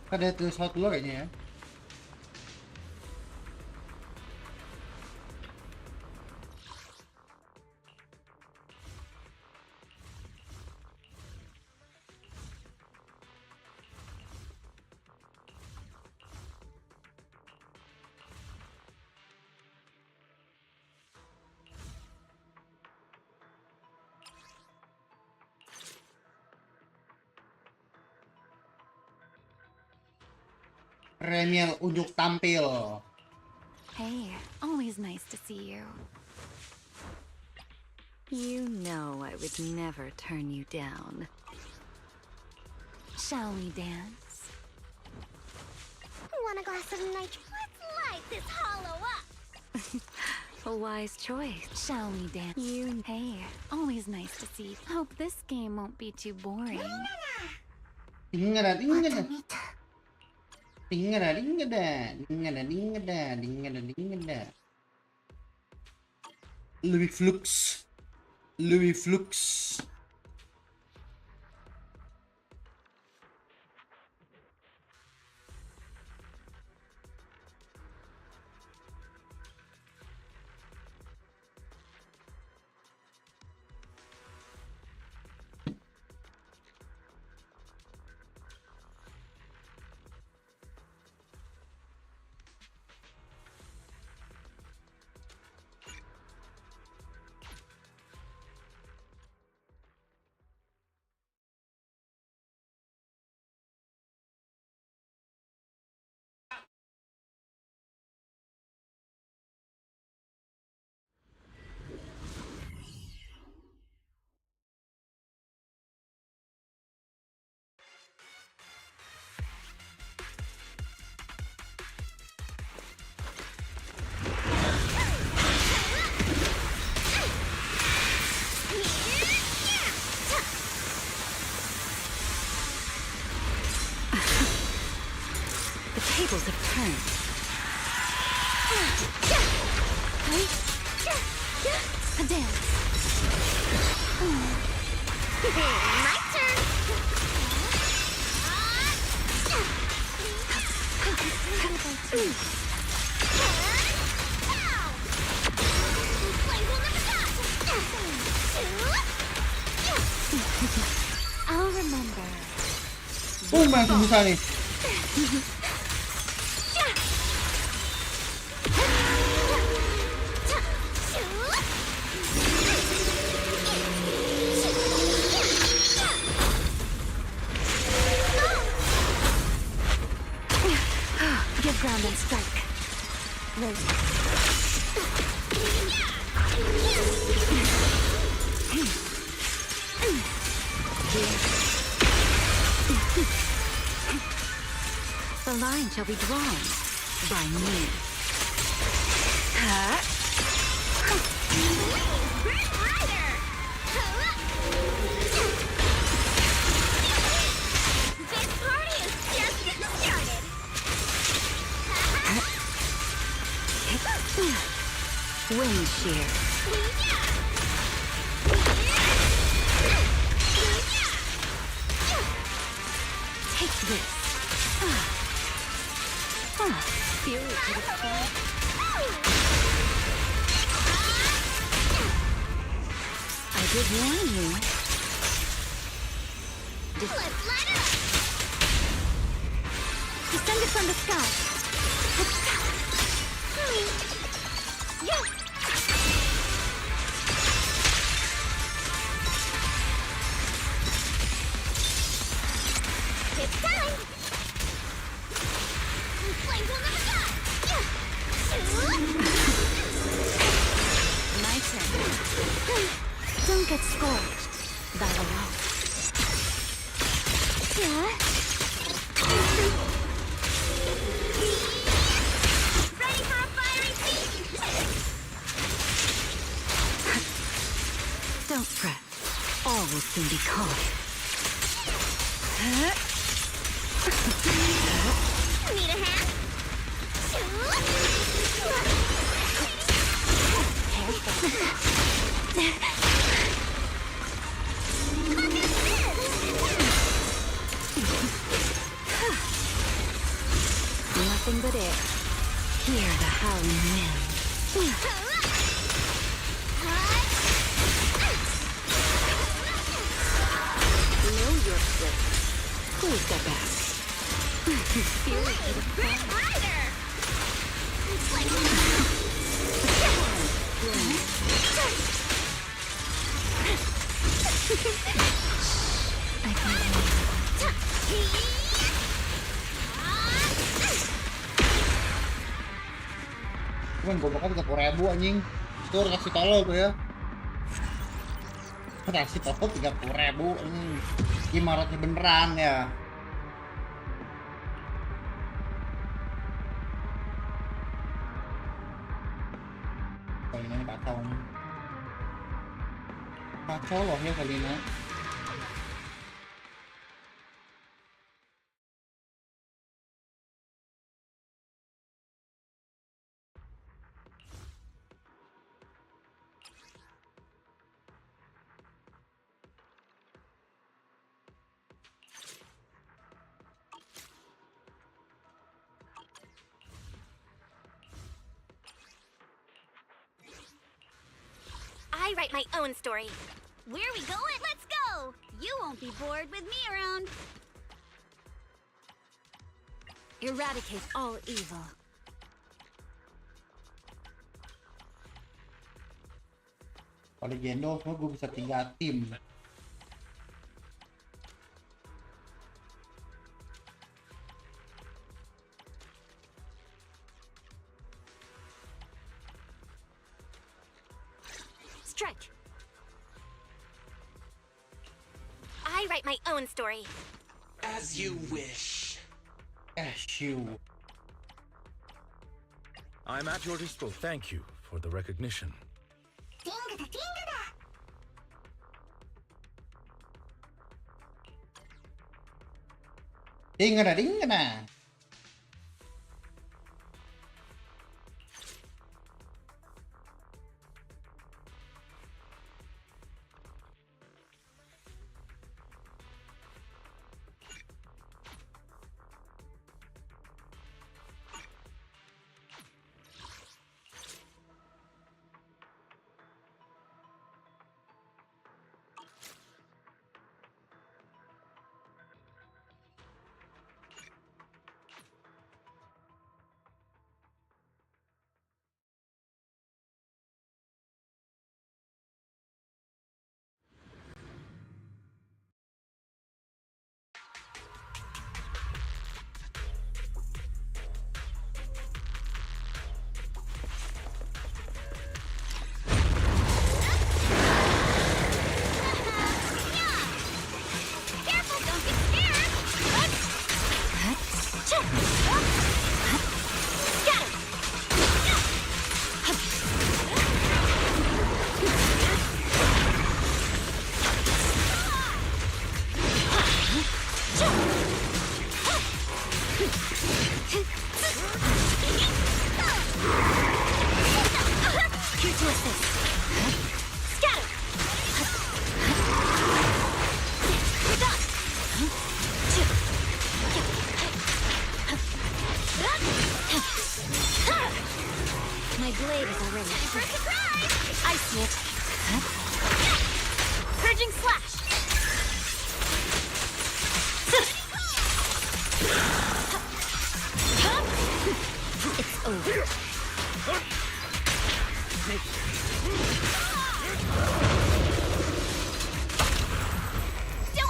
Ada tuh shot dulu kayaknya ya. Remielle unjuk tampil. Hey, always nice to see you. You know I would never turn you down. Shall we dance? Want a glass of nitro? Let's light this hollow up. A wise choice. Shall we dance? Hey, always nice to see. Hope this game won't be too boring. Dingada, dingada. Dingada, dingada. Dingada, dingada. Dingada, dingada. Louis Flux. Louis Flux. The tables have turned. A dance. My turn. I'll remember. Langsung bisa nih. Give ground and strike. The line shall be drawn by me. This party is just getting started. Wind shear. Take this. Feel it to the core. I did warn you. Let's light it up. Descended from the sky. It's time. Flames will never die. My turn. Don't get scorched. That alone. Ready for a fiery feast? Don't fret. All will soon be calm. Need a hand? nothing but air. Hear the howling wind. Know your place. Please step back. Feel it to the Grit front. Rider! I can Cuman gobloknya 30.000 anjing. Tur kasih tolol tuh ya. Kasih tolol 30.000 anjing. Imaratnya beneran ya. Kali ini kacau nih. Kacau loh ya kali ini. I write my own story. Where are we going? Let's go! You won't be bored with me around. eradicate all evil. Kalau Gendo semua gue bisa 3 tim. Strike. I write my own story. As you wish. Shoot. I'm at your disposal. Thank you for the recognition. Dingada, dingada. Dingana dingana. Careful, don't get scared. Got him. Here to assist. Scatter. We're done. My blade is already For a surprise. I see it. Purging slash. It's over.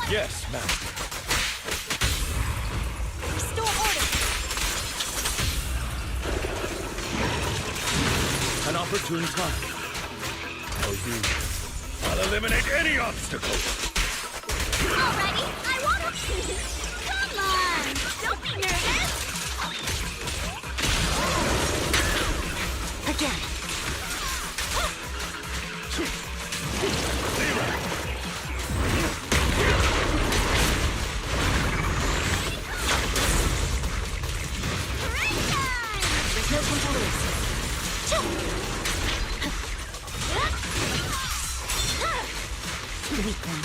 Yes, master. Restore order. An opportune time. For you. I'll eliminate any obstacle. Alrighty, I wanna. Come on, don't be nervous. Again. Great time. There's no time to lose. Weak one.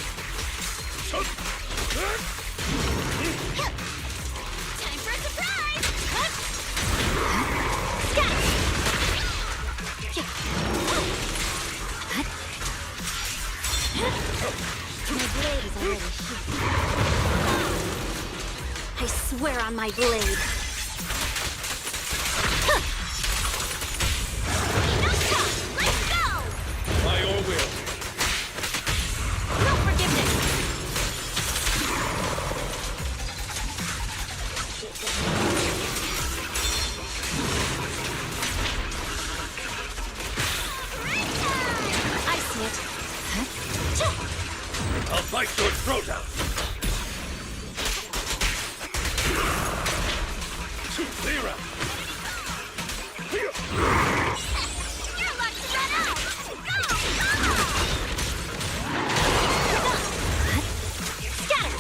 Time for a surprise. I swear on my blade. Enough talk! Let's go! By your will. No forgiveness! I see it. I'll bite your throat out. Clear out. You're about to run out! Go! Scatter!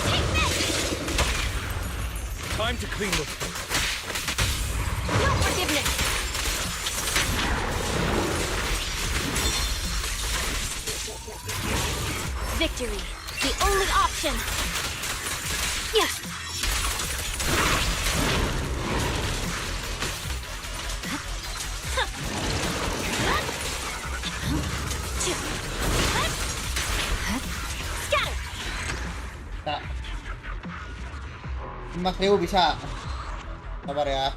Take this! Time to clean the... No forgiveness! Victory, the only option! Yeah! Scatter! Tak. Mas Ryu bisa. Sabar ya.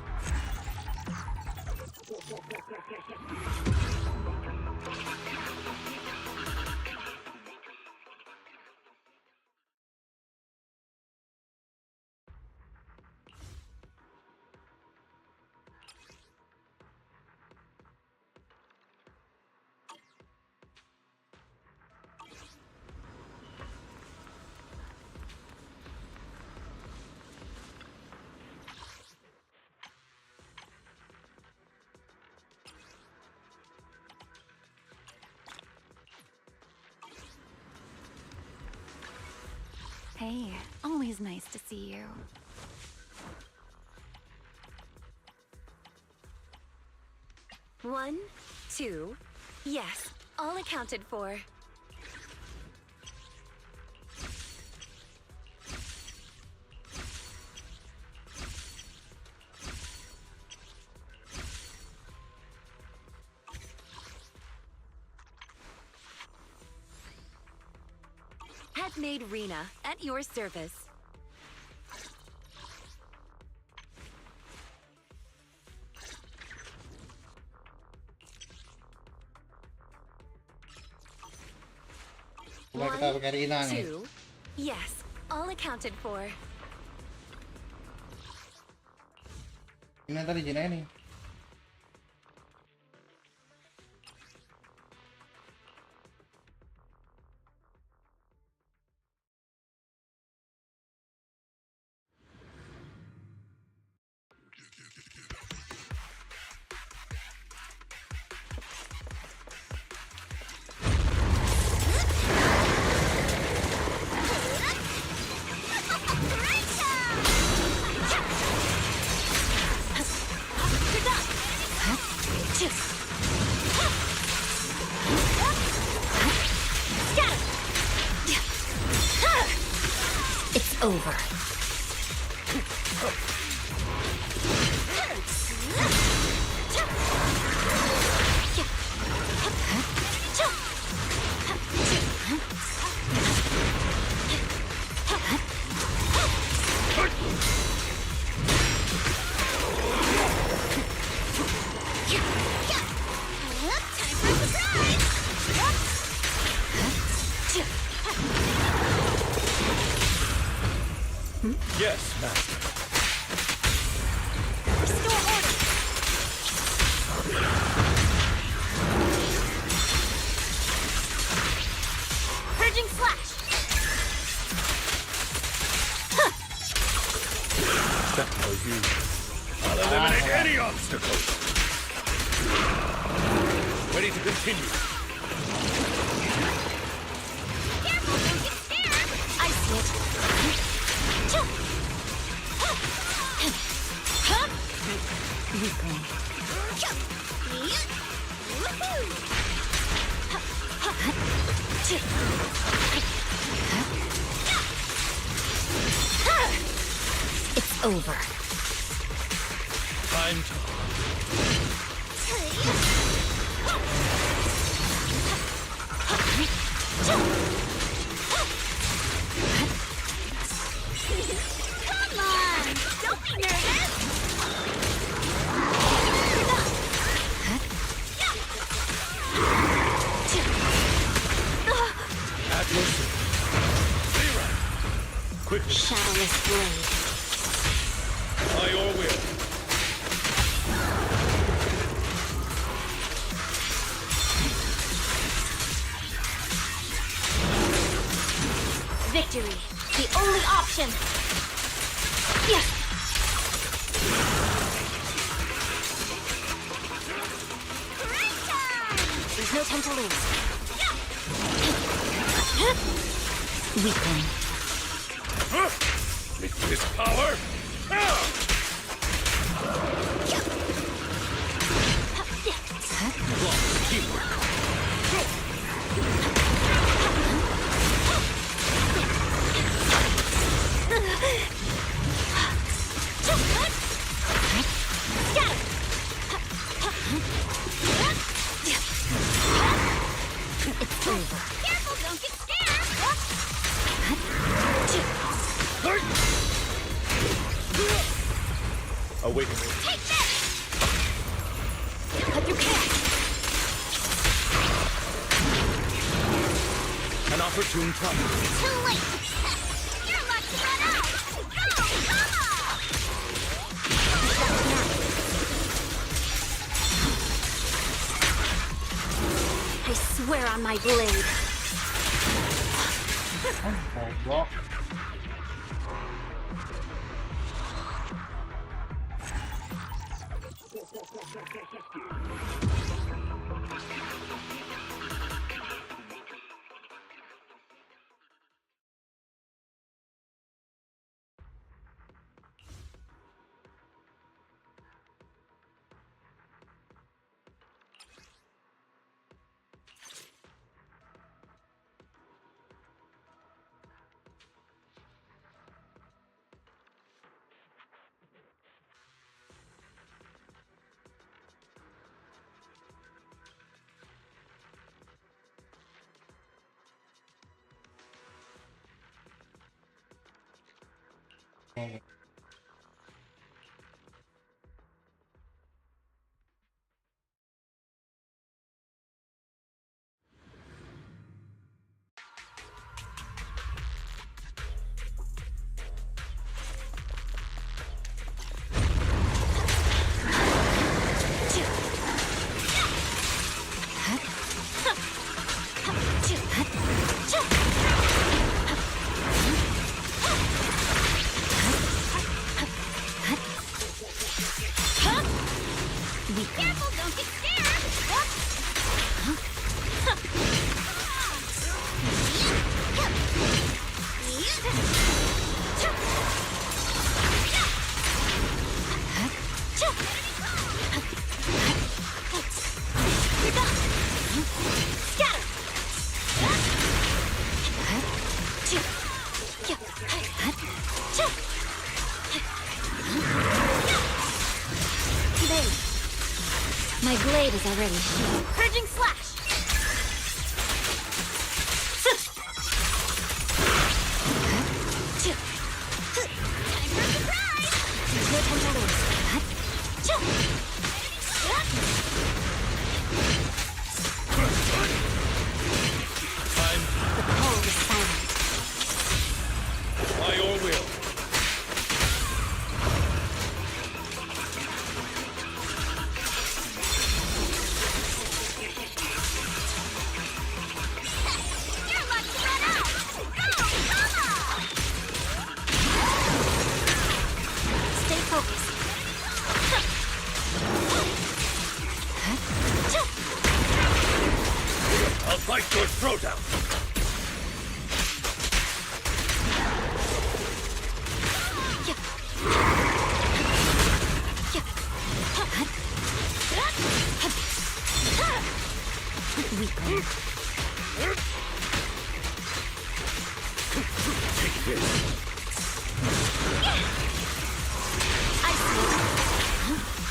Hey, always nice to see you. One, two, yes, all accounted for. Handmade Rena, at your service. Coba kita pakai Rina nih. Two, yes, all accounted for. Ini tadi Jina nih. It's over. Yes, master. Restore order! Purging slash! That for you. I'll eliminate any obstacle. Ready to continue. Careful, don't get scared! I see it. It's over. Time to Come on! Don't be nervous! at your service. Zero. Quick, Shadowless blade. by your will. Victory. The only option. Yes! There's no time to lose. Weakling. With this power. Ah! Flawless teamwork. It's over. Careful, don't get scared! Awaken. Take this! You can't. An opportune time. Too late! You're about to run out! Go, come I swear on my blade. Goblok. Careful, don't get scared! My blade is already sheathed. Purging slash! Time for a surprise! There's no time to lose. Time The cold is silent. by your will. You're about to run out! Go, come on! Stay focused. I'll fight your throat out. Weakling. Take this. I see it.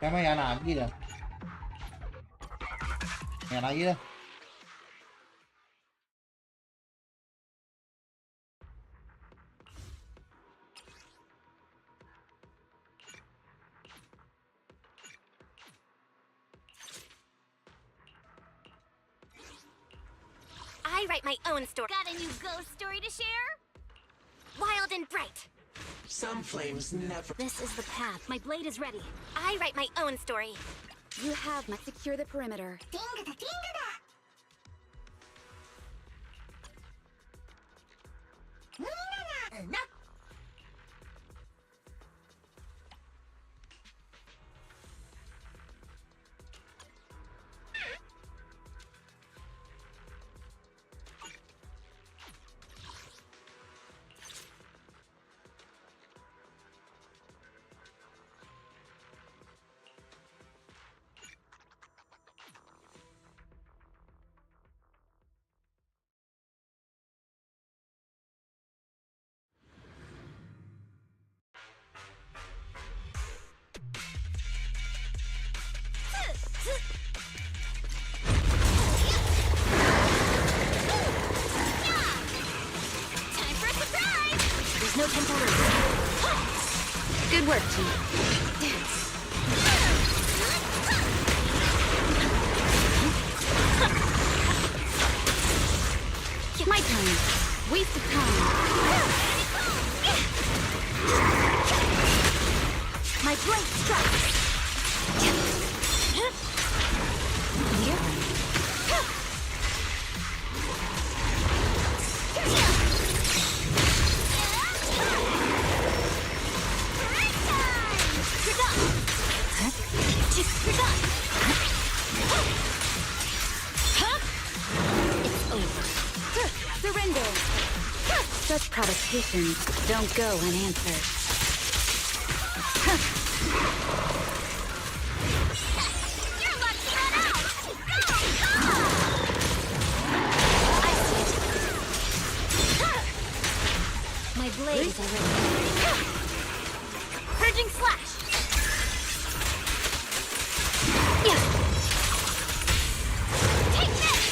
Kayaknya yang lagi dah. Yang lagi dah. I write my own story. Got a new ghost story to share? Wild and bright. Some flames never. This is the path. My blade is ready. I write my own story. You have my secure the perimeter. Time for a surprise! There's no time to lose. Good work, team. My time. Waste of time. My blade strikes. Here. It's over. Surrender. Such provocations don't go unanswered. You're lucky to run out! Go! I see it. My blade is already. Purging slash! Take this!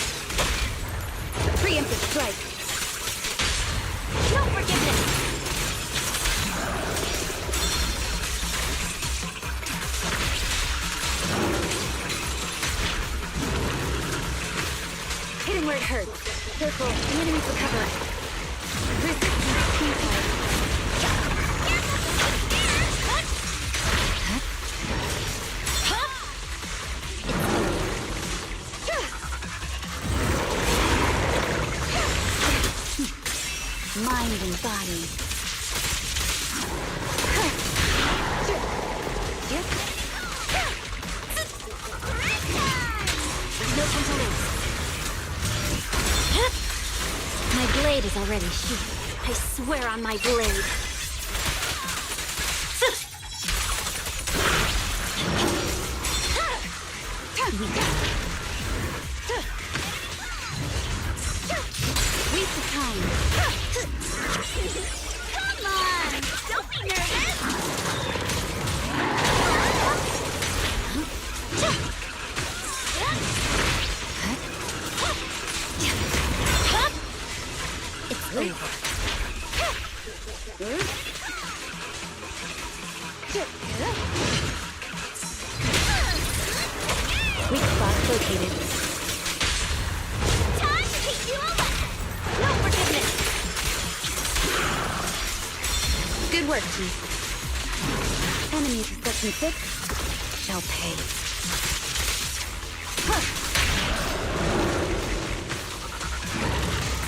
Preemptive strike. No forgiveness! Hitting where it hurts. Careful, the enemies recover. Resistance futile. Mind and body. Yep. There's no time to lose. My blade is already sheathed. I swear on my blade. Waste of time. Come on! Don't be nervous! It's over. Weak spot located. Time to take you over! No forgiveness! Good work, Chief. Enemies of Section 6 shall pay.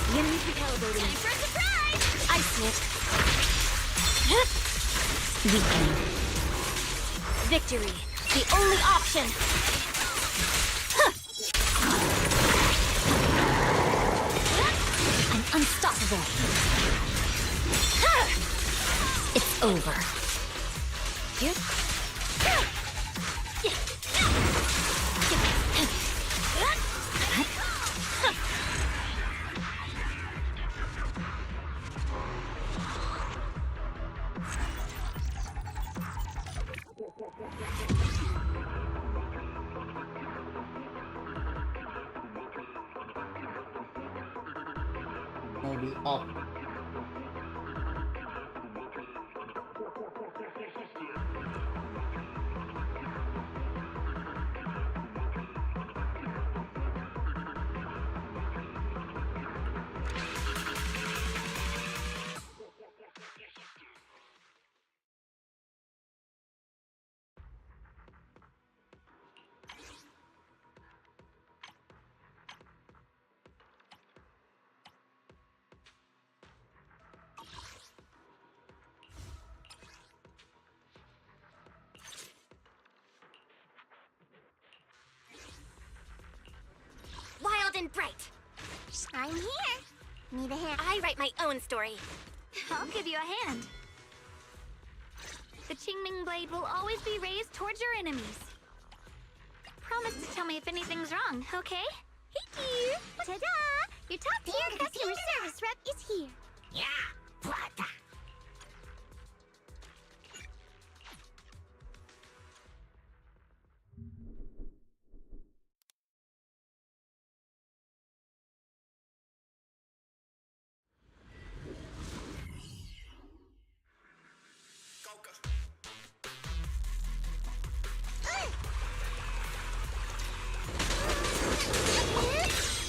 The enemy's recalibrating. Time for a surprise! I see it. Weakening. Victory! The only option! I'm unstoppable. It's over. Here? di off. Wild and bright. I'm here. Need a hand? I write my own story. I'll give you a hand. The Qingming blade will always be raised towards your enemies. Promise to tell me if anything's wrong, okay? Hey, dear. Ta-da! Your top-tier customer service rep is here. Yeah, plata.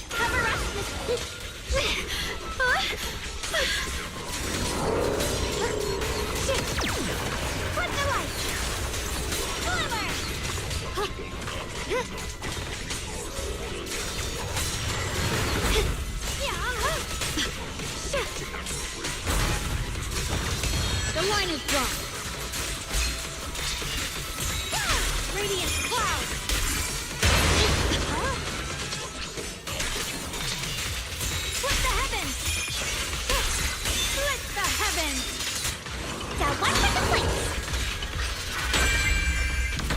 Cover up! Flip the light! Glimmer! The line is drawn. Radiant cloud! Split the heavens! Split the heavens! Now one for the place!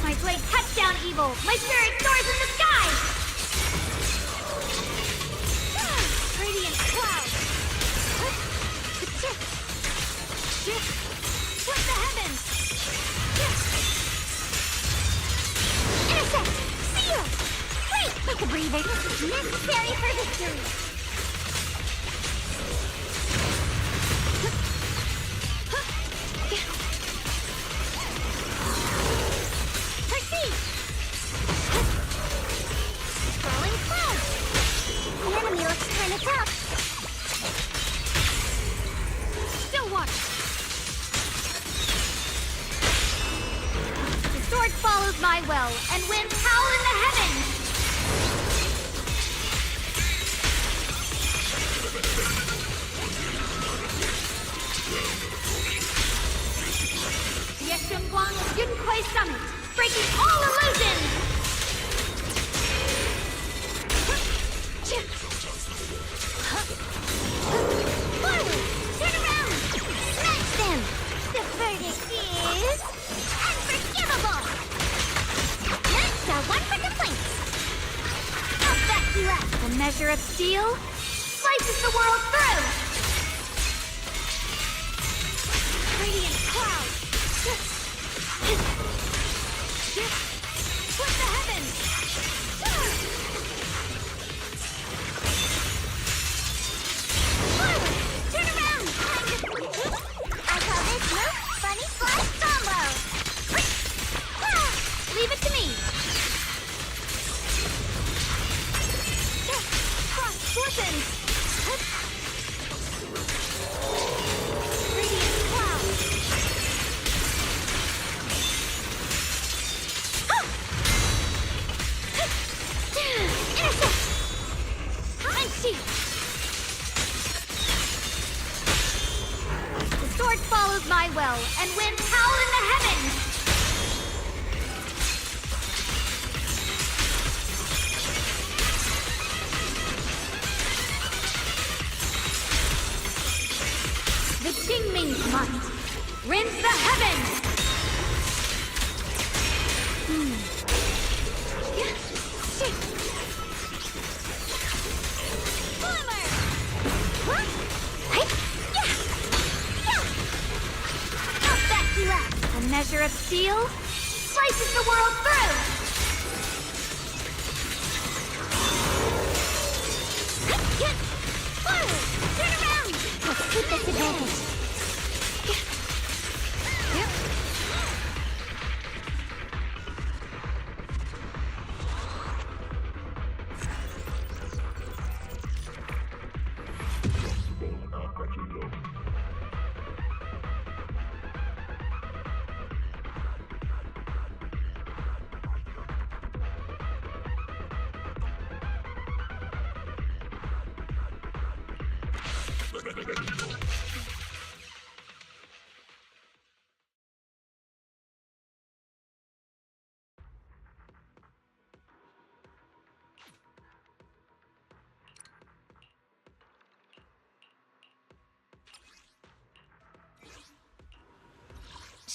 My blade cuts down evil! My spirit soars in the sky! Radiant cloud! Split the heavens! Intercept! Seal! Wait! Take a breather. This is necessary for victory. Proceed! Falling clouds! The enemy looks kind of tough. Still watch! The sword follows my well, and winds howl in the heavens! Yeshunguang of Yunquai Summit, breaking all illusions! Forward! Turn around! Smash them! The verdict is... unforgivable! Now one for complaints! I'll back you up! The measure of steel slices the world through! Radiant cloud! Split the heavens! Forward! Turn around! I call this move Funny Slash Combo! Leave it to me! Cross fortunes! Radiant cloud! Intercept! Punchy! The sword follows my well, and winds howl in the heavens! The Qingming's might rends the heavens! Glimmer! Huh? Hey! Yeah! Yeah! I'll back you up! A measure of steel slices the world through! Forward! Turn around!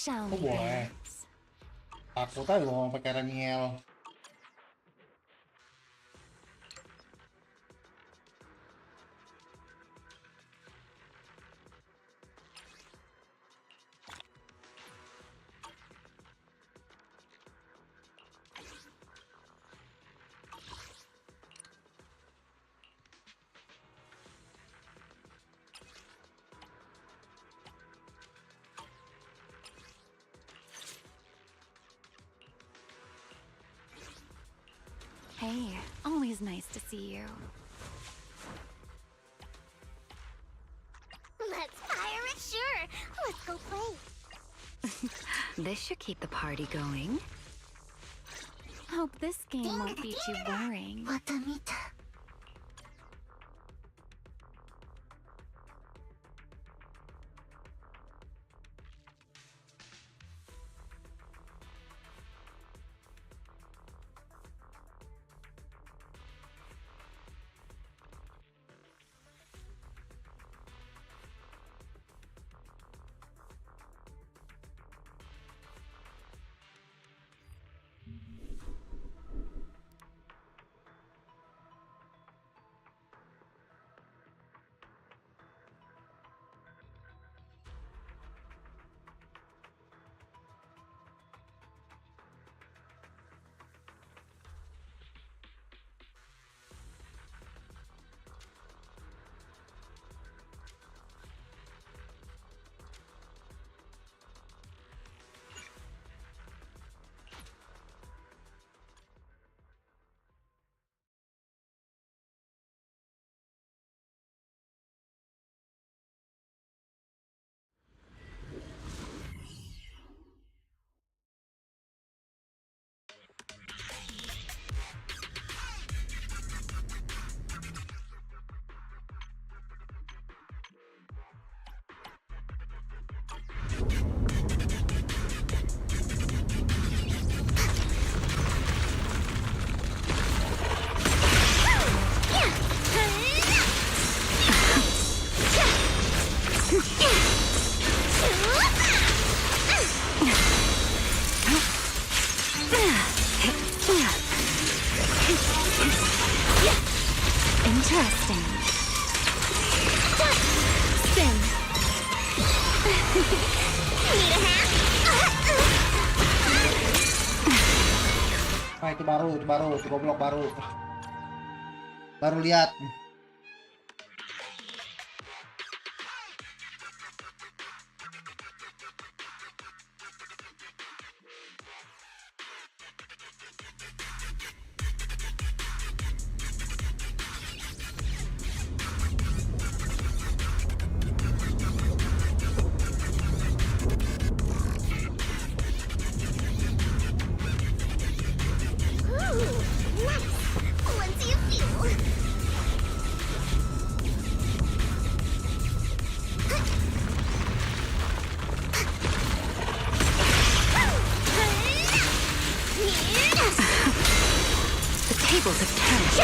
Shall Oh, we boleh. dance? Takut aja ngomong pakai Remielle. Hey, always nice to see you. Let's fire it, sure. Let's go play. This should keep the party going. Hope this game won't be too boring. また見た。Interesting. Spin. Need a hand? Nah, itu goblok baru. Baru lihat. Ooh, nice. Plenty of fuel. The tables have turned.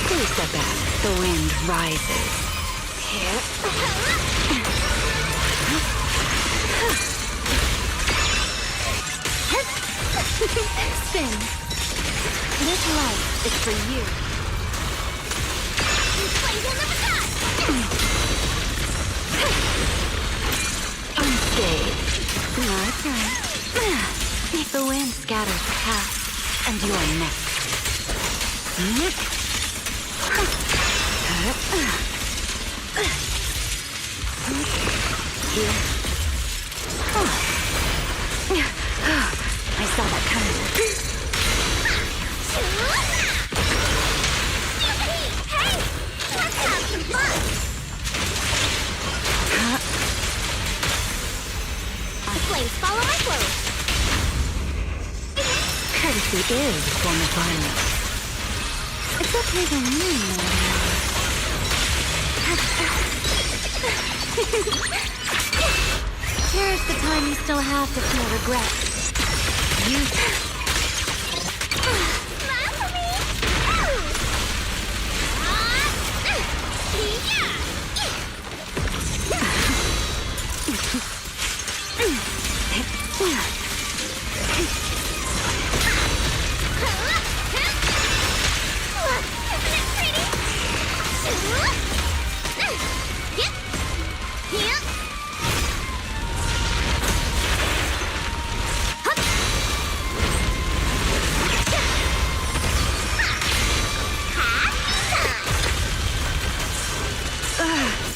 Who said that? The wind rises. Spin. This life is for you. Unscathed. That's right. The wind scatters the past, and you are next. I saw that coming. Hey, let's have some fun. flames follow my flow. Courtesy is a form of violence. Except there's a meaning. Here's the time you still have to feel regret. Use it. Smile for me!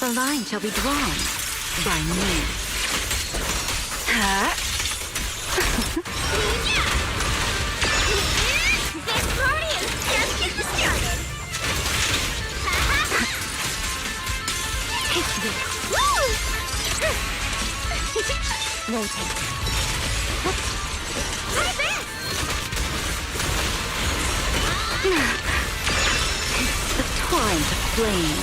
The line shall be drawn by me. Huh? This party is just getting started. Take this. Woo! Rotate. My best! The torrent of flame.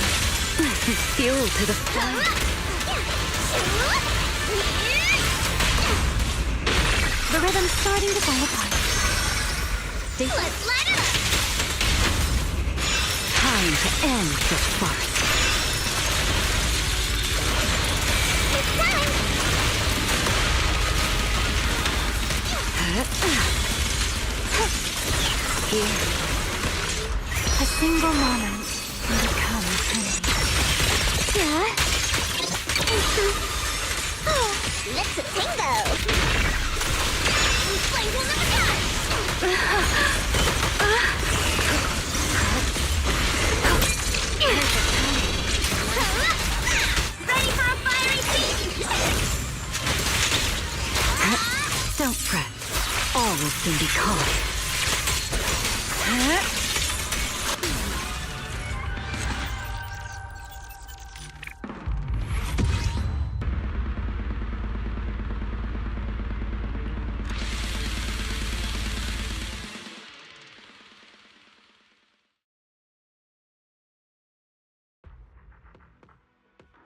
Fuel to the fire. The rhythm's starting to fall apart. Let's light it up! Time to end this farce. It's time! Here. A single moment can become eternity. Oh, let's a tango! Flames will never die! Ready for a fiery feast! Don't fret. All will soon be calm.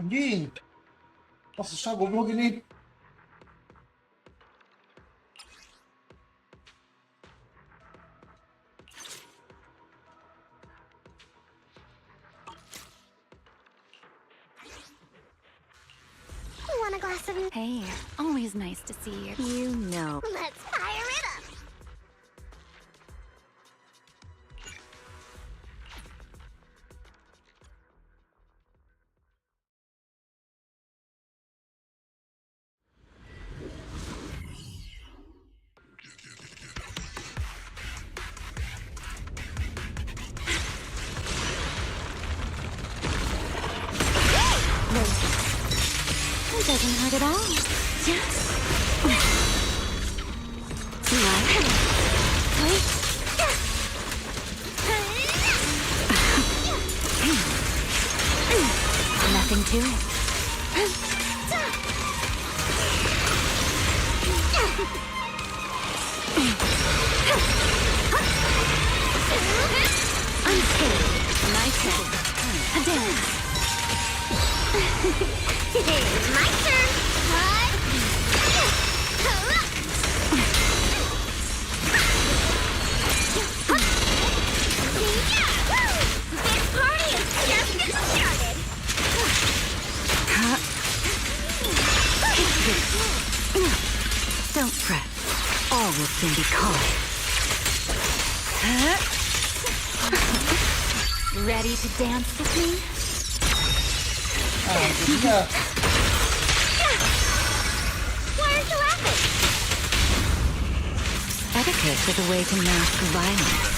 Anjing. Pas susah goblok ini. Want a glass of... Hey, always nice to see you. You know. Let's fire it up! It doesn't hurt at all. Just smile. Wait. Nothing to it. Unscathed. My turn. A dance. It's my turn! This party is just getting started! Don't fret. All will soon be calm. Ready to dance with me? Ah, itu dia. Why aren't you laughing? Etiquette is a way to mask violence.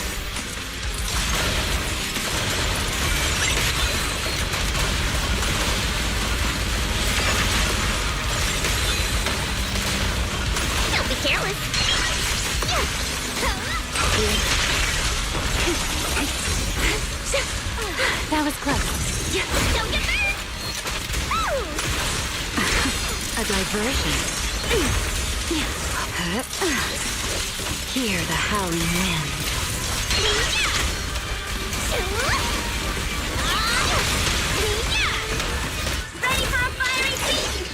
Don't be careless! That was close. Don't get burned! A diversion. Hear the howling wind. Ready for a fiery feast!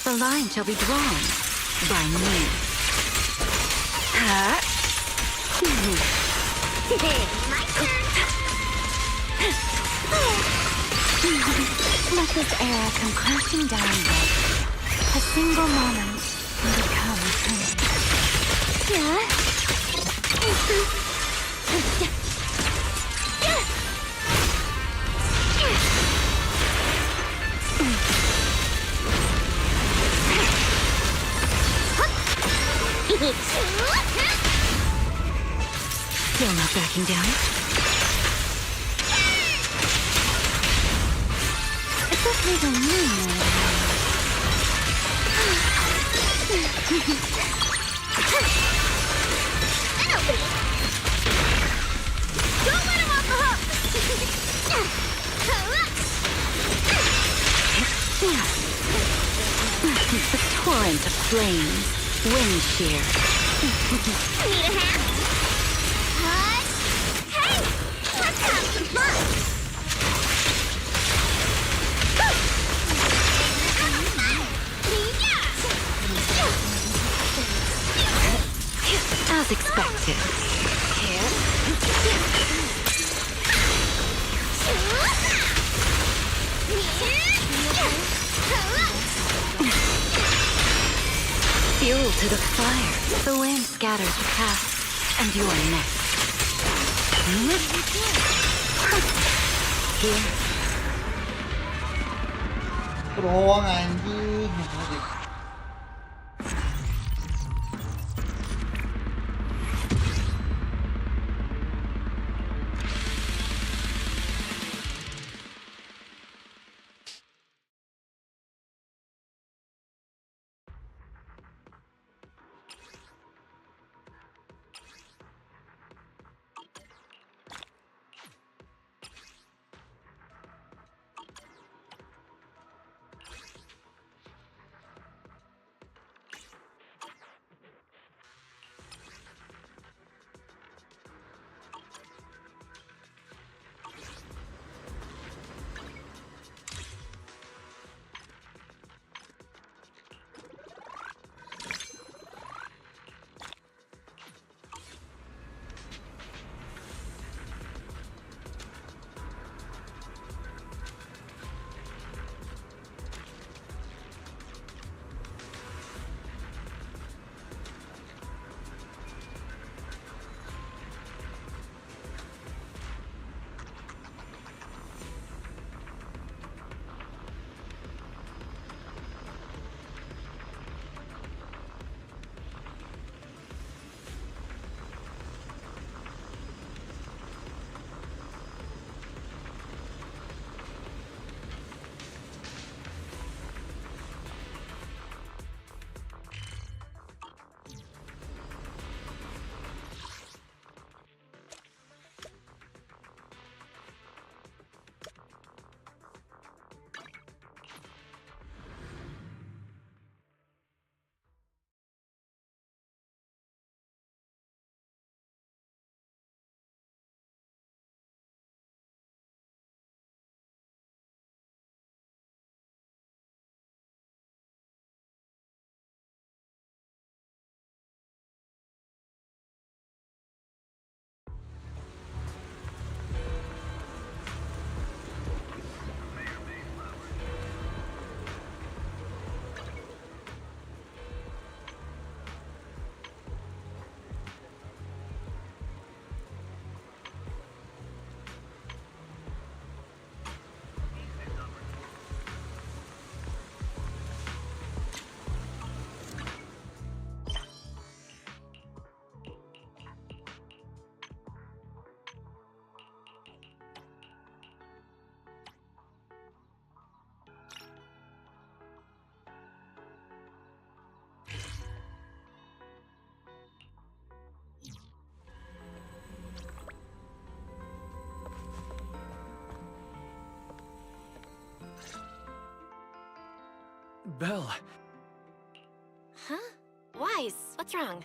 The line shall be drawn by me. My turn! Let this era come crashing down like a single moment and become eternity. Still not backing down. It's okay to lean. Don't let him off the hook! The torrent of flames, wind shear. Need a hand? What? Hey! Let's have some fun! As expected. Fuel to the fire. The wind scatters the past, and you are next. Here. Beruang anjing. Belle, Huh? Wise, what's wrong?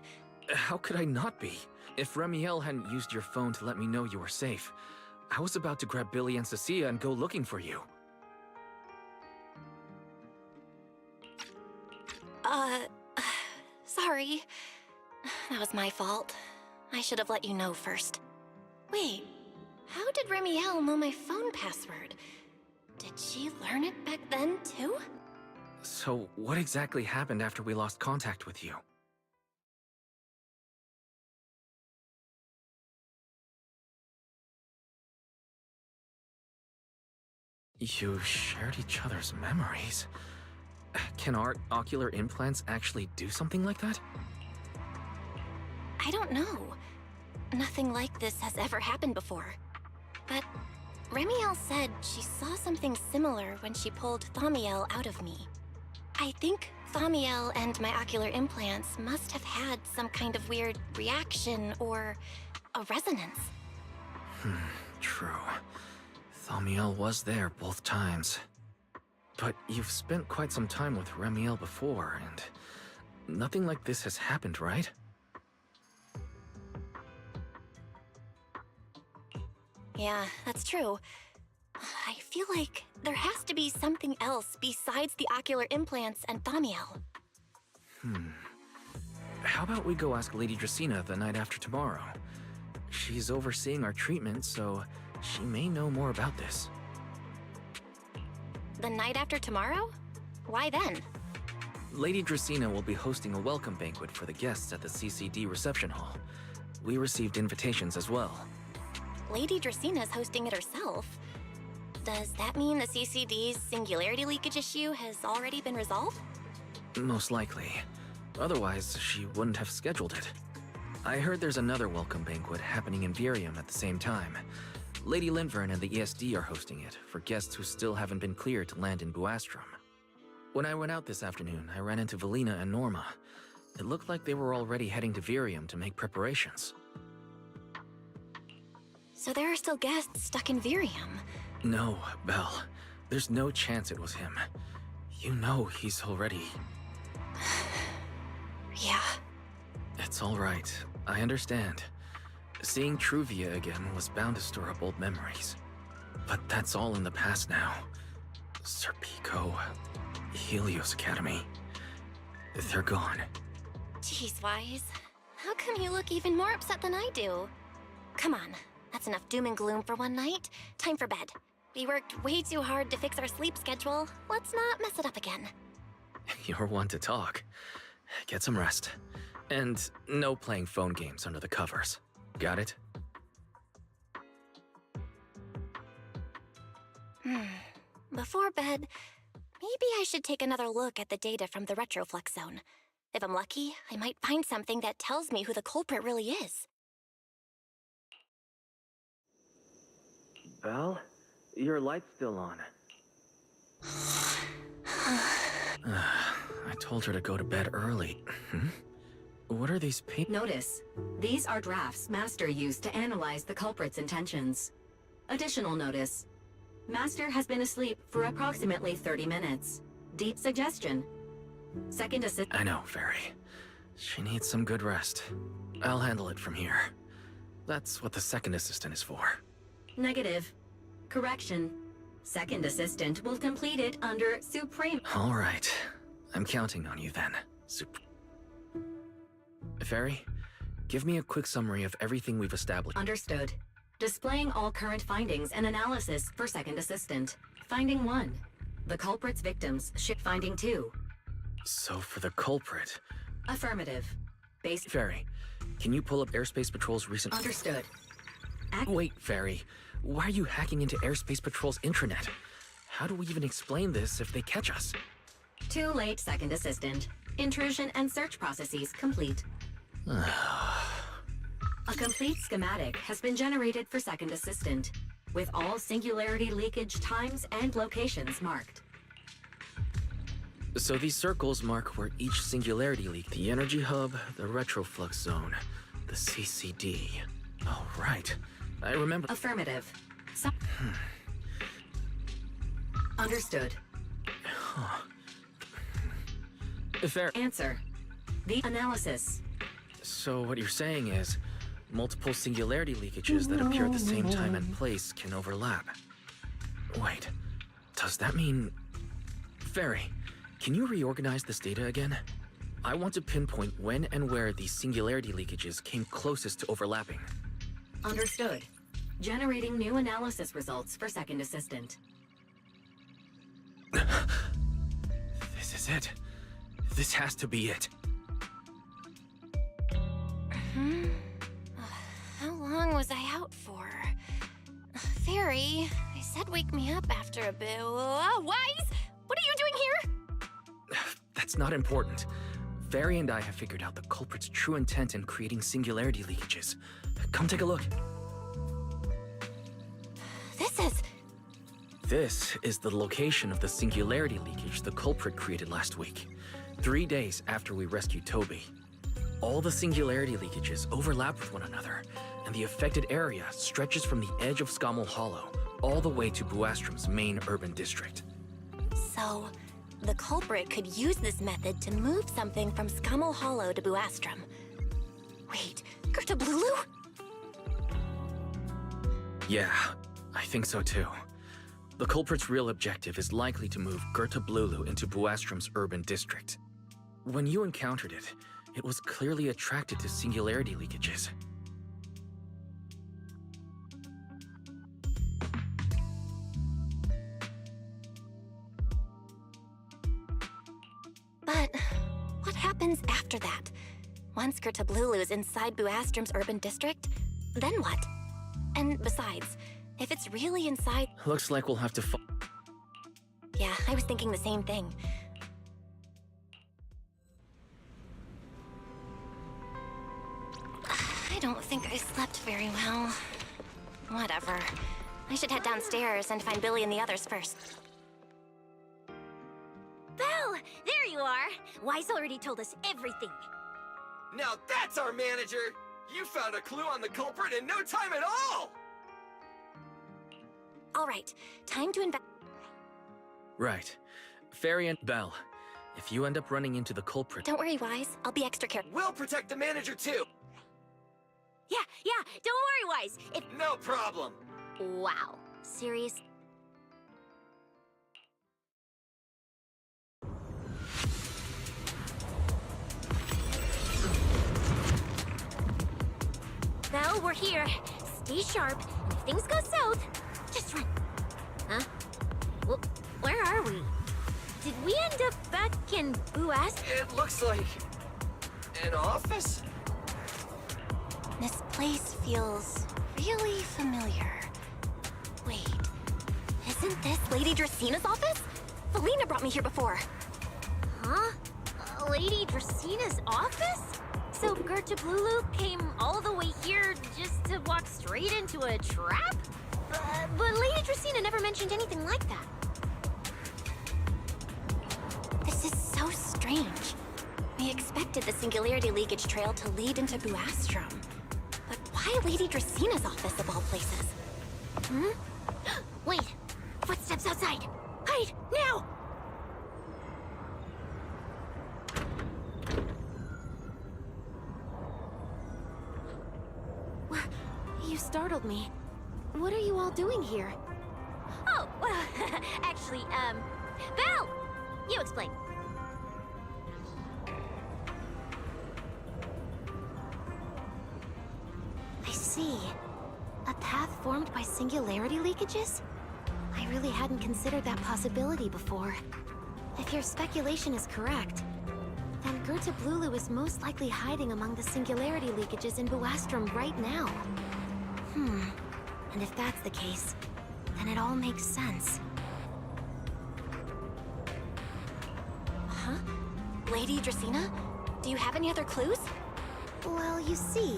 how could I not be? If Remielle hadn't used your phone to let me know you were safe, I was about to grab Billy and Cecilia and go looking for you. Sorry. That was my fault. I should have let you know first. Wait, how did Remielle know my phone password? Did she learn it back then, too? So, what exactly happened after we lost contact with you? You shared each other's memories. Can our ocular implants actually do something like that? I don't know. Nothing like this has ever happened before. But Remielle said she saw something similar when she pulled Thaumiel out of me. I think Thaumiel and my ocular implants must have had some kind of weird reaction or a resonance. True. Thaumiel was there both times. But you've spent quite some time with Remielle before, and nothing like this has happened, right? Yeah, that's true. I feel like there has to be something else besides the ocular implants and Thaumiel. How about we go ask Lady Dracena the night after tomorrow? She's overseeing our treatment, so she may know more about this. The night after tomorrow? Why then? Lady Dracena will be hosting a welcome banquet for the guests at the CCD reception hall. We received invitations as well. Lady Dracena's hosting it herself. Does that mean the CCD's singularity leakage issue has already been resolved? Most likely. Otherwise, she wouldn't have scheduled it. I heard there's another welcome banquet happening in Virium at the same time. Lady Lindvern and the ESD are hosting it for guests who still haven't been cleared to land in Buastrom. When I went out this afternoon, I ran into Valina and Norma. It looked like they were already heading to Virium to make preparations. So there are still guests stuck in Virium. No, Belle. There's no chance it was him. You know he's already... Yeah. It's all right. I understand. Seeing Truvia again was bound to stir up old memories. But that's all in the past now. Serpico, Helios Academy. They're gone. Jeez, Wise. How come you look even more upset than I do? Come on. That's enough doom and gloom for one night. Time for bed. We worked way too hard to fix our sleep schedule. Let's not mess it up again. You're one to talk. Get some rest. And no playing phone games under the covers. Got it? Before bed, maybe I should take another look at the data from the Retroflux zone. If I'm lucky, I might find something that tells me who the culprit really is. Belle? Your light's still on. I told her to go to bed early. What are these Notice, these are drafts Master used to analyze the culprit's intentions. Additional notice, Master has been asleep for approximately 30 minutes. Deep suggestion. Second assist. I know, Fairy. She needs some good rest. I'll handle it from here. That's what the second assistant is for. Negative. Correction. Second assistant will complete it under Supreme. All right. I'm counting on you then. Fairy, give me a quick summary of everything we've established. Understood. Displaying all current findings and analysis for second assistant. Finding 1. The culprit's victims. Finding 2. So for the culprit... Affirmative. Base. Fairy, can you pull up Airspace Patrol's recent... Understood. Wait, Fairy. Why are you hacking into Airspace Patrol's intranet? How do we even explain this if they catch us? Too late, second assistant. Intrusion and search processes complete. A complete schematic has been generated for second assistant, with all singularity leakage times and locations marked. So these circles mark where each singularity leak, the energy hub, the retroflux zone, the CCD. Oh, right. I remember. Affirmative. Understood. Fair. Answer. The analysis. So what you're saying is, multiple singularity leakages that appear at the same time and place can overlap. Wait, does that mean... Fairy, can you reorganize this data again? I want to pinpoint when and where these singularity leakages came closest to overlapping. Understood. Generating new analysis results for second assistant. This is it. This has to be it. How long was I out for? Fairy, I said wake me up after a bit. Wise? What are you doing here? That's not important. Fairy and I have figured out the culprit's true intent in creating singularity leakages. Come take a look. This is the location of the singularity leakage the culprit created last week, 3 days after we rescued Toby. All the singularity leakages overlap with one another, and the affected area stretches from the edge of Scommel Hollow all the way to Buastrom's main urban district. So, the culprit could use this method to move something from Scommel Hollow to Buastrom. Wait, Gertablulu? Yeah, I think so too. The culprit's real objective is likely to move Gertablulu into Buastrom's urban district. When you encountered it, it was clearly attracted to singularity leakages. But what happens after that? Once Gertablulu is inside Buastrom's urban district, then what? And besides, if it's really inside... Looks like we'll have to Yeah, I was thinking the same thing. I don't think I slept very well. Whatever. I should head downstairs and find Billy and the others first. Belle! There you are! Wise already told us everything. Now that's our manager! You found a clue on the culprit in no time at all! All right, time to Right. Fairy and Belle, if you end up running into the culprit... Don't worry, Wise. I'll be extra careful. We'll protect the manager too! Yeah, don't worry, Wise. If... No problem! Wow. Serious? Well, we're here. Stay sharp. If things go south, just run. Huh? Well, where are we? Did we end up back in Buast? It looks like... an office? This place feels really familiar. Wait, isn't this Lady Dracina's office? Felina brought me here before. Huh? Lady Dracina's office? So Gertablulu came all the way here just to walk straight into a trap? But Lady Dracina never mentioned anything like that. This is so strange. We expected the Singularity Leakage Trail to lead into Buastrom. But why Lady Dracina's office of all places? Wait! Footsteps outside! Hide! Now! You startled me. What are you all doing here? Oh, well, actually, Belle! You explain. I see. A path formed by singularity leakages? I really hadn't considered that possibility before. If your speculation is correct, then Gertablulu is most likely hiding among the singularity leakages in Buastrom right now. And if that's the case, then it all makes sense. Huh? Lady Dracina? Do you have any other clues? Well, you see,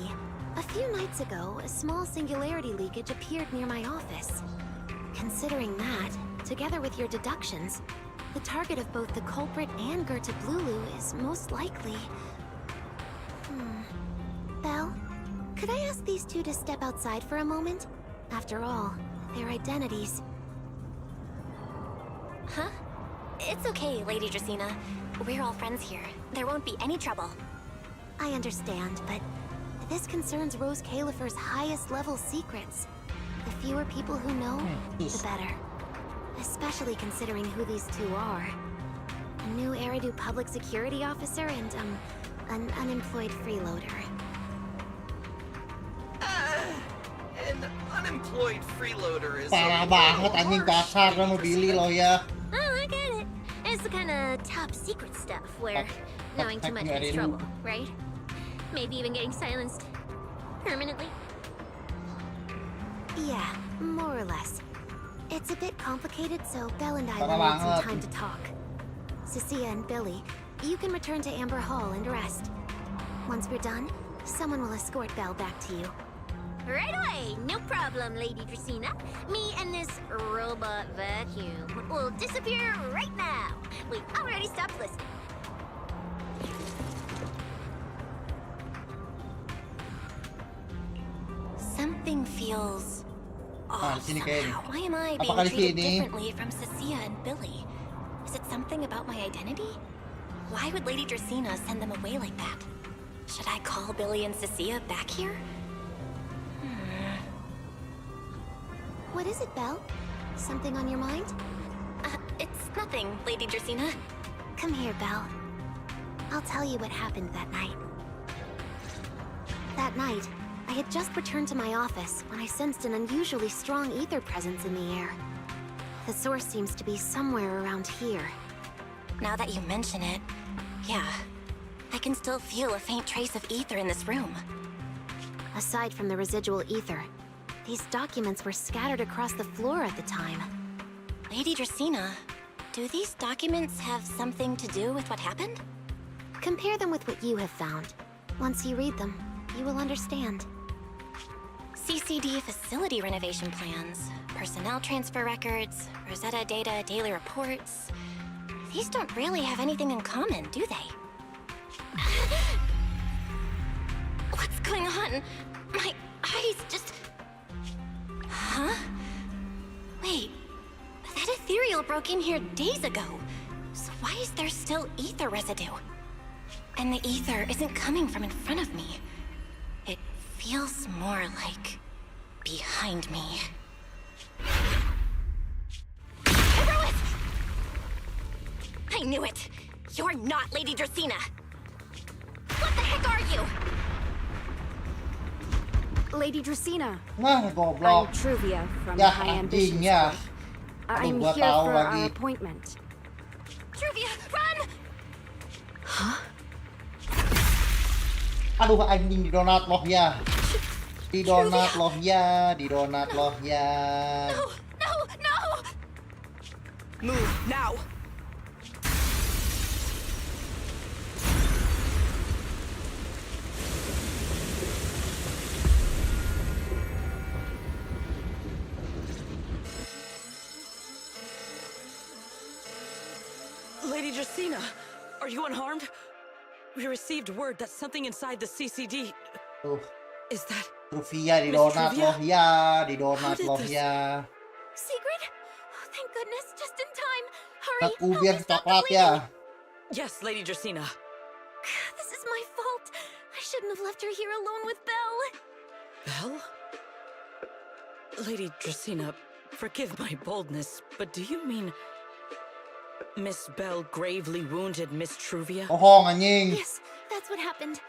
a few nights ago, a small singularity leakage appeared near my office. Considering that, together with your deductions, the target of both the culprit and Gertablulu is most likely... Belle, could I ask these two to step outside for a moment? After all, their identities... Huh? It's okay, Lady Dracaena. We're all friends here. There won't be any trouble. I understand, but this concerns Rose Califer's highest level secrets. The fewer people who know, the better. Especially considering who these two are. A new Eridu public security officer and, an unemployed freeloader. An unemployed freeloader is Parah banget anjing, kasar lah mobili loh ya. Oh, I get it. It's the kind of top secret stuff where knowing too much Teknik means Eridu. trouble, right? Maybe even getting silenced permanently. Yeah, more or less. It's a bit complicated, so Belle and I will Parah need some banget. time to talk. Cecilia and Billy, you can return to Amber Hall and rest. Once we're done, someone will escort Belle back to you. Right away, no problem, Lady Dracaena. Me and this robot vacuum will disappear right now. We already stopped listening. Something feels Ah, off di sini kayaknya. somehow. Why am I Apakah being di treated sini? differently from Cecilia and Billy? Is it something about my identity? Why would Lady Dracaena send them away like that? Should I call Billy and Cecilia back here? What is it, Belle? Something on your mind? It's nothing, Lady Dracaena. Come here, Belle. I'll tell you what happened that night. That night, I had just returned to my office when I sensed an unusually strong ether presence in the air. The source seems to be somewhere around here. Now that you mention it, yeah, I can still feel a faint trace of ether in this room. Aside from the residual ether, these documents were scattered across the floor at the time. Lady Dracaena, do these documents have something to do with what happened? Compare them with what you have found. Once you read them, you will understand. CCD facility renovation plans, personnel transfer records, Rosetta data daily reports. These don't really have anything in common, do they? What's going on? My eyes just... Huh? Wait, that ethereal broke in here days ago. So why is there still ether residue? And the ether isn't coming from in front of me. It feels more like behind me. Everett! I knew it! You're not Lady Dracaena! What the heck are you? Lady Dracaena, Nah, I'm goblok. Truvia from Ya, High Ambitions anjing ya. Club. I'm gua here tahu for lagi. our appointment. Truvia, run! Aduh anjing, di donat loh ya. Di donat loh ya, di donat loh ya. No, no, no! Move now! Lady Dracaena, are you unharmed? We received word that something inside the CCD... Tuh, Is that... Truvia di Miss donat Truvia? loh ya, di How donat did loh this- ya. Secret? Oh, thank goodness, just in time. Hurry, Tat help ubir me stop the coklat bleeding. ya. Yes, Lady Dracaena. This is my fault. I shouldn't have left her here alone with Belle. Belle? Lady Dracaena, forgive my boldness, but do you mean... Miss Belle gravely wounded Miss Truvia? Bohong anjing. Yes, that's what happened.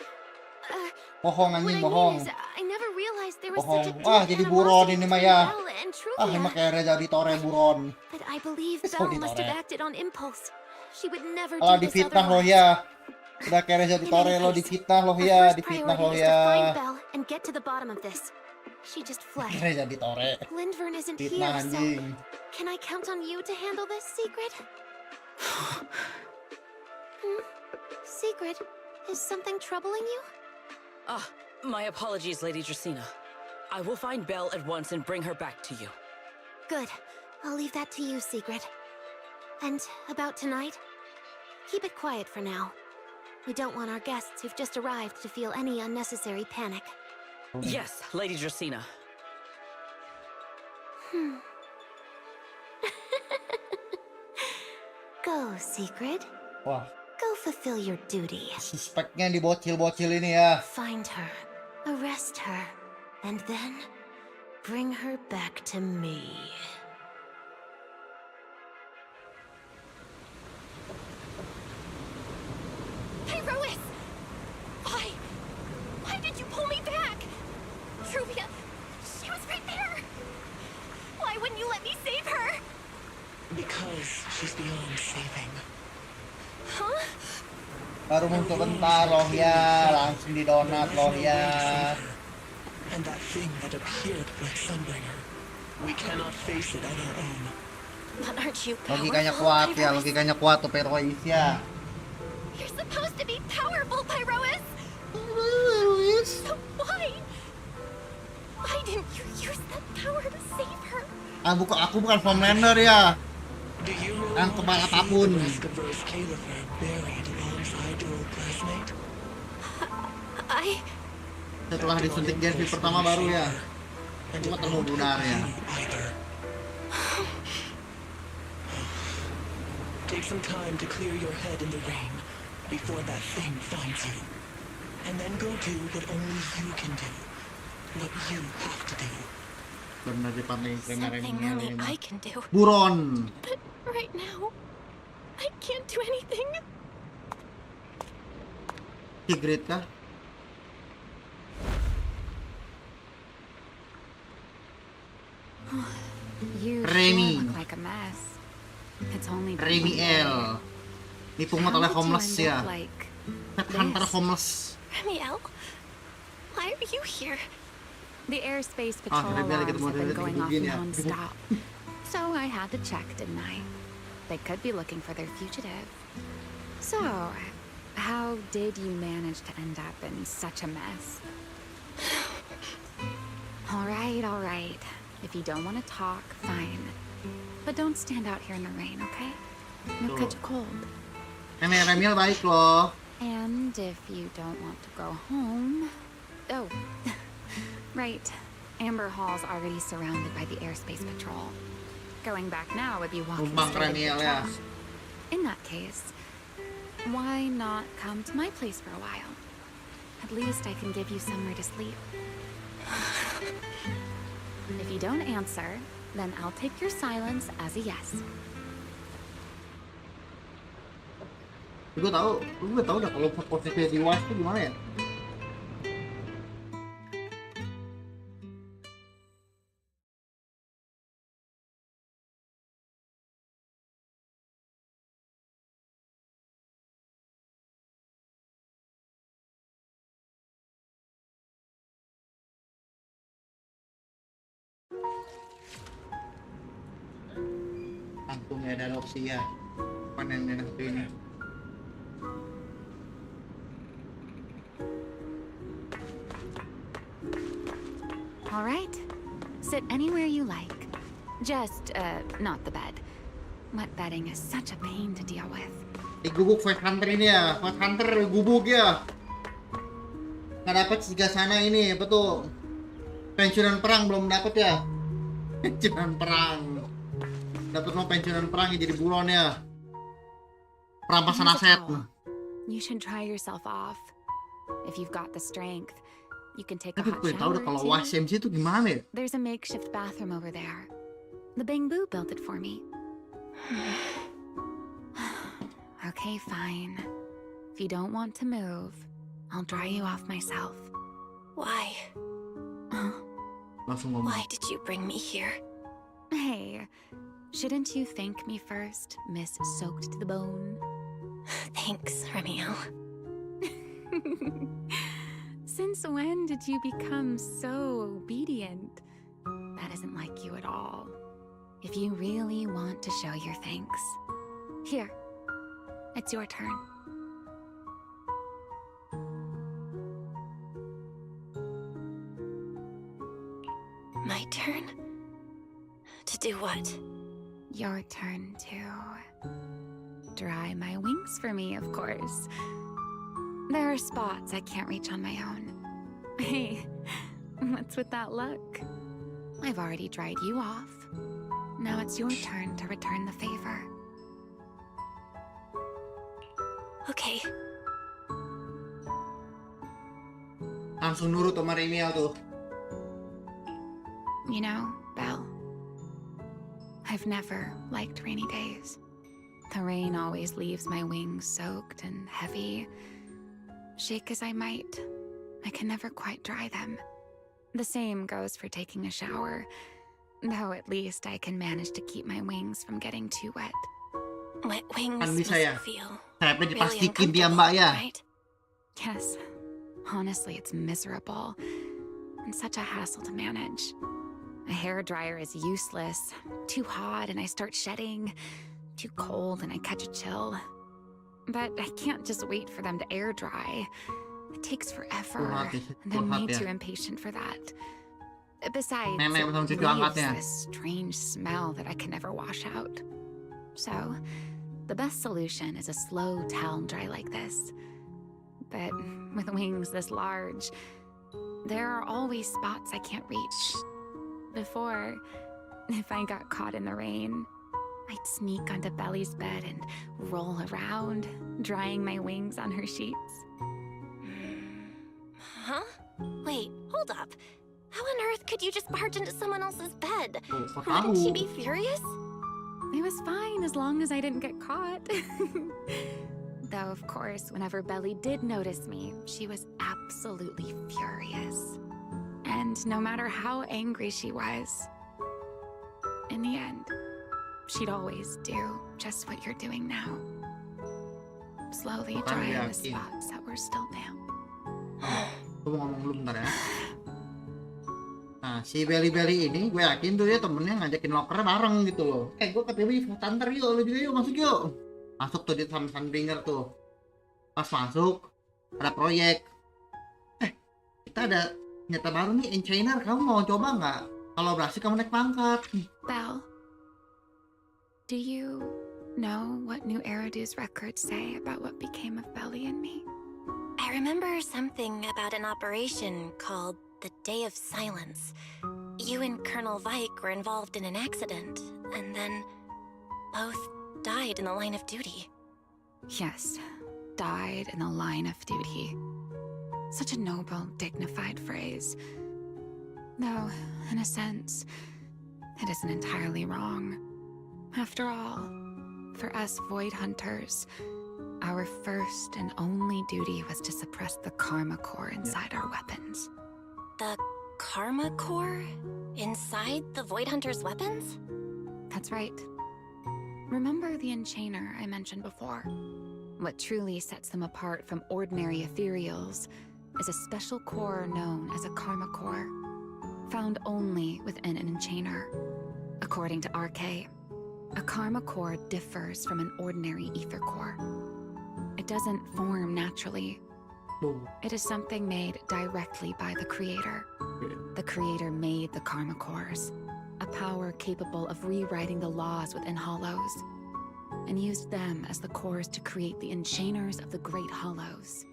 Bohong What anjing, I mean bohong. is, I never realized there was Bohong. such a deep Wah, jadi buron animosity ini between mah ya. Belle and Ah, Truvia. makanya jadi tore buron. But I believe So Belle must have ditore. acted on impulse. She would never Kalau do this difitnah loh otherwise. ya. Udah kere jadi In tore any lo, case, difitnah loh our ya, first difitnah priority loh is to find ya. Belle and get to the bottom of this. She just fled. Kere jadi tore. Lindvern isn't Fitnah here, so anjing. can I count on you to handle this secret? Secret? Is something troubling you? Ah, my apologies, Lady Dracaena. I will find Belle at once and bring her back to you. Good. I'll leave that to you, Secret. And about tonight? Keep it quiet for now. We don't want our guests who've just arrived to feel any unnecessary panic. Yes, Lady Dracaena. Good. So, Secret, Wah, go fulfill your duty. suspeknya di bocil-bocil ini ya. Find her, arrest her, and then bring her back to me. Pyrois! Why? Why did you pull me back? Rubia, she was right there. Why wouldn't you let me save her? Because she's beyond saving. Huh? Baru muncul bentar loh ya, langsung di donat loh ya. And that thing that appeared like Sunbringer, we cannot face it on our own. But aren't you Logikanya powerful, kuat ya, Pyrois? logikanya kuat tuh Pyrois ya. You're supposed to be powerful, Pyrois! So why? Why didn't you use that power to save her? Aku bukan Homelander ya. Do you really Yang want kebal to see apapun. the rest of Rose Califer buried alongside your old classmate? Setelah disuntik Genvi pertama baru ya. Aku ketemu bunarnya. Either. Take some time to clear your head in the rain before that thing finds you. And then go do what only you can do. What you have to do. Benar dipamerin Something only I can do. Buron. But right now, I can't do anything. Secret kah? You Remy. sure look like a mess. It's only been Remielle. Dipungut oleh How did you homeless end ya. up like Headhunter this? homeless. Remielle, why are you here? The airspace Ah, patrol Remielle alarms ketemu have been dari going off begini ya. non-stop. So I had to check, didn't I? They could be looking for their fugitive. So, how did you manage to end up in such a mess? All right. If you don't want to talk, fine. But don't stand out here in the rain, okay? You'll catch a cold. Remielle baik loh. And if you don't want to go home... Oh, right. Amber Hall's already surrounded by the airspace patrol. Going back now would be walking Numpang straight into Remielle ya. trash. In that case, why not come to my place for a while? At least I can give you somewhere to sleep. If you don't answer, then I'll take your silence as a yes. Gue tahu dah kalau posisi di was itu gimana ya. Langsung ya ada opsi ya. Panen yang satu ini. All right. Sit anywhere you like. Just, not the bed. Wet bedding is such a pain to deal with. Digubuk Void Hunter ini ya. Void Hunter gubuk ya. Nggak dapet tiga sana ini, apa tuh? Pensiunan perang belum dapet ya. Pensiunan perang. Dapat mau pensiunan perang ya, jadi buron ya. Perampasan Here's a aset. towel. You should dry yourself off. If you've got the strength, you can take a Tapi hot gue tahu shower deh kalau too. YSMC itu gimana ya? There's a makeshift bathroom over there. The Bamboo built it for me. Okay, fine. If you don't want to move, I'll dry you off myself. Why? Langsung ngomong. Why did you bring me here? Hey, shouldn't you thank me first, Miss Soaked to the Bone? Thanks, Remielle. Since when did you become so obedient? That isn't like you at all. If you really want to show your thanks, here, it's your turn. My turn? To do what? Your turn to dry my wings for me, of course. There are spots I can't reach on my own. Hey, what's with that look? I've already dried you off. Now it's your turn to return the favor. Okay. Langsung nurut sama Remielle tuh. You know, Belle, I've never liked rainy days. The rain always leaves my wings soaked and heavy. Shake as I might, I can never quite dry them. The same goes for taking a shower, though at least I can manage to keep my wings from getting too wet. Wet wings Kan must bisa ya. feel Sayapnya really diplastikin dia uncomfortable, Mbak ya. right? Yes, honestly, it's miserable and such a hassle to manage. A hairdryer is useless, too hot and I start shedding, too cold and I catch a chill. But I can't just wait for them to air dry. It takes forever, and I'm way too impatient for that. Besides, Nenek sama it cucu leaves angkatnya. this strange smell that I can never wash out. So, the best solution is a slow towel dry like this. But with wings this large, there are always spots I can't reach. Before, if I got caught in the rain, I'd sneak onto Belly's bed and roll around, drying my wings on her sheets. Huh? Wait, hold up. How on earth could you just barge into someone else's bed? Tuh, kok Wouldn't she tahu? be furious? It was fine as long as I didn't get caught. Though, of course, whenever Belly did notice me, she was absolutely furious. And no matter how angry she was, in the end, she'd always do just what you're doing now. Slowly Bukan drying the yakin. spots that were still damp. Gue mau ngomong dulu bentar ya. Nah, si Belly ini gue yakin tuh dia temennya ngajakin loker bareng gitu loh. Gue kata Belly, Tanter yuk, lu juga yuk, masuk yuk. Masuk tuh dia sama Sunbringer tuh. Pas masuk, ada proyek. Kita ada nyata baru nih, Enchainer, kamu mau coba nggak? Kalau berhasil kamu naik pangkat. Belle, do you know what New Eridu's records say about what became of Belly and me? I remember something about an operation called the Day of Silence. You and Colonel Vike were involved in an accident, and then both died in the line of duty. Yes, died in the line of duty. Such a noble, dignified phrase. Though, in a sense, it isn't entirely wrong. After all, for us Void Hunters, our first and only duty was to suppress the Karma Core inside our weapons. The Karma Core? Inside the Void Hunter's weapons? That's right. Remember the Enchainer I mentioned before? What truly sets them apart from ordinary ethereals is a special core known as a Karma Core, found only within an Enchainer. According to RK, a Karma Core differs from an ordinary Ether Core. It doesn't form naturally. It is something made directly by the Creator. The Creator made the Karma Cores, a power capable of rewriting the laws within Hollows, and used them as the cores to create the Enchainers of the Great Hollows.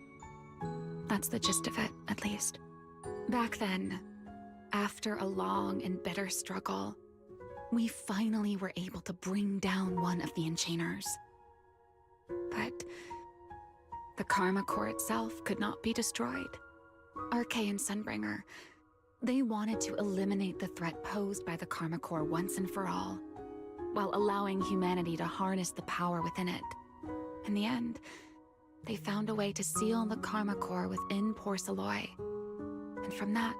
That's the gist of it, at least. Back then, after a long and bitter struggle, we finally were able to bring down one of the Enchainers. But the Karma Core itself could not be destroyed. RK and Sunbringer, they wanted to eliminate the threat posed by the Karma Core once and for all, while allowing humanity to harness the power within it. In the end, they found a way to seal the Karma Core within Porceloy. And from that,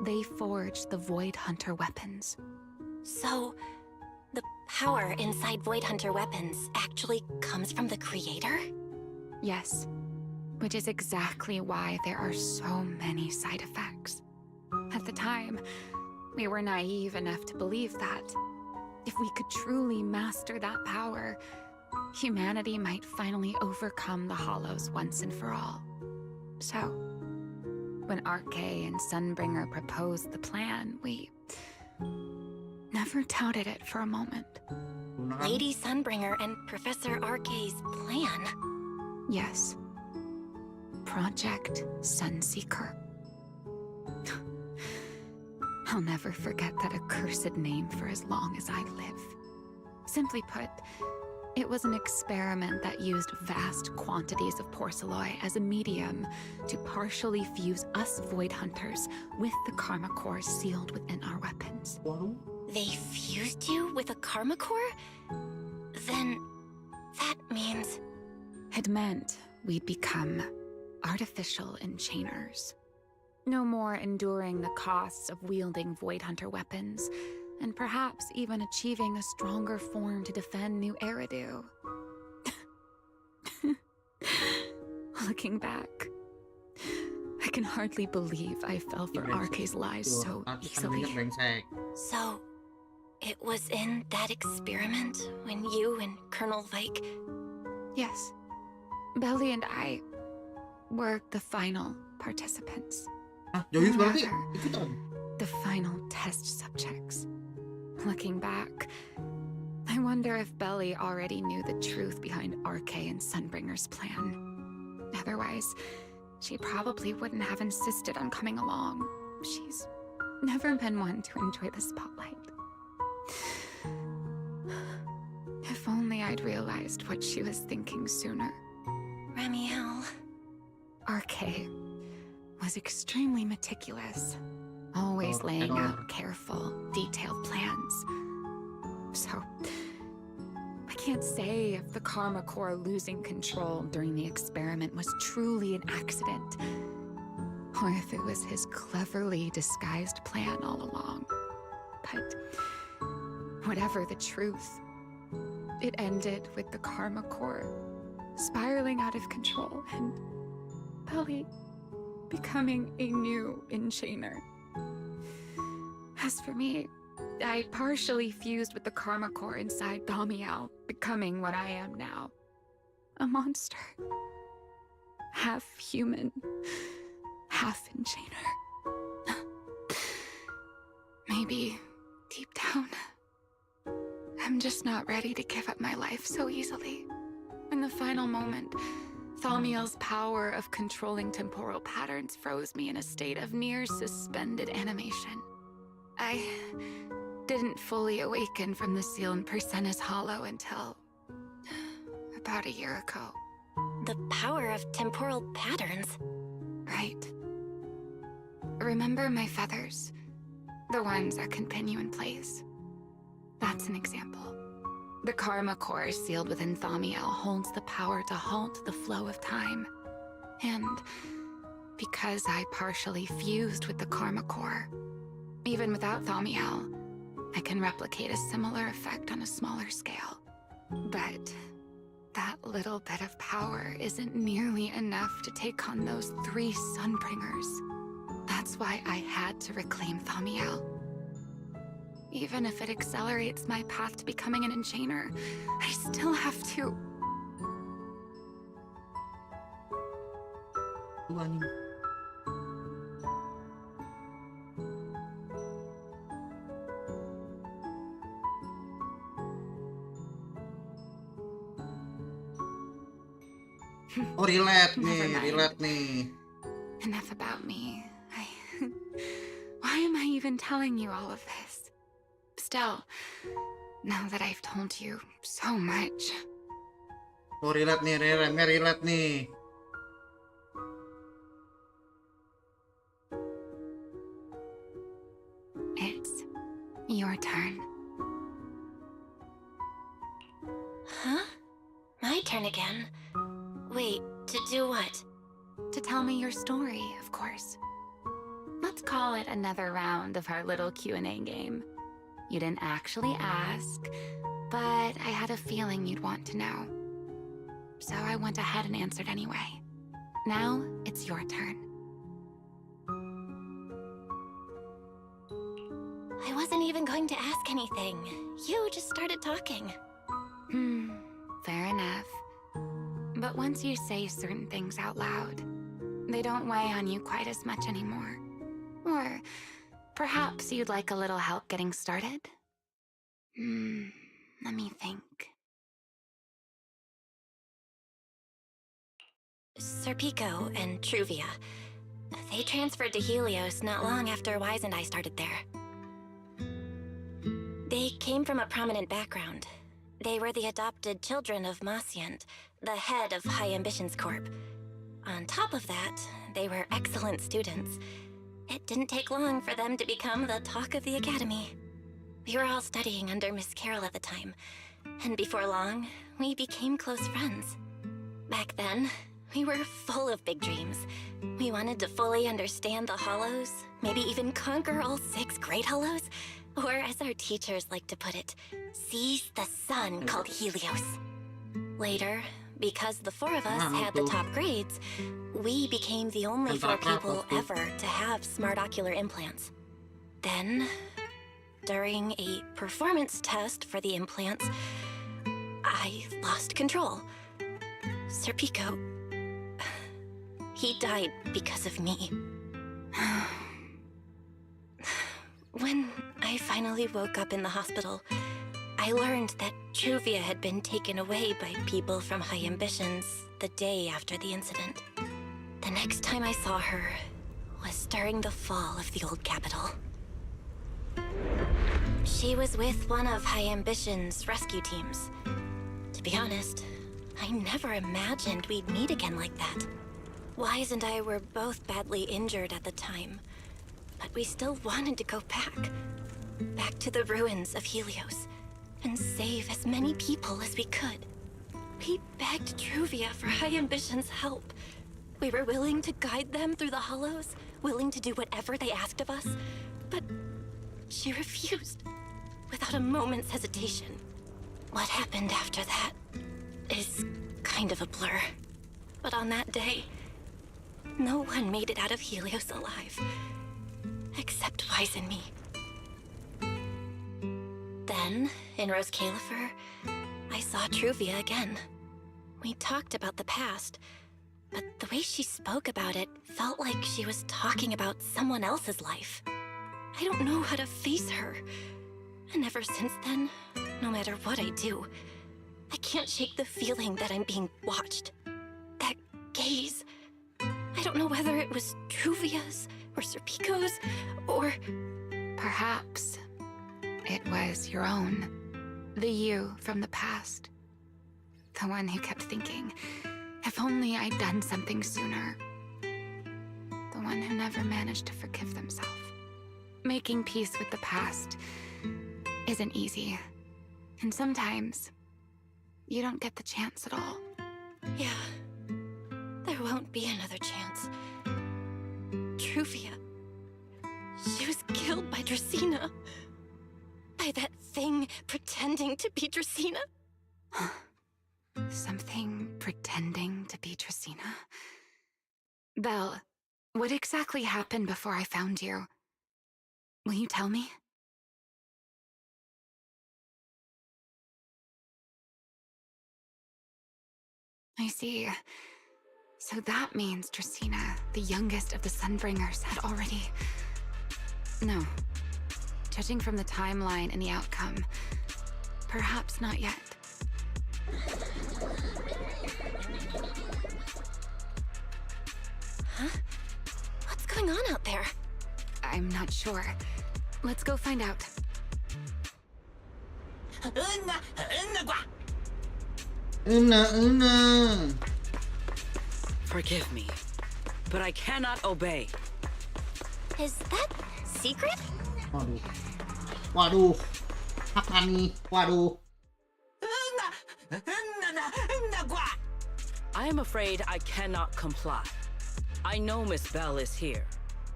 they forged the Void Hunter weapons. So, the power inside Void Hunter weapons actually comes from the Creator? Yes, which is exactly why there are so many side effects. At the time, we were naive enough to believe that if we could truly master that power, humanity might finally overcome the Hollows once and for all. So, when RK and Sunbringer proposed the plan, we never doubted it for a moment. Lady Sunbringer and Professor RK's plan? Yes. Project Sunseeker. I'll never forget that accursed name for as long as I live. Simply put, It was an experiment that used vast quantities of porcelloi as a medium to partially fuse us Void Hunters with the Karma Core sealed within our weapons. They fused you with a karma core? Then that means... It meant we'd become artificial enchainers. No more enduring the costs of wielding Void Hunter weapons, and perhaps even achieving a stronger form to defend New Eridu. Looking back, I can hardly believe I fell for RK's lies so easily. So, it was in that experiment when you and Colonel Vike... Yes. Belly and I were the final participants. Joyus berarti Rather, ikutan. the final test subjects. Looking back, I wonder if Belly already knew the truth behind RK and Sunbringer's plan. Otherwise, she probably wouldn't have insisted on coming along. She's never been one to enjoy the spotlight. If only I'd realized what she was thinking sooner. Remielle... RK was extremely meticulous, always laying out careful, detailed plans. So, I can't say if the Karma Core losing control during the experiment was truly an accident, or if it was his cleverly disguised plan all along. But whatever the truth, it ended with the Karma Core spiraling out of control and Belly becoming a new enchainer. As for me, I partially fused with the Karma Core inside Remielle, becoming what I am now. A monster. Half human, half enchainer. Maybe, deep down, I'm just not ready to give up my life so easily. In the final moment, Remielle's power of controlling temporal patterns froze me in a state of near suspended animation. I didn't fully awaken from the seal in Persena's Hollow until about a year ago. The power of temporal patterns? Right. Remember my feathers? The ones that can pin you in place. That's an example. The Karma Core sealed within Remielle holds the power to halt the flow of time. And because I partially fused with the Karma Core, even without Remielle, I can replicate a similar effect on a smaller scale. But that little bit of power isn't nearly enough to take on those 3 Sunbringers. That's why I had to reclaim Remielle. Even if it accelerates my path to becoming an enchainer, I still have to... Oh, relate Never nih, mind. relate nih. Enough about me. Why am I even telling you all of this? Still, now that I've told you so much... Oh, relate nih, relate nih. It's your turn. Huh? My turn again? Wait, to do what? To tell me your story, of course. Let's call it another round of our little Q&A game. You didn't actually ask, but I had a feeling you'd want to know. So I went ahead and answered anyway. Now, it's your turn. I wasn't even going to ask anything. You just started talking. Fair enough. But once you say certain things out loud, they don't weigh on you quite as much anymore. Or perhaps you'd like a little help getting started? Let me think. Serpico and Truvia. They transferred to Helios not long after Wise and I started there. They came from a prominent background. They were the adopted children of Masyant, the head of High Ambitions Corp. On top of that, they were excellent students. It didn't take long for them to become the talk of the academy. We were all studying under Miss Carroll at the time, and before long, we became close friends. Back then, we were full of big dreams. We wanted to fully understand the Hollows, maybe even conquer all 6 Great Hollows, or as our teachers like to put it, seize the sun called Helios. Later, because the 4 of us had the top grades, we became the only 4 people ever to have smart ocular implants. Then, during a performance test for the implants, I lost control. Sir Pico, he died because of me. When I finally woke up in the hospital, I learned that Truvia had been taken away by people from High Ambitions the day after the incident. The next time I saw her was during the fall of the old capital. She was with one of High Ambitions' rescue teams. To be honest, I never imagined we'd meet again like that. Wise and I were both badly injured at the time, but we still wanted to go back to the ruins of Helios, and save as many people as we could. We begged Truvia for High Ambitions' help. We were willing to guide them through the Hollows, willing to do whatever they asked of us, but she refused, without a moment's hesitation. What happened after that is kind of a blur. But on that day, no one made it out of Helios alive, except Wise and me. Then, in Rose Califer, I saw Truvia again. We talked about the past, but the way she spoke about it felt like she was talking about someone else's life. I don't know how to face her. And ever since then, no matter what I do, I can't shake the feeling that I'm being watched. That gaze. I don't know whether it was Truvia's, or Sir Pico's, or... Perhaps it was your own. The you from the past. The one who kept thinking, if only I'd done something sooner. The one who never managed to forgive themselves. Making peace with the past isn't easy. And sometimes, you don't get the chance at all. Yeah. There won't be another chance. Truvia. She was killed by Dracena. By that thing pretending to be Dracena. Something pretending to be Dracena? Belle, what exactly happened before I found you? Will you tell me? I see. So that means Dracena, the youngest of the Sunbringers, had already... No. Judging from the timeline and the outcome, perhaps not yet. Huh? What's going on out there? I'm not sure. Let's go find out. Forgive me, but I cannot obey. Is that secret? Waduh. Waduh. Apa nih? Waduh. I am afraid I cannot comply. I know Miss Belle is here,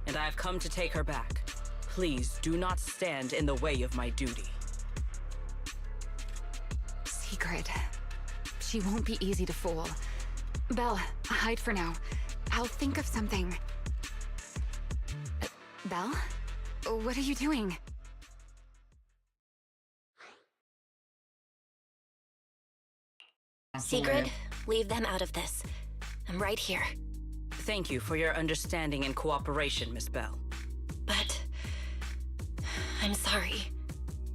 and I have come to take her back. Please do not stand in the way of my duty. Secret. She won't be easy to fool. Belle, hide for now. I'll think of something. Belle? What are you doing? Sigrid, leave them out of this. I'm right here. Thank you for your understanding and cooperation, Miss Belle. But... I'm sorry.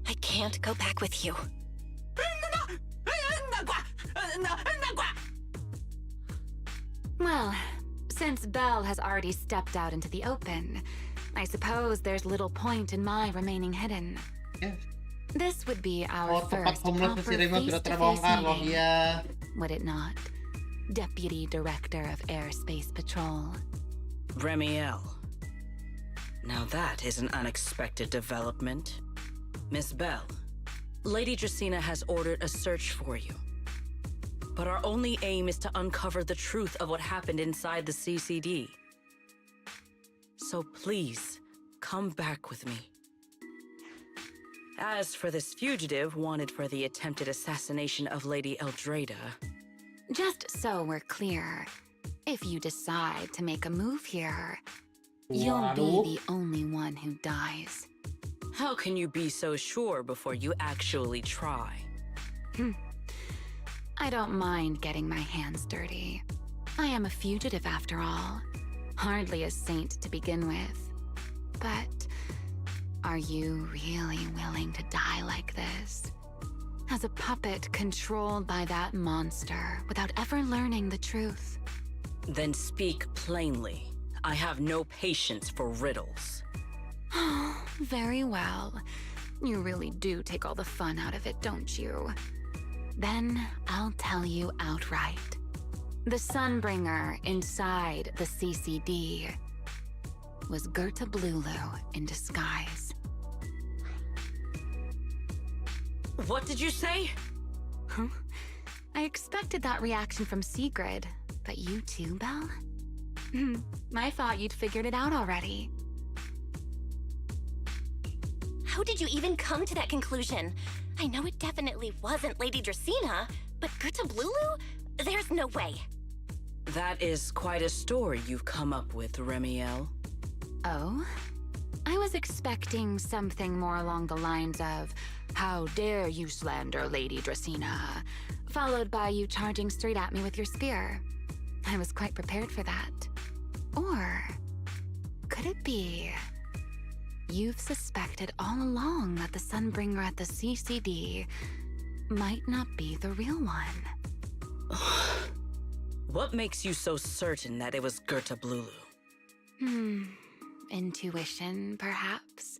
I can't go back with you. Well, since Belle has already stepped out into the open, I suppose there's little point in my remaining hidden. Yeah. This would be our Oh, tempat first homeless proper si Remielle sudah face-to-face terbongkar loh, meeting, iya. would it not? Deputy Director of Airspace Patrol. Remielle. Now that is an unexpected development. Miss Bell, Lady Dracaena has ordered a search for you. But our only aim is to uncover the truth of what happened inside the CCD. So please, come back with me. As for this fugitive wanted for the attempted assassination of Lady Eldrada... Just so we're clear, if you decide to make a move here, you'll be Waduh. the only one who dies. How can you be so sure before you actually try? I don't mind getting my hands dirty. I am a fugitive after all. Hardly a saint to begin with. But are you really willing to die like this? As a puppet controlled by that monster without ever learning the truth? Then speak plainly. I have no patience for riddles. Very well. You really do take all the fun out of it, don't you? Then I'll tell you outright. The Sunbringer inside the CCD was Gerta Blulu in disguise. What did you say? Huh? I expected that reaction from Sigrid, but you too, Belle? I thought you'd figured it out already. How did you even come to that conclusion? I know it definitely wasn't Lady Dracaena, but Gerta Blulu? There's no way. That is quite a story you've come up with, Remielle. Oh? I was expecting something more along the lines of, "How dare you slander Lady Dracaena?" followed by you charging straight at me with your spear. I was quite prepared for that. Or could it be you've suspected all along that the Sunbringer at the CCD might not be the real one? What makes you so certain that it was Gerta Blulu? Intuition, perhaps?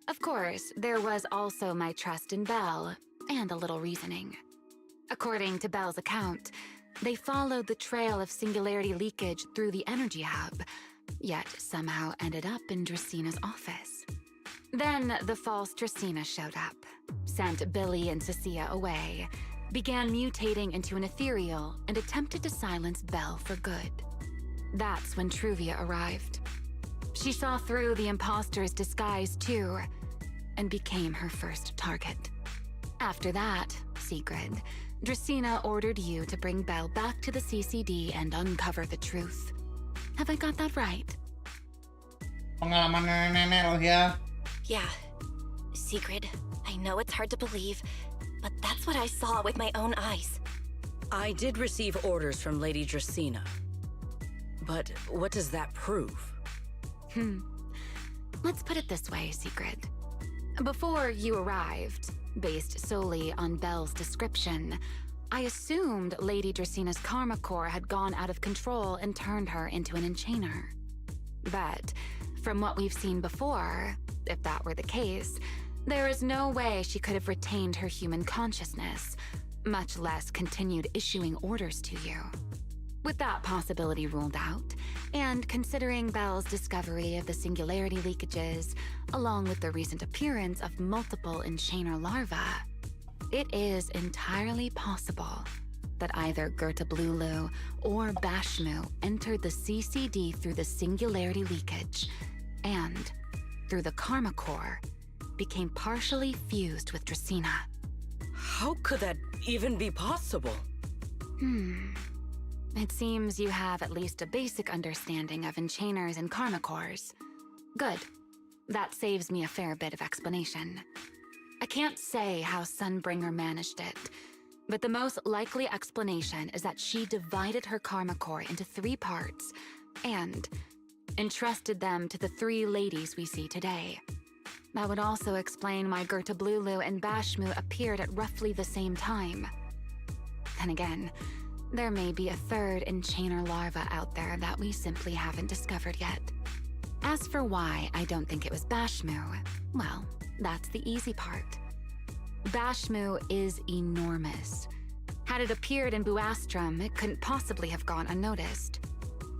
Of course, there was also my trust in Belle, and a little reasoning. According to Belle's account, they followed the trail of singularity leakage through the energy hub, yet somehow ended up in Draceena's office. Then the false Dracaena showed up, sent Billy and Cecilia away, began mutating into an ethereal, and attempted to silence Belle for good. That's when Truvia arrived. She saw through the imposter's disguise too, and became her first target. After that, Sigrid, Dracaena ordered you to bring Belle back to the CCD and uncover the truth. Have I got that right? Pengalaman nenek loh ya. Yeah. Sigrid, I know it's hard to believe, but that's what I saw with my own eyes. I did receive orders from Lady Dracaena. But what does that prove? Let's put it this way, Sigrid. Before you arrived, based solely on Belle's description, I assumed Lady Draceena's karma core had gone out of control and turned her into an enchainer. But from what we've seen before, if that were the case, there is no way she could have retained her human consciousness, much less continued issuing orders to you. With that possibility ruled out, and considering Belle's discovery of the singularity leakages, along with the recent appearance of multiple enchainer larvae, it is entirely possible that either Gerta Blulu or Bashmu entered the CCD through the singularity leakage, and, through the karma core, became partially fused with Dracaena. How could that even be possible? It seems you have at least a basic understanding of enchainers and karma cores. Good. That saves me a fair bit of explanation. I can't say how Sunbringer managed it, but the most likely explanation is that she divided her karma core into 3 parts and entrusted them to the 3 ladies we see today. That would also explain why Gerta Blulu and Bashmu appeared at roughly the same time. Then again, there may be a 3rd enchainer larva out there that we simply haven't discovered yet. As for why I don't think it was Bashmu, well, that's the easy part. Bashmu is enormous. Had it appeared in Buastrum, it couldn't possibly have gone unnoticed.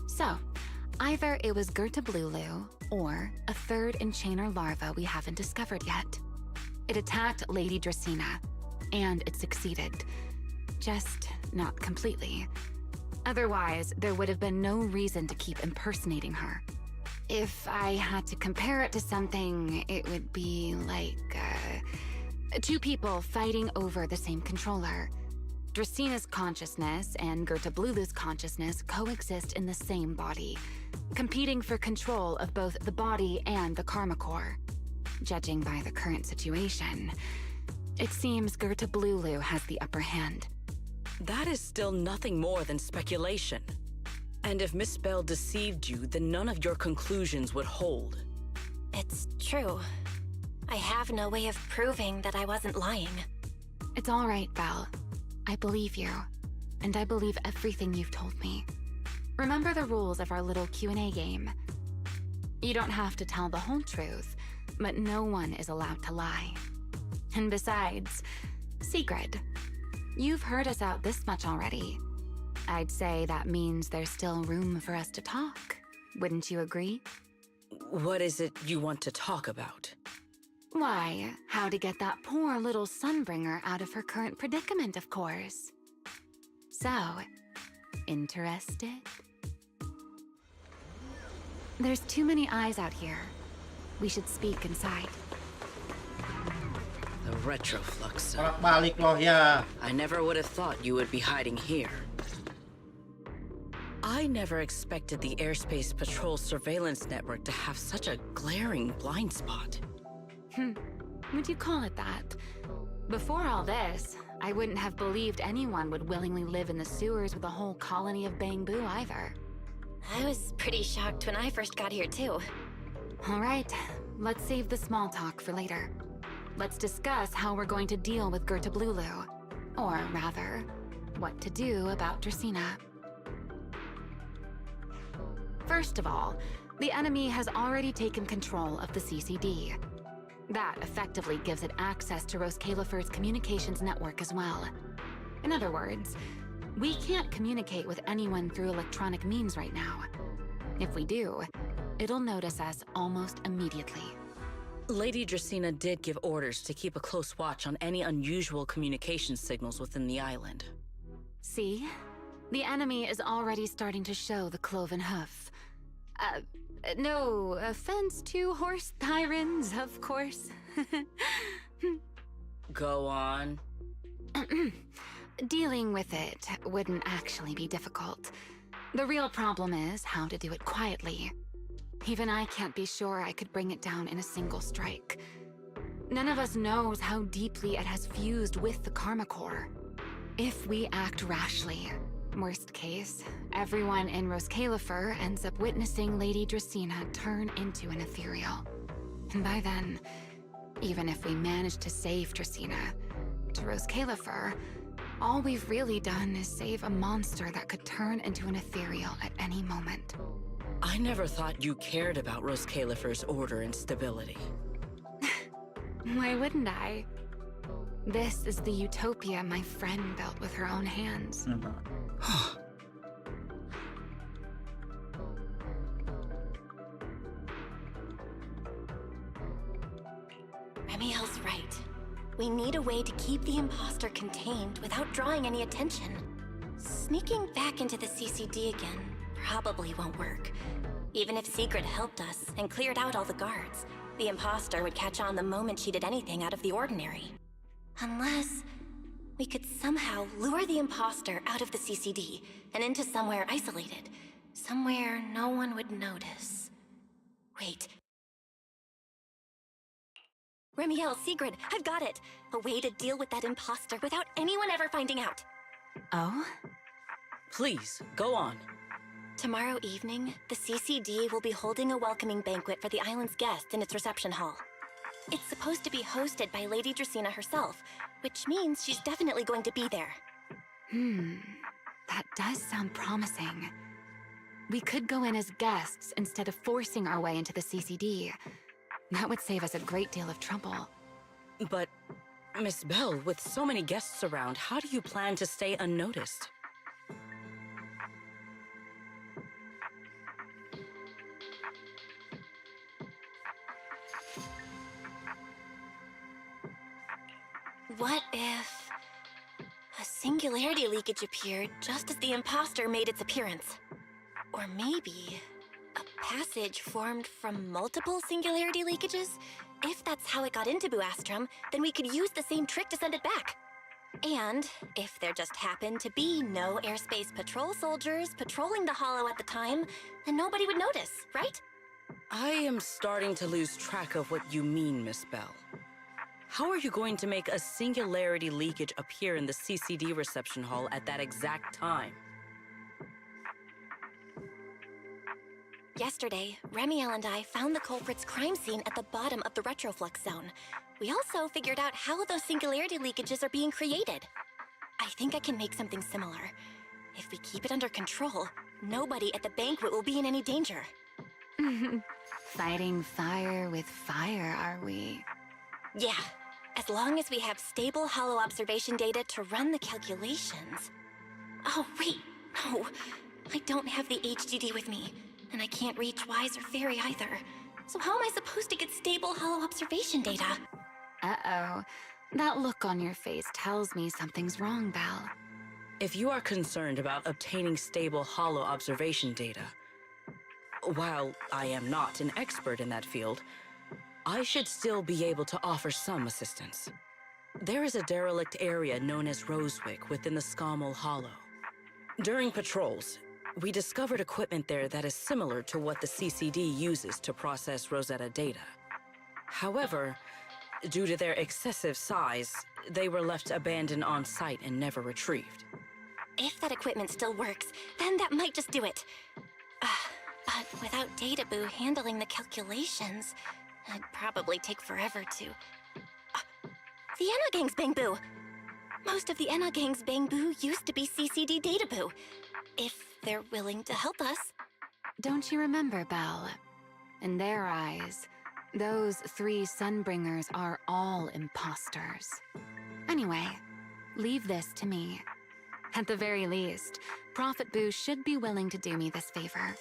So, either it was Gertablulu, or a third enchainer larva we haven't discovered yet. It attacked Lady Dracena, and it succeeded. Just not completely. Otherwise, there would have been no reason to keep impersonating her. If I had to compare it to something, it would be like, two people fighting over the same controller. Dracena's consciousness and Gertablulu's consciousness coexist in the same body, competing for control of both the body and the Karma Core. Judging by the current situation, it seems Gertablulu has the upper hand. That is still nothing more than speculation. And if Miss Bell deceived you, then none of your conclusions would hold. It's true. I have no way of proving that I wasn't lying. It's all right, Belle. I believe you, and I believe everything you've told me. Remember the rules of our little Q&A game. You don't have to tell the whole truth, but no one is allowed to lie. And besides, Sigrid, you've heard us out this much already. I'd say that means there's still room for us to talk. Wouldn't you agree? What is it you want to talk about? Why, how to get that poor little Sunbringer out of her current predicament, of course. So, interested? There's too many eyes out here. We should speak inside. The Retrofluxer. Balik loh ya. I never would have thought you would be hiding here. I never expected the Airspace Patrol surveillance network to have such a glaring blind spot. Would you call it that? Before all this, I wouldn't have believed anyone would willingly live in the sewers with a whole colony of Bangbu either. I was pretty shocked when I first got here too. All right, let's save the small talk for later. Let's discuss how we're going to deal with Gertablulu. Or rather, what to do about Dracena. First of all, the enemy has already taken control of the CCD. That effectively gives it access to Roskalifer's communications network as well. In other words, we can't communicate with anyone through electronic means right now. If we do, it'll notice us almost immediately. Lady Dracena did give orders to keep a close watch on any unusual communication signals within the island. See? The enemy is already starting to show the cloven hoof. No offense to horse tyrants, of course. Go on. Dealing with it wouldn't actually be difficult. The real problem is how to do it quietly. Even I can't be sure I could bring it down in a single strike. None of us knows how deeply it has fused with the Karma Core. If we act rashly, worst case, everyone in Roskalifer ends up witnessing Lady Dracena turn into an ethereal. And by then, even if we manage to save Dracena, to Roskalifer, all we've really done is save a monster that could turn into an ethereal at any moment. I never thought you cared about Roskalifer's order and stability. Why wouldn't I? This is the utopia my friend built with her own hands. Remielle's right. We need a way to keep the imposter contained without drawing any attention. Sneaking back into the CCD again probably won't work. Even if Sigrid helped us and cleared out all the guards, the imposter would catch on the moment she did anything out of the ordinary. Unless we could somehow lure the imposter out of the CCD and into somewhere isolated. Somewhere no one would notice. Wait. Remielle, Sigrid, I've got it! A way to deal with that imposter without anyone ever finding out. Oh? Please, go on. Tomorrow evening, the CCD will be holding a welcoming banquet for the island's guests in its reception hall. It's supposed to be hosted by Lady Dracena herself, which means she's definitely going to be there. That does sound promising. We could go in as guests instead of forcing our way into the CCD. That would save us a great deal of trouble. But Miss Bell, with so many guests around, how do you plan to stay unnoticed? What if a singularity leakage appeared just as the imposter made its appearance? Or maybe a passage formed from multiple singularity leakages? If that's how it got into Buastrom, then we could use the same trick to send it back. And if there just happened to be no airspace patrol soldiers patrolling the Hollow at the time, then nobody would notice, right? I am starting to lose track of what you mean, Miss Bell. How are you going to make a singularity leakage appear in the CCD reception hall at that exact time? Yesterday, Remielle and I found the culprit's crime scene at the bottom of the retroflux zone. We also figured out how those singularity leakages are being created. I think I can make something similar. If we keep it under control, nobody at the banquet will be in any danger. Fighting fire with fire, are we? Yeah, as long as we have stable Hollow observation data to run the calculations. Oh, wait, no. I don't have the HDD with me, and I can't reach Wise or Fairy either. So how am I supposed to get stable Hollow observation data? Uh-oh. That look on your face tells me something's wrong, Belle. If you are concerned about obtaining stable Hollow observation data, while I am not an expert in that field, I should still be able to offer some assistance. There is a derelict area known as Rosewick within the Scommel Hollow. During patrols, we discovered equipment there that is similar to what the CCD uses to process Rosetta data. However, due to their excessive size, they were left abandoned on site and never retrieved. If that equipment still works, then that might just do it. But without Databoo handling the calculations, it'd probably take forever to... the Enna Gang's Bangboo! Most of the Enna Gang's Bangboo used to be CCD Databoo. If they're willing to help us. Don't you remember, Belle? In their eyes, those 3 Sunbringers are all imposters. Anyway, leave this to me. At the very least, Prophet Boo should be willing to do me this favor.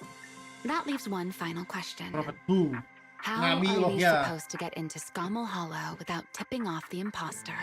That leaves one final question. Prophet Boo. How Nami are loh we ya. supposed to get into Scommel Hollow without tipping off the imposter?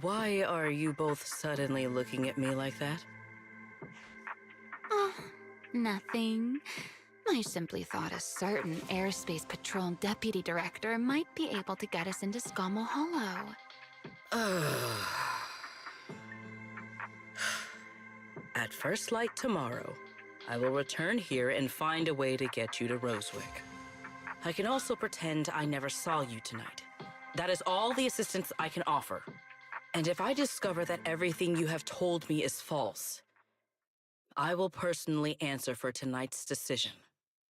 Why are you both suddenly looking at me like that? Oh, nothing. I simply thought a certain Airspace Patrol Deputy Director might be able to get us into Scommel Hollow. At first light tomorrow, I will return here and find a way to get you to Rosewick. I can also pretend I never saw you tonight. That is all the assistance I can offer. And if I discover that everything you have told me is false, I will personally answer for tonight's decision,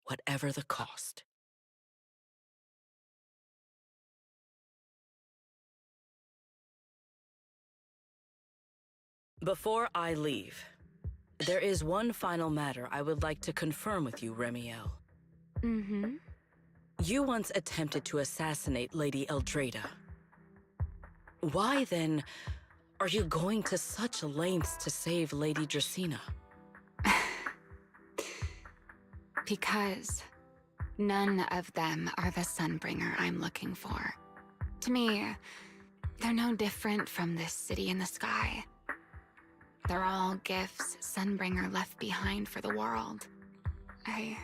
whatever the cost. Before I leave, there is one final matter I would like to confirm with you, Remielle. Mm-hmm. You once attempted to assassinate Lady Eldrada. Why, then, are you going to such lengths to save Lady Dracena? Because none of them are the Sunbringer I'm looking for. To me, they're no different from this city in the sky. They're all gifts Sunbringer left behind for the world. I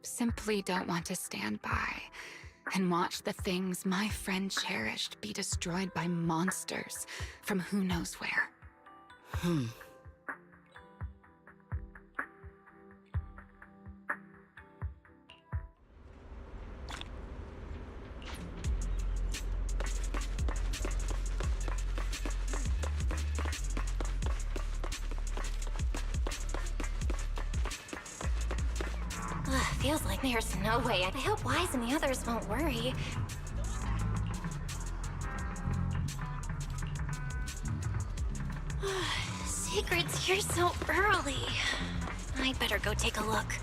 simply don't want to stand by and watch the things my friend cherished be destroyed by monsters from who knows where. Feels like there's no way. I hope Wise and the others won't worry. Secret's here so early. I'd better go take a look.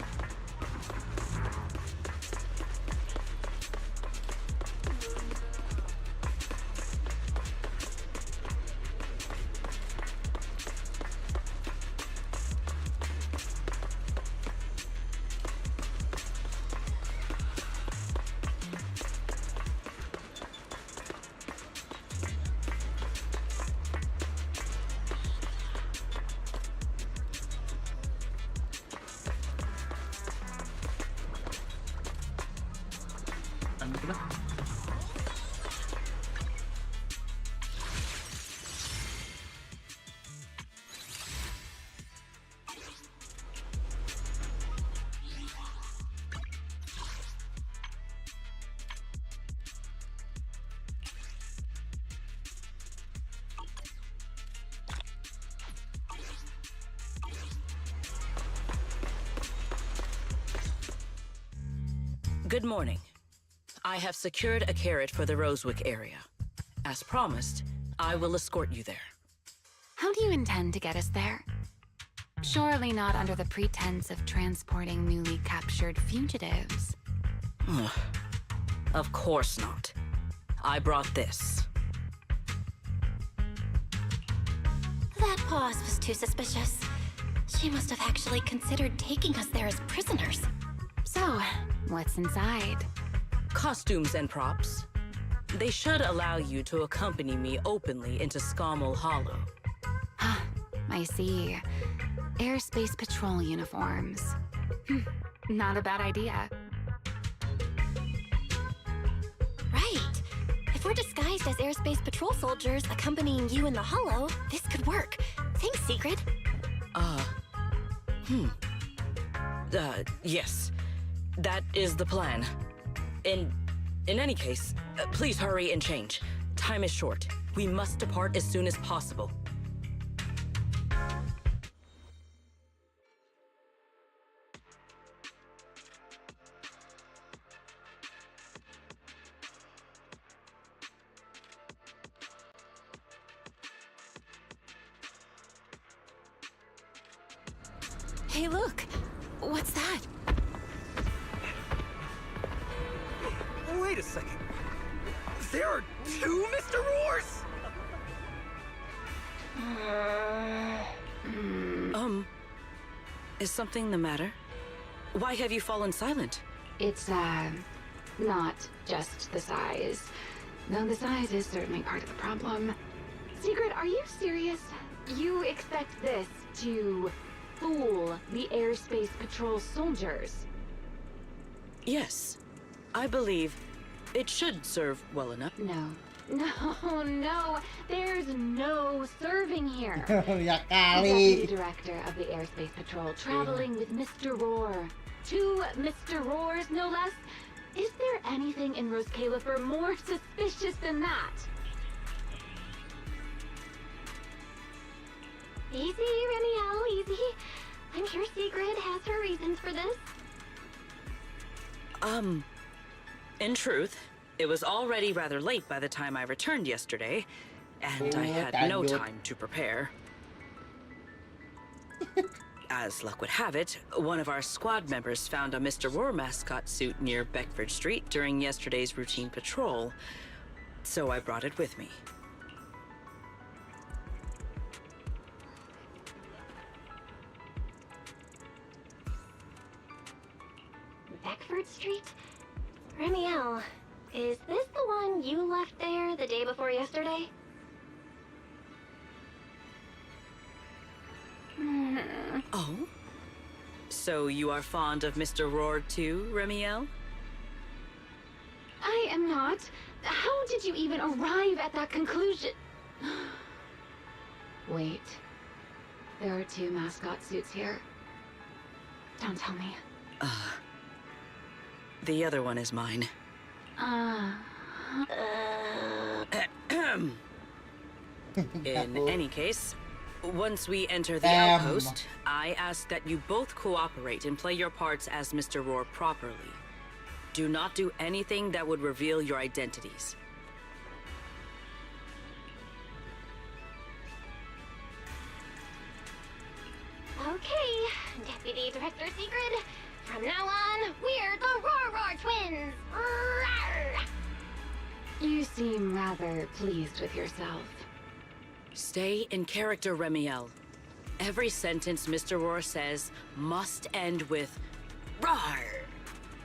Good morning. I have secured a carrot for the Rosewick area. As promised, I will escort you there. How do you intend to get us there? Surely not under the pretense of transporting newly captured fugitives. Of course not. I brought this. That pause was too suspicious. She must have actually considered taking us there as prisoners. So, what's inside? Costumes and props. They should allow you to accompany me openly into Scommel Hollow. I see. Airspace patrol uniforms. Not a bad idea. Right. If we're disguised as airspace patrol soldiers accompanying you in the Hollow, this could work. Thanks, Secret. Yes. That is the plan. In any case, please hurry and change. Time is short. We must depart as soon as possible. Hey, look! What's that? Wait a second. There are two Mr. Roars? Is something the matter? Why have you fallen silent? It's, not just the size. Though the size is certainly part of the problem. Secret, are you serious? You expect this to fool the airspace patrol soldiers? Yes. I believe it should serve well enough. No. There's no serving here. Ya The kali. Deputy Director of the Airspace Patrol traveling with Mr. Roar. Two Mr. Roars, no less. Is there anything in Rose Califer more suspicious than that? Easy, Remielle, easy. I'm sure Secret has her reasons for this. In truth, it was already rather late by the time I returned yesterday, and I had no Lanjut. time to prepare. As luck would have it, one of our squad members found a Mr. Roar mascot suit near Beckford Street during yesterday's routine patrol, so I brought it with me. Beckford Street? Remielle, is this the one you left there the day before yesterday? Oh? So you are fond of Mr. Roar too, Remielle? I am not. How did you even arrive at that conclusion? Wait. There are 2 mascot suits here. Don't tell me. The other one is mine. In any case, once we enter the outpost, I ask that you both cooperate and play your parts as Mr. Roar properly. Do not do anything that would reveal your identities. Okay, Deputy Director Sigrid. From now on, we're the Roar Twins. Rawr! You seem rather pleased with yourself. Stay in character, Remielle. Every sentence Mr. Roar says must end with "Rawr."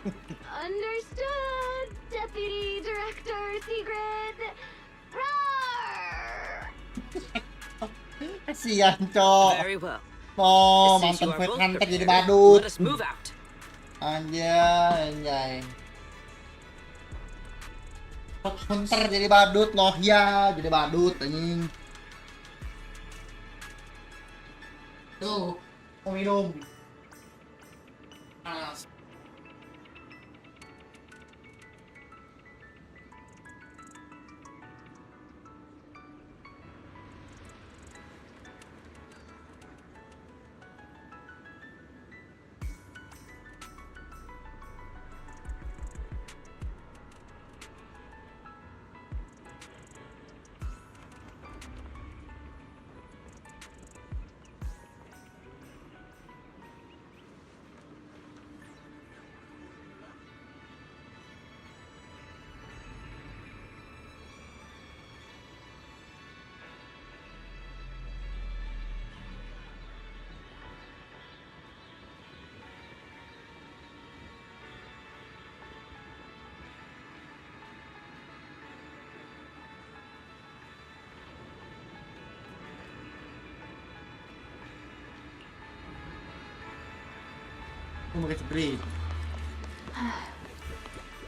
Understood, Deputy Director Sigrid. Roar! Kasihan, Cok. Very well. Oh, Since you mantan are Fight both Hunter jadi prepared, badut. let us move out. Anjay. Fight Hunter jadi badut, loh ya, jadi badut anjing. Tuh, mau minum. Panas.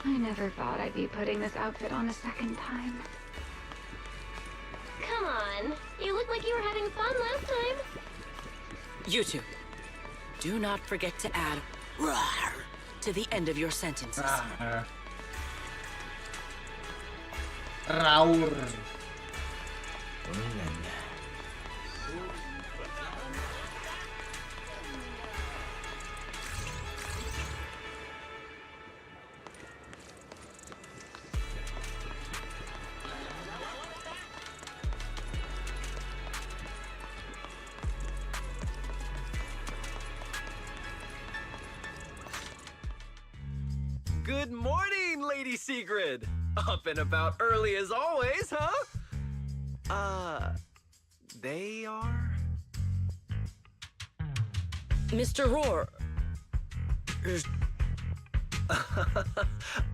I never thought I'd be putting this outfit on a second time. Come on, you look like you were having fun last time. You two, do not forget to add "Rawr" to the end of your sentences. Raur. Good morning, Lady Sigrid. Up and about early as always, huh? They are? Mr. Roar.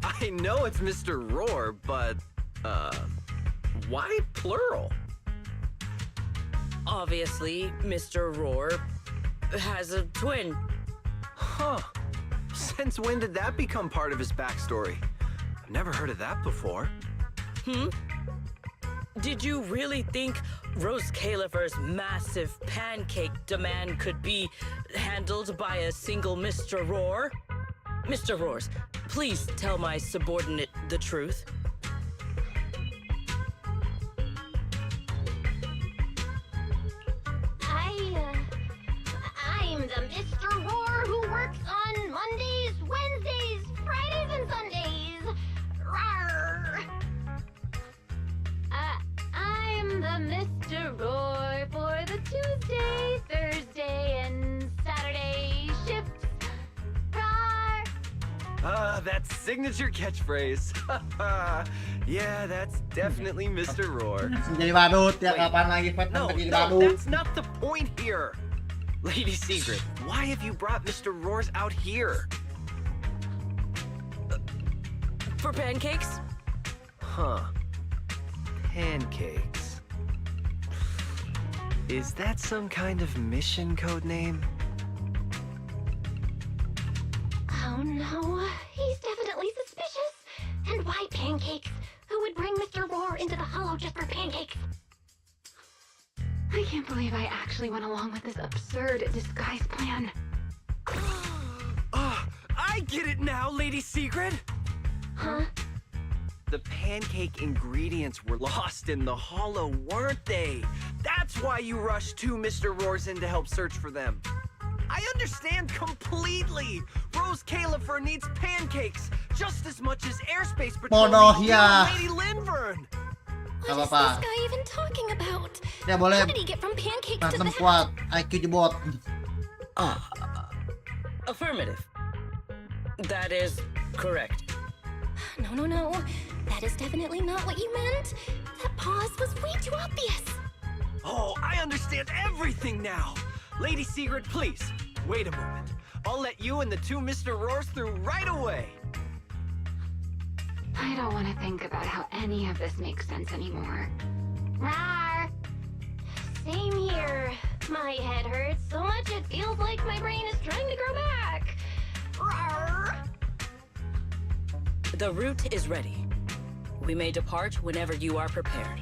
I know it's Mr. Roar, but, why plural? Obviously, Mr. Roar has a twin. Huh. Since when did that become part of his backstory? I've never heard of that before. Did you really think Rose Califer's massive pancake demand could be handled by a single Mr. Roar? Mr. Roars, please tell my subordinate the truth. I'm the Mr. Roar who works on Mondays, Wednesdays, Fridays, and Sundays. Rawr! I'm the Mr. Roar for the Tuesday, Thursday, and Saturday shifts. Rawr! That signature catchphrase. Yeah, that's definitely Mr. Roar. Jadi badut ya, Wait, kapan lagi Fight No, Hunter jadi no, badut. that's not the point here. Lady Sigrid, why have you brought Mr. Roars out here? For pancakes? Huh. Pancakes. Is that some kind of mission code name? Oh no, he's definitely suspicious. And why pancakes? Who would bring Mr. Roar into the hollow just for pancakes? I can't believe I actually went along with this absurd disguise plan. I get it now, Lady Secret! Huh? The pancake ingredients were lost in the hollow, weren't they? That's why you rushed two Mr. Roars in to help search for them. I understand completely! Rose Califer needs pancakes just as much as airspace patrol Bodoh needs ya. Lady Linvern! Gak What is apa-apa. this guy even talking about? Ya boleh. How did he get from pancakes to Berantem that? kuat. IQ jebot. Affirmative. That is correct. No. That is definitely not what you meant. That pause was way too obvious. Oh, I understand everything now! Lady Sigrid, please, wait a moment. I'll let you and the two Mr. Roars through right away. I don't want to think about how any of this makes sense anymore. Rawr. Same here. My head hurts so much it feels like my brain is trying to grow back. Rawr. The route is ready. We may depart whenever you are prepared.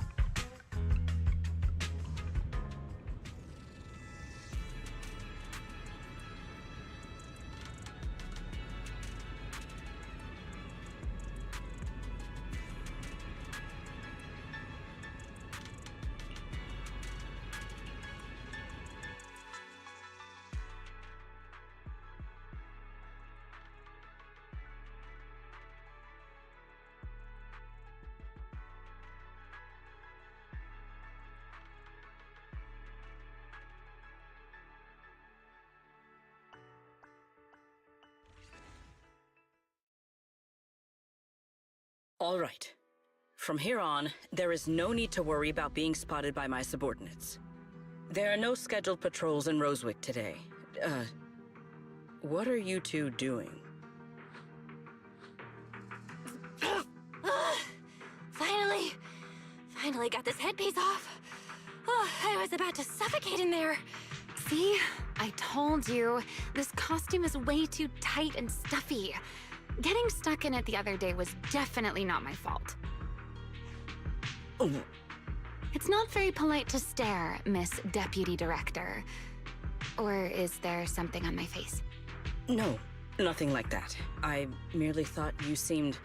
All right. From here on, there is no need to worry about being spotted by my subordinates. There are no scheduled patrols in Rosewick today. What are you two doing? Finally got this headpiece off. Oh, I was about to suffocate in there. See? I told you. This costume is way too tight and stuffy. Getting stuck in it the other day was definitely not my fault. Oh, It's not very polite to stare, Miss Deputy Director. Or is there something on my face? no, nothing like that. I merely thought you seemed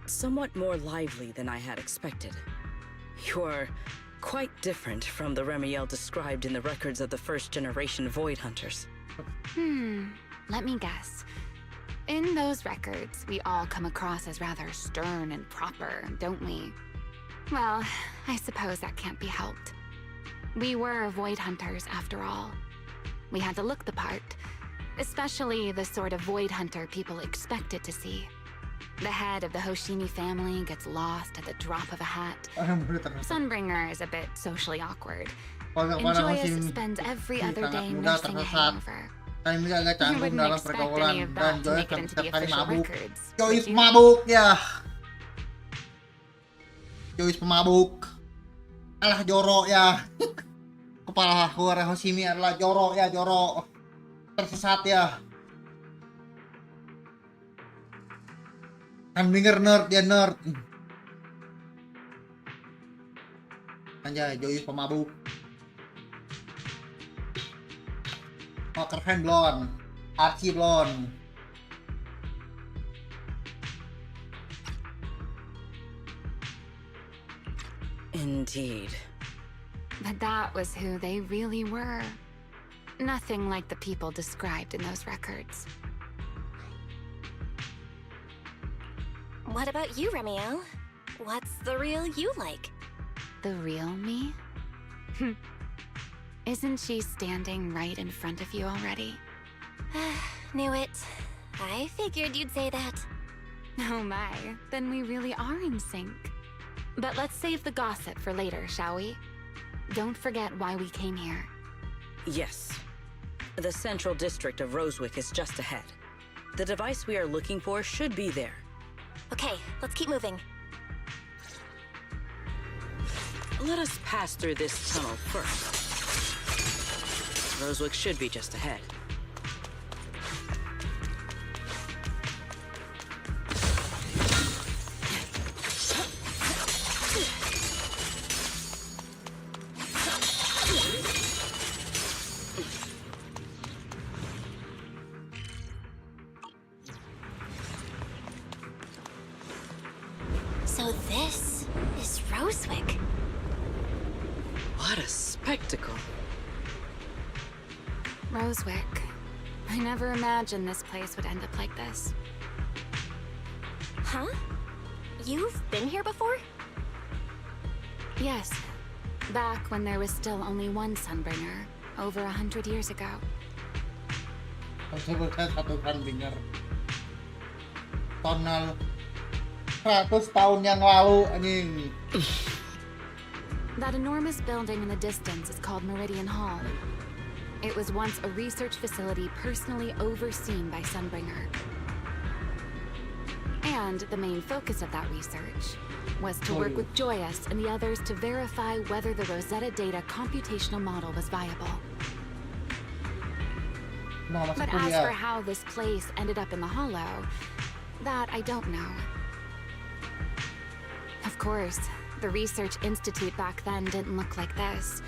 somewhat more lively than I had expected. You are quite different from the Remielle described in the records of the first-generation Void Hunters. Let me guess. In those records, we all come across as rather stern and proper, don't we? Well, I suppose that can't be helped. We were Void Hunters, after all. We had to look the part, especially the sort of Void Hunter people expected to see. The head of the Hoshimi family gets lost at the drop of a hat. Sunbringer is a bit socially awkward. And Joyous spends every other day nursing a hangover. Kami agak You canggung wouldn't dalam expect any pergaulan of dan that to Joyce make it kan into the setiap kali official mabuk. records. Joyce would you? pemabuk ya. Joyce pemabuk. Alah jorok ya. Kepala keluarga Hoshimi adalah jorok ya, jorok. Tersesat ya. Sunbringer nerd, dia nerd. Anjay, Joyce pemabuk. Poker blonde, Archie blonde. Indeed. But that was who they really were. Nothing like the people described in those records. What about you, Remielle? What's the real you like? The real me? Isn't she standing right in front of you already? Knew it. I figured you'd say that. Oh my, then we really are in sync. But let's save the gossip for later, shall we? Don't forget why we came here. Yes. The central district of Rosewick is just ahead. The device we are looking for should be there. Okay, let's keep moving. Let us pass through this tunnel first. Rosewick should be just ahead. So this is Rosewick. What a spectacle. Rosewick. I never imagined this place would end up like this. Huh? You've been here before? Yes. Back when there was still only one Sunbringer, over 100 years ago. Sebutkan satu Sunbringer. Tonal 100 tahun yang lalu anjing. That enormous building in the distance is called Meridian Hall. It was once a research facility personally overseen by Sunbringer. And the main focus of that research was to work with Joyous and the others to verify whether the Rosetta Data computational model was viable. But as for how this place ended up in the Hollow, that I don't know. Of course, the Research Institute back then didn't look like this.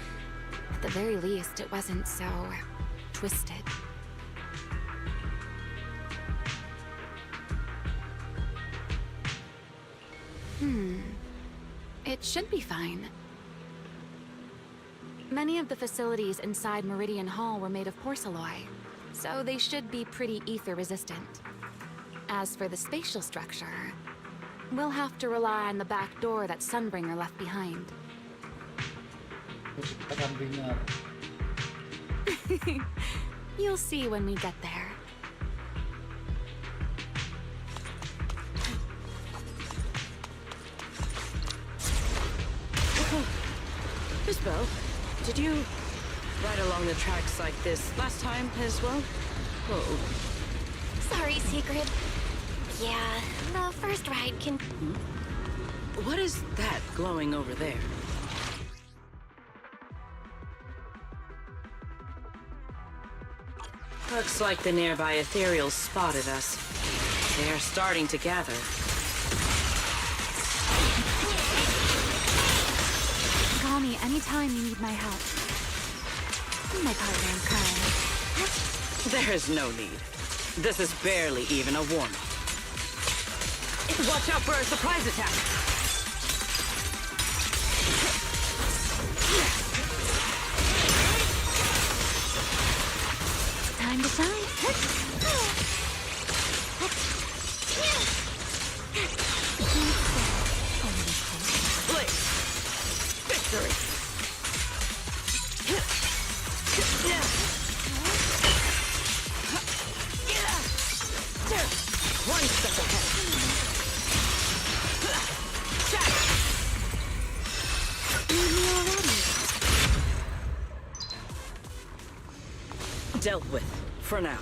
At the very least, it wasn't so twisted. It should be fine. Many of the facilities inside Meridian Hall were made of porcelain, so they should be pretty ether resistant. As for the spatial structure, we'll have to rely on the back door that Sunbringer left behind. Sunbringer. You'll see when we get there. Miss Bell, did you ride along the tracks like this last time as well? Whoa. Sorry, Secret. Yeah, the first ride can... What is that glowing over there? Looks like the nearby ethereals spotted us. They are starting to gather. Call me anytime you need my help. My partner in crime. There's no need. This is barely even a warm-up. Watch out for a surprise attack! Time to shine. Blitz! Victory! One step ahead. Need me already. Dealt with, for now.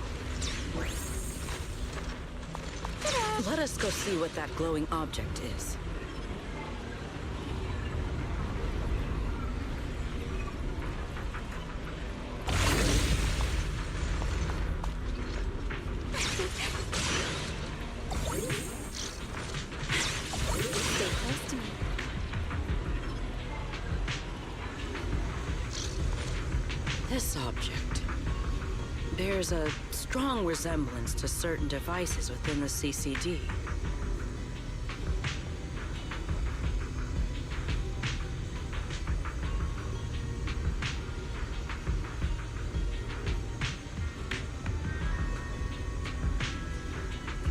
Let us go see what that glowing object is. This object bears a strong resemblance to certain devices within the CCD.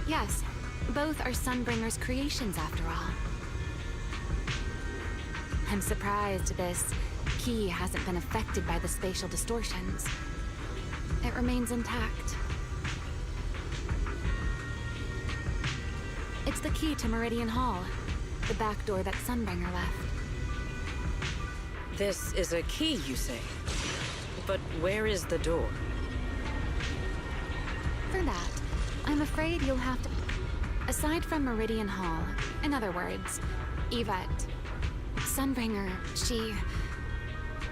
Yes, both are Sunbringer's creations after all. I'm surprised this key hasn't been affected by the spatial distortions. It remains intact. It's the key to Meridian Hall, the back door that Sunbringer left. This is a key, you say? But where is the door? For that, I'm afraid you'll have to... Aside from Meridian Hall, in other words, Yvette, Sunbringer, she...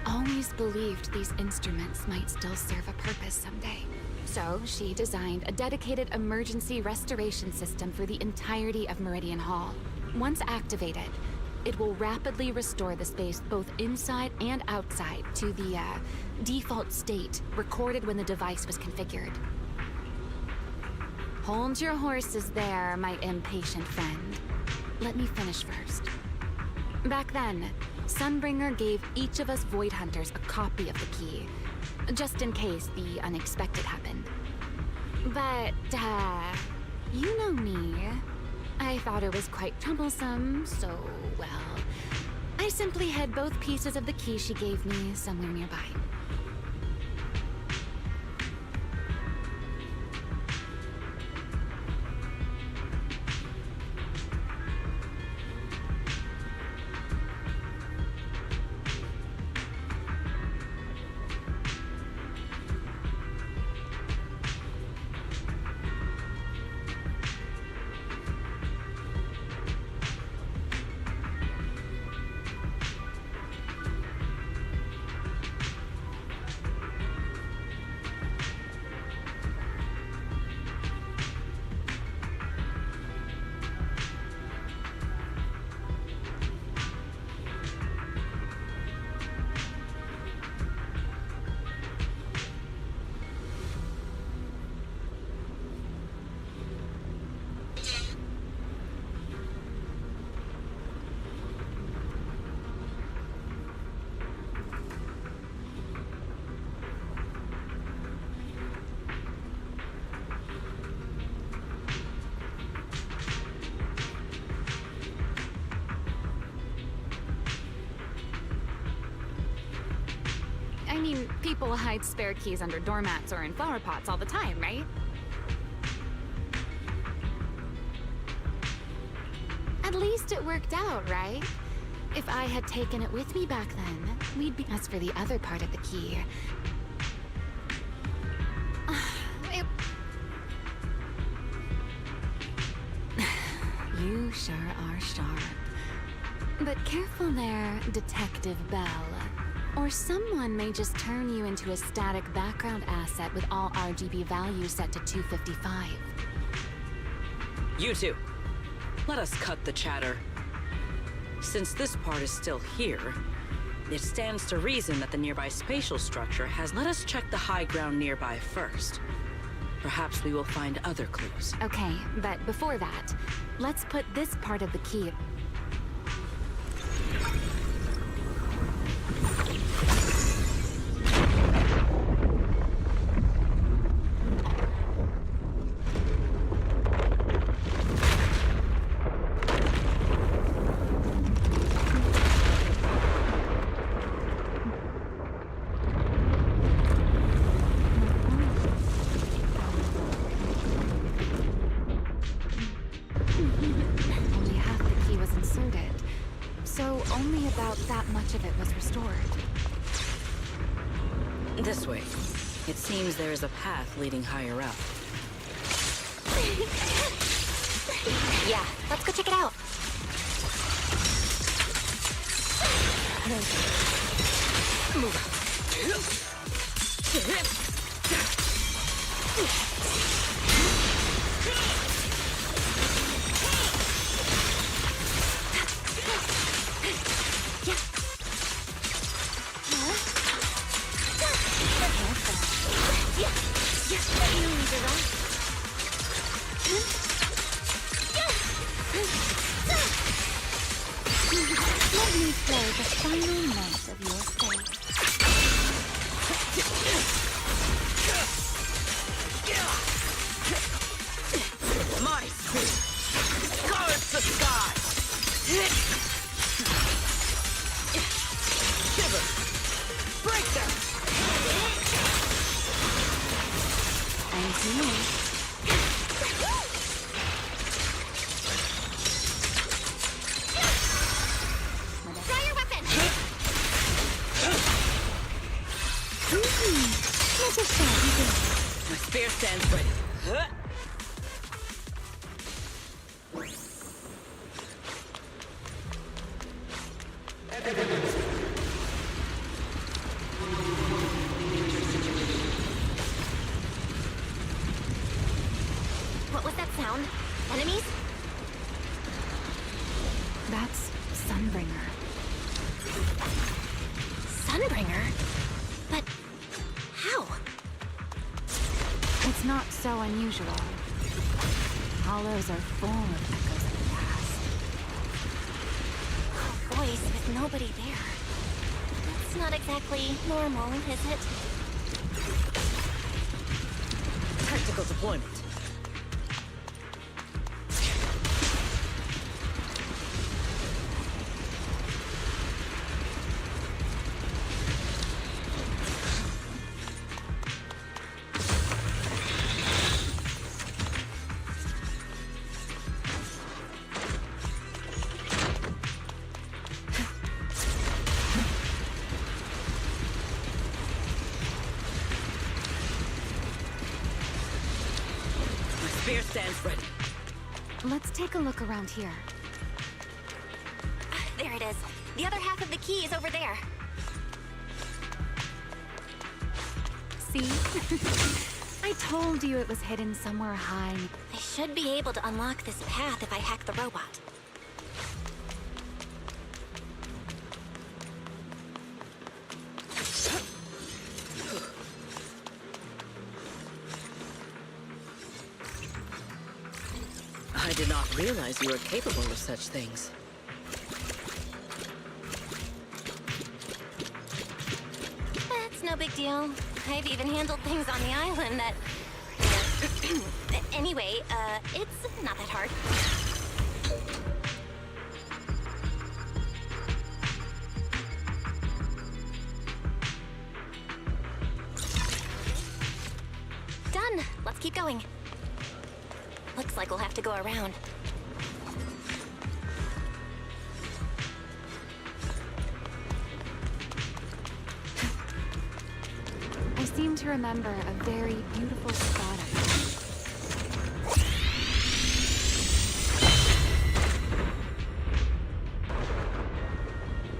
always believed these instruments might still serve a purpose someday. So she designed a dedicated emergency restoration system for the entirety of Meridian Hall. Once activated, it will rapidly restore the space both inside and outside to the default state recorded when the device was configured. Hold your horses there, my impatient friend. Let me finish first. Back then, Sunbringer gave each of us Void Hunters a copy of the key, just in case the unexpected happened. But, you know me. I thought it was quite troublesome, so, well, I simply hid both pieces of the key she gave me somewhere nearby. I mean, people hide spare keys under doormats or in flower pots all the time, right? At least it worked out, right? If I had taken it with me back then, we'd be... As for the other part of the key... You sure are sharp. But careful there, Detective Bell. Or someone may just turn you into a static background asset with all RGB values set to 255. You two, let us cut the chatter. Since this part is still here, it stands to reason that the nearby spatial structure has... Let us check the high ground nearby first. Perhaps we will find other clues. Okay, but before that, let's put this part of the key... Only half the key was inserted, so only about that much of it was restored. This way. It seems there is a path leading higher up. Yeah, let's go check it out. Let me play the final note of your fate. My speed! Guards the sky! Shiver! Break them! And you. Draw your weapon! Let us shall begin. My spear stands ready. That's Sunbringer. Sunbringer? But how? It's not so unusual. Hollows are full of echoes of the past. A voice with nobody there. That's not exactly normal, is it? Tactical deployment. Spear stands ready. Let's take a look around here. There it is. The other half of the key is over there. See? I told you it was hidden somewhere high. I should be able to unlock this path if I hack the robot. I did not realize you were capable of such things. That's no big deal. I've even handled things on the island that... Anyway, it's not that hard. Done. Let's keep going. Looks like we'll have to go around. I seem to remember a very beautiful spot up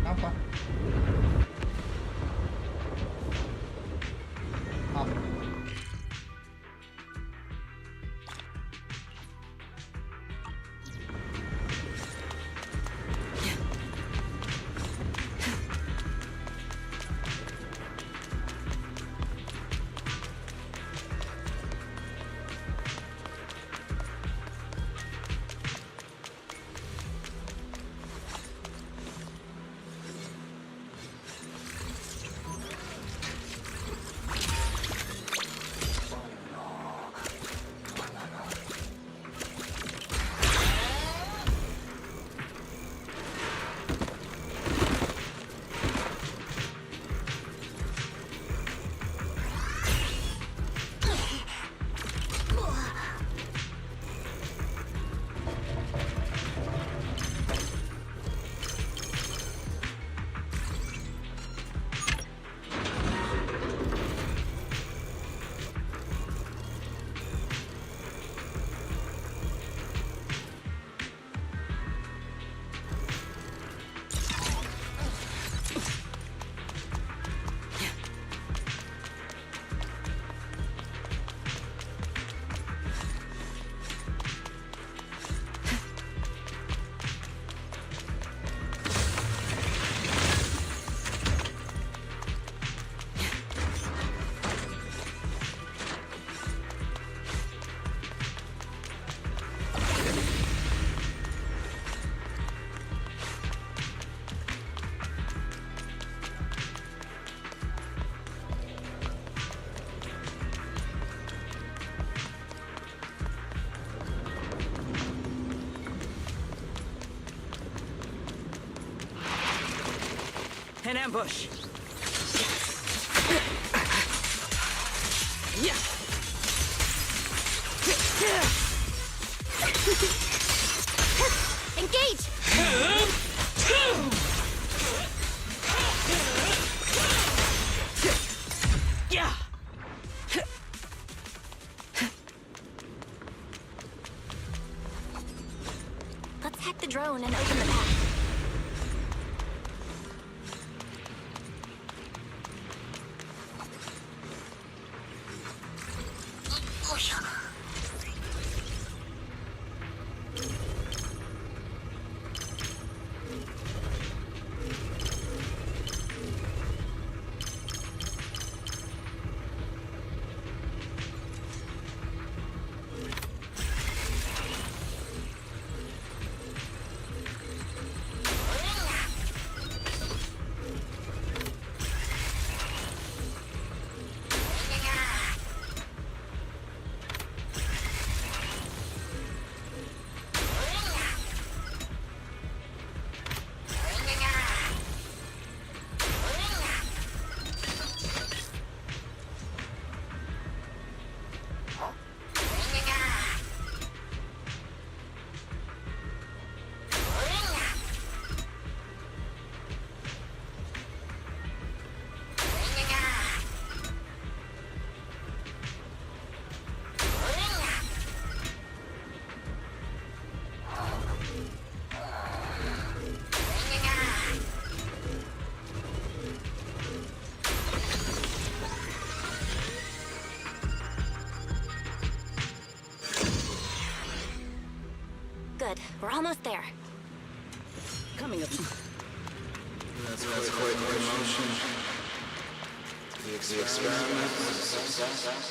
Apa? Apa? An ambush. Yeah. Engage! Yeah. Let's hack the drone and open the path. Good. We're almost there. Coming up. That's quite an emotion. The experiment was a success.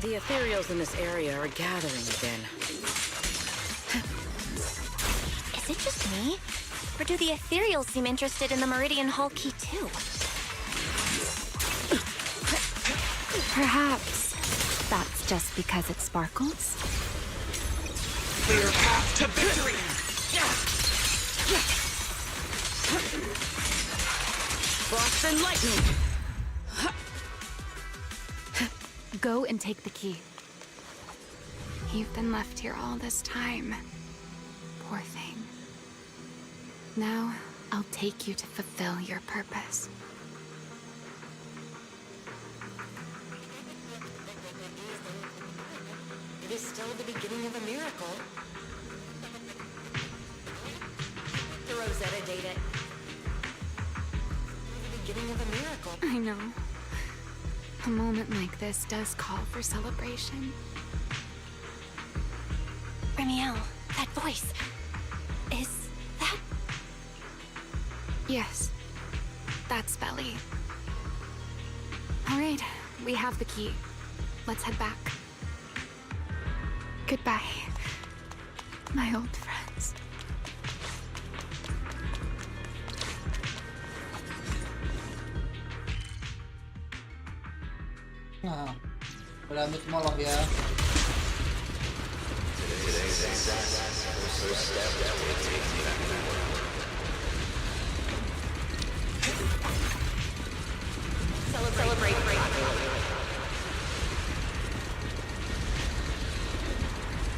The ethereals in this area are gathering again. Is it just me? Or do the ethereals seem interested in the Meridian Hall key too? Perhaps that's just because it sparkles? Clear path to victory! Frost and lightning! Go and take the key. You've been left here all this time. Poor thing. Now, I'll take you to fulfill your purpose. It is still the beginning of a miracle. The Rosetta data. The beginning of a miracle. I know. A moment like this does call for celebration. Remielle, that voice. Is that... Yes. That's Belly. All right, we have the key. Let's head back. Goodbye, my old friends. Nah, berambut moloh ya. Celebrate.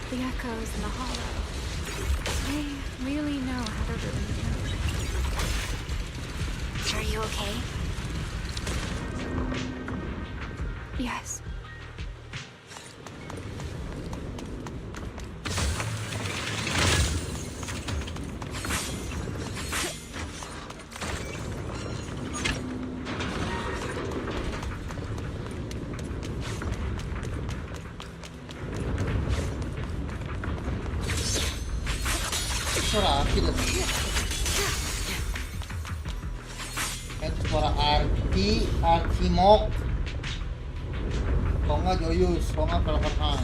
The echoes in the hollow. They really know how to ruin you. Are you okay? Yes. Suara Aki loh. Itu suara Archimok. Kalau nggak Joyus, kalau nggak Velvet.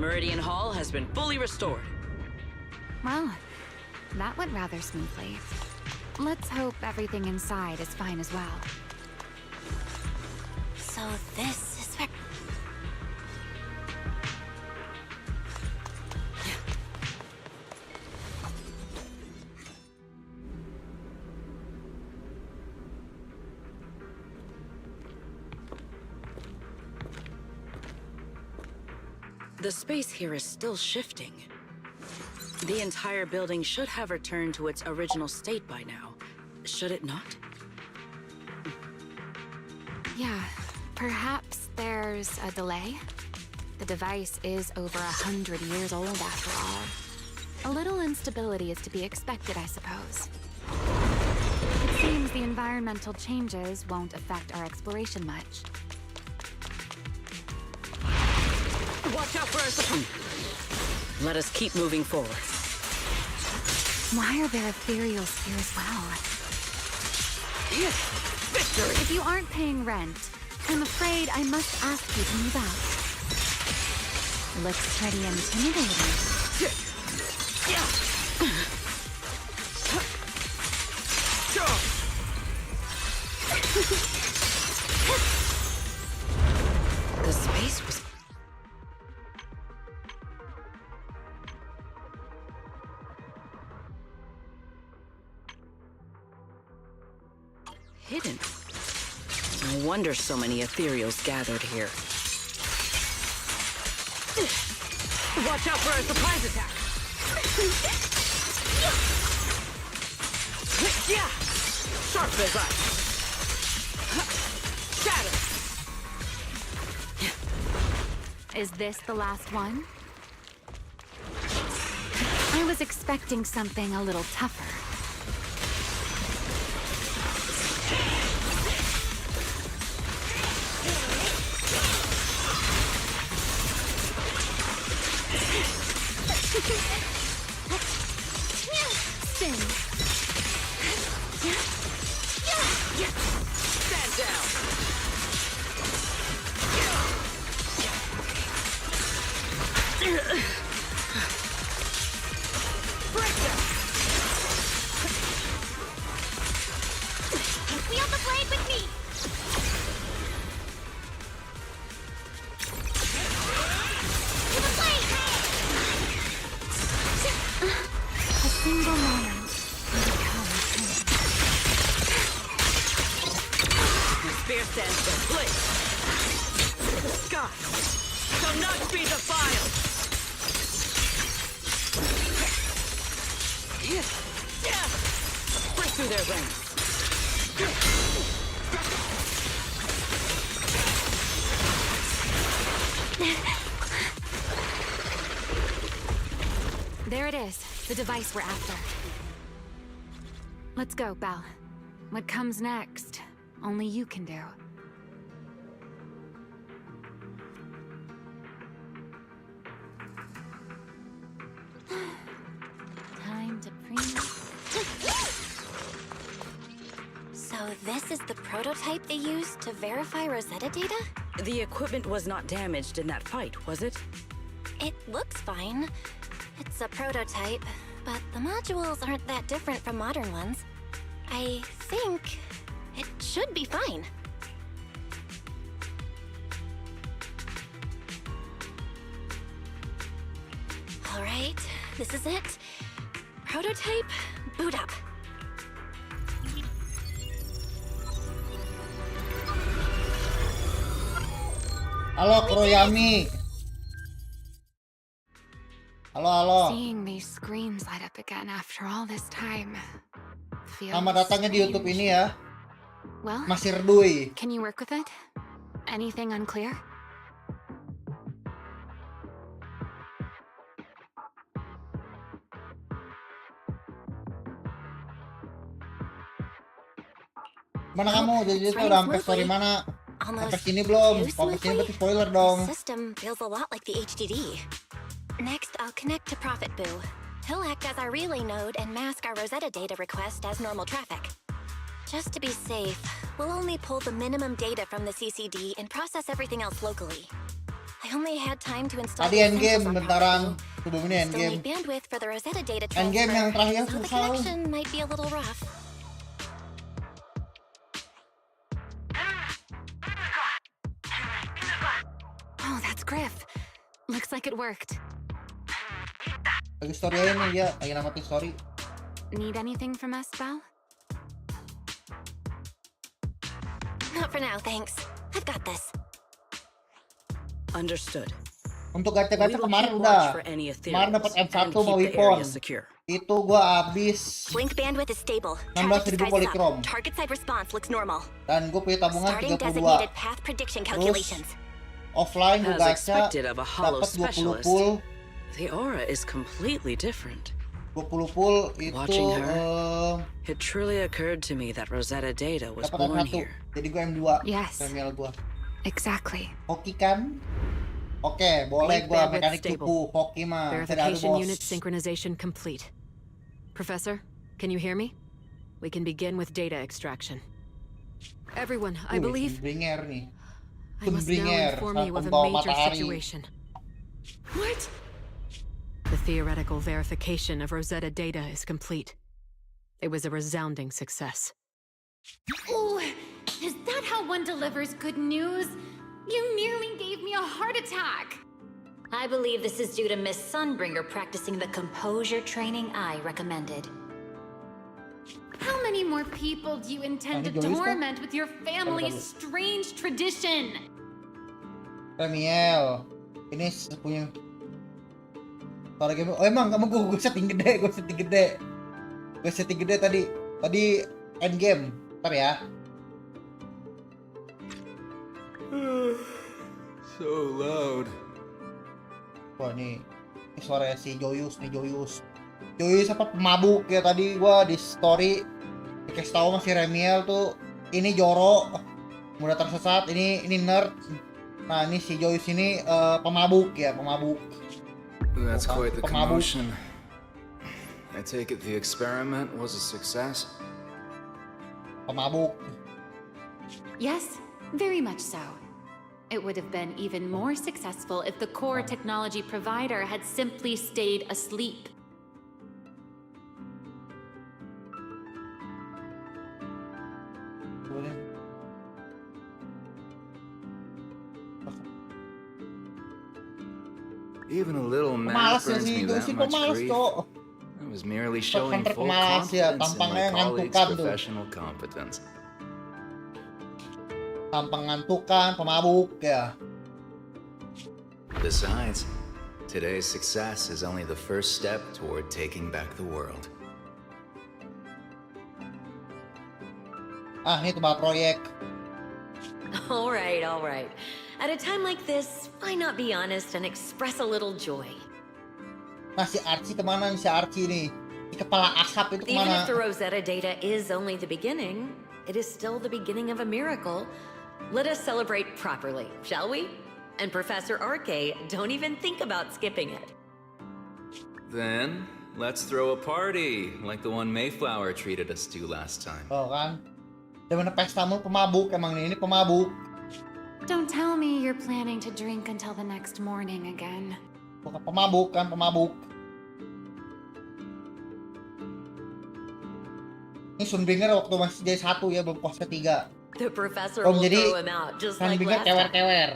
Meridian Hall has been fully restored. Well, that went rather smoothly. Let's hope everything inside is fine as well. So this is where... The space here is still shifting. The entire building should have returned to its original state by now, should it not? Yeah, perhaps there's a delay. The device is over 100 years old after all. A little instability is to be expected, I suppose. It seems the environmental changes won't affect our exploration much. Watch out for us! Let us keep moving forward. Why are there ethereals here as well? Yes! Victory! If you aren't paying rent, I'm afraid I must ask you to move out. Looks pretty intimidating. The space was... hidden. No wonder so many ethereals gathered here. Watch out for a surprise attack! Yeah! Sharp as ice! Shatter! Is this the last one? I was expecting something a little tougher. Spin. Stand down! Break them! Wield the blade with me. To the blade. A single moment and become eternal. The spear stands for blade. The sky shall not be defiled! Yeah! Break through their ranks! There it is, the device we're after. Let's go, Belle. What comes next, only you can do. Time to So this is the prototype they used to verify Rosetta data? The equipment was not damaged in that fight, was it? It looks fine. It's a prototype, but the modules aren't that different from modern ones. I think it should be fine. All right, this is it. Prototype, boot up. Halo, Kuroyami. Halo. Seeing these screens light up again after all this time. Selamat datangnya di YouTube ini ya. Well, Mas Irdui. can you work with it? Anything unclear? Mana kamu? Jadi itu udah sampai story mana? Sampai sini belum? Sampai sini berarti spoiler dong. The system feels a lot like the HDD. Next, I'll connect to Prophet Boo. He'll act as our relay node and mask our Rosetta data request as normal traffic. Just to be safe, we'll only pull the minimum data from the CCD and process everything else locally. I only had time to install Tadi endgame bentaran, sebelum ini Still endgame. need bandwidth for the Rosetta data Endgame yang transfer, terakhir so the susah. connection might be a little rough. Oh, that's Griff. Looks like it worked. Lagi story aja nih ya, lagi namatin story. Need anything from us, Belle? Not for now, thanks. I've got this. Understood. Untuk gacha-gacha We will kemarin keep udah. watch for any Kemarin dapat ethereals M1 and mau keep the weapon. area secure. Itu gua habis Link bandwidth is stable. 16.000 Traffic disguise is polychrome. up. Target side response looks normal. Dan gue punya tabungan Starting 32. designated path prediction calculations. offline gue As gacha expected of a hollow dapat 20 specialist, pool. the aura is completely different. 20 pool itu Watching It truly occurred to me that Rosetta Data was dapat born M1. here. Jadi gue M2. Yes. Remielle gue. Exactly. Hoki kan? Oke, boleh Link gue bandwidth mekanik stable. cupu. Hoki mah. Tidak ada Verification bos. unit synchronization complete. Professor, can you hear me? We can begin with data extraction. Everyone, I believe Sunbringer nih. I must now Sunbringer, inform sang you of a pembawa major matahari. situation. What? The theoretical verification of Rosetta Data is complete. It was a resounding success. Oh, is that how one delivers good news? You nearly gave me a heart attack. I believe this is due to Miss Sunbringer practicing the composure training I recommended. How many more people do you intend to Joyce kah? torment with your family's strange tradition? Remielle. Ini punya suara game. Oh emang kamu gue setting gede, gue setting gede tadi end game. Ntar ya. So loud. Wah ini suara si Joyus apa pemabuk ya tadi gua di story dikasih tahu masih Remielle tuh ini Joro mudah tersesat, ini nerd. Nah ini si Joyus ini pemabuk. That's quite the Pemabuk. commotion. I take it the experiment was a success? Pemabuk. Yes, very much so. It would have been even more successful if the core technology provider had simply stayed asleep. Even a little Pemalas math ya brings si me Joyus that ini much pemalas grief. cok. I was merely showing Hunter full pemalas ya, confidence in tampangnya my colleagues' ngantukan tuh. professional competence. Tampang ngantukan, pemabuk ya. Besides, today's success is only the first step toward taking back the world. Ah ini tuh proyek. All right. At a time like this, why not be honest and express a little joy? Nah si Archie kemana nih si Archie nih? Si kepala asap itu Even kemana? if the Rosetta Data is only the beginning, it is still the beginning of a miracle. Let us celebrate properly, shall we? And Professor Arke, don't even think about skipping it. Then, let's throw a party, like the one Mayflower treated us to last time. Oh kan? Zaman pestamu pemabuk emang ini pemabuk. Don't tell me you're planning to drink until the next morning again. Bukan pemabuk kan, pemabuk. Ini Sunbringer waktu masih jadi 1 ya, belum pos ke-3. The professor Oh will jadi throw him out just like Sunbringer last time. kewer-kewer.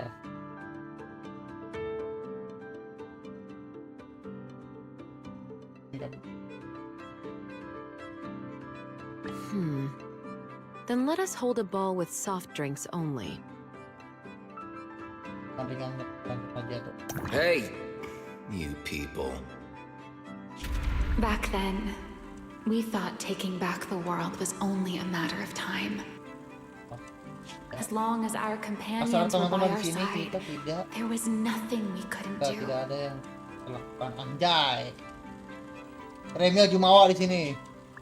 Then let us hold a ball with soft drinks only. Sunbringer aja tuh. Hey, you people. Back then, we thought taking back the world was only a matter of time. As long as our Asal companions were by teman-teman our di sini side, kita tidak there was nothing we couldn't do. tidak ada yang melakukan anjay. Remielle Jumawa di sini.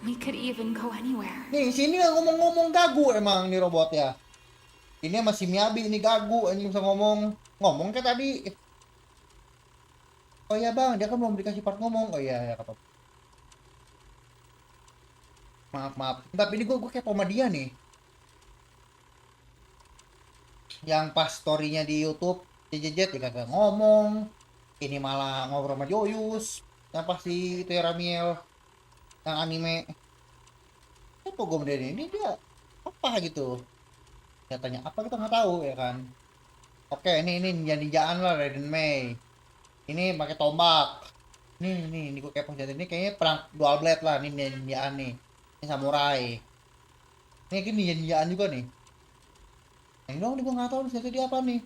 We could even go anywhere. Nih, sini nggak ngomong-ngomong gagu emang nih robot ya. Ini masih Miyabi ini gagu, anjing bisa ngomong kayak tadi. Oh iya bang, dia kan belum dikasih part ngomong. Oh iya ya kata. Maaf. Tapi ini gue kayak sama dia nih. Yang pas story-nya di YouTube, jejet dia kagak ngomong. Ini malah ngobrol sama Joyus. Yang pasti itu ya Remielle. Yang anime. Apa gue ini dia apa gitu? Dia tanya apa kita nggak tahu ya kan. Oke ini ninja-ninjaan lah Raiden Mei. Ini pakai tombak. Ini gue kayak senjata ini kayaknya perang dual blade lah. Ini ninjaan nih. Ini samurai. Ini kan ninjaan juga nih. Yang dong gue nggak tahu senjata dia apa nih.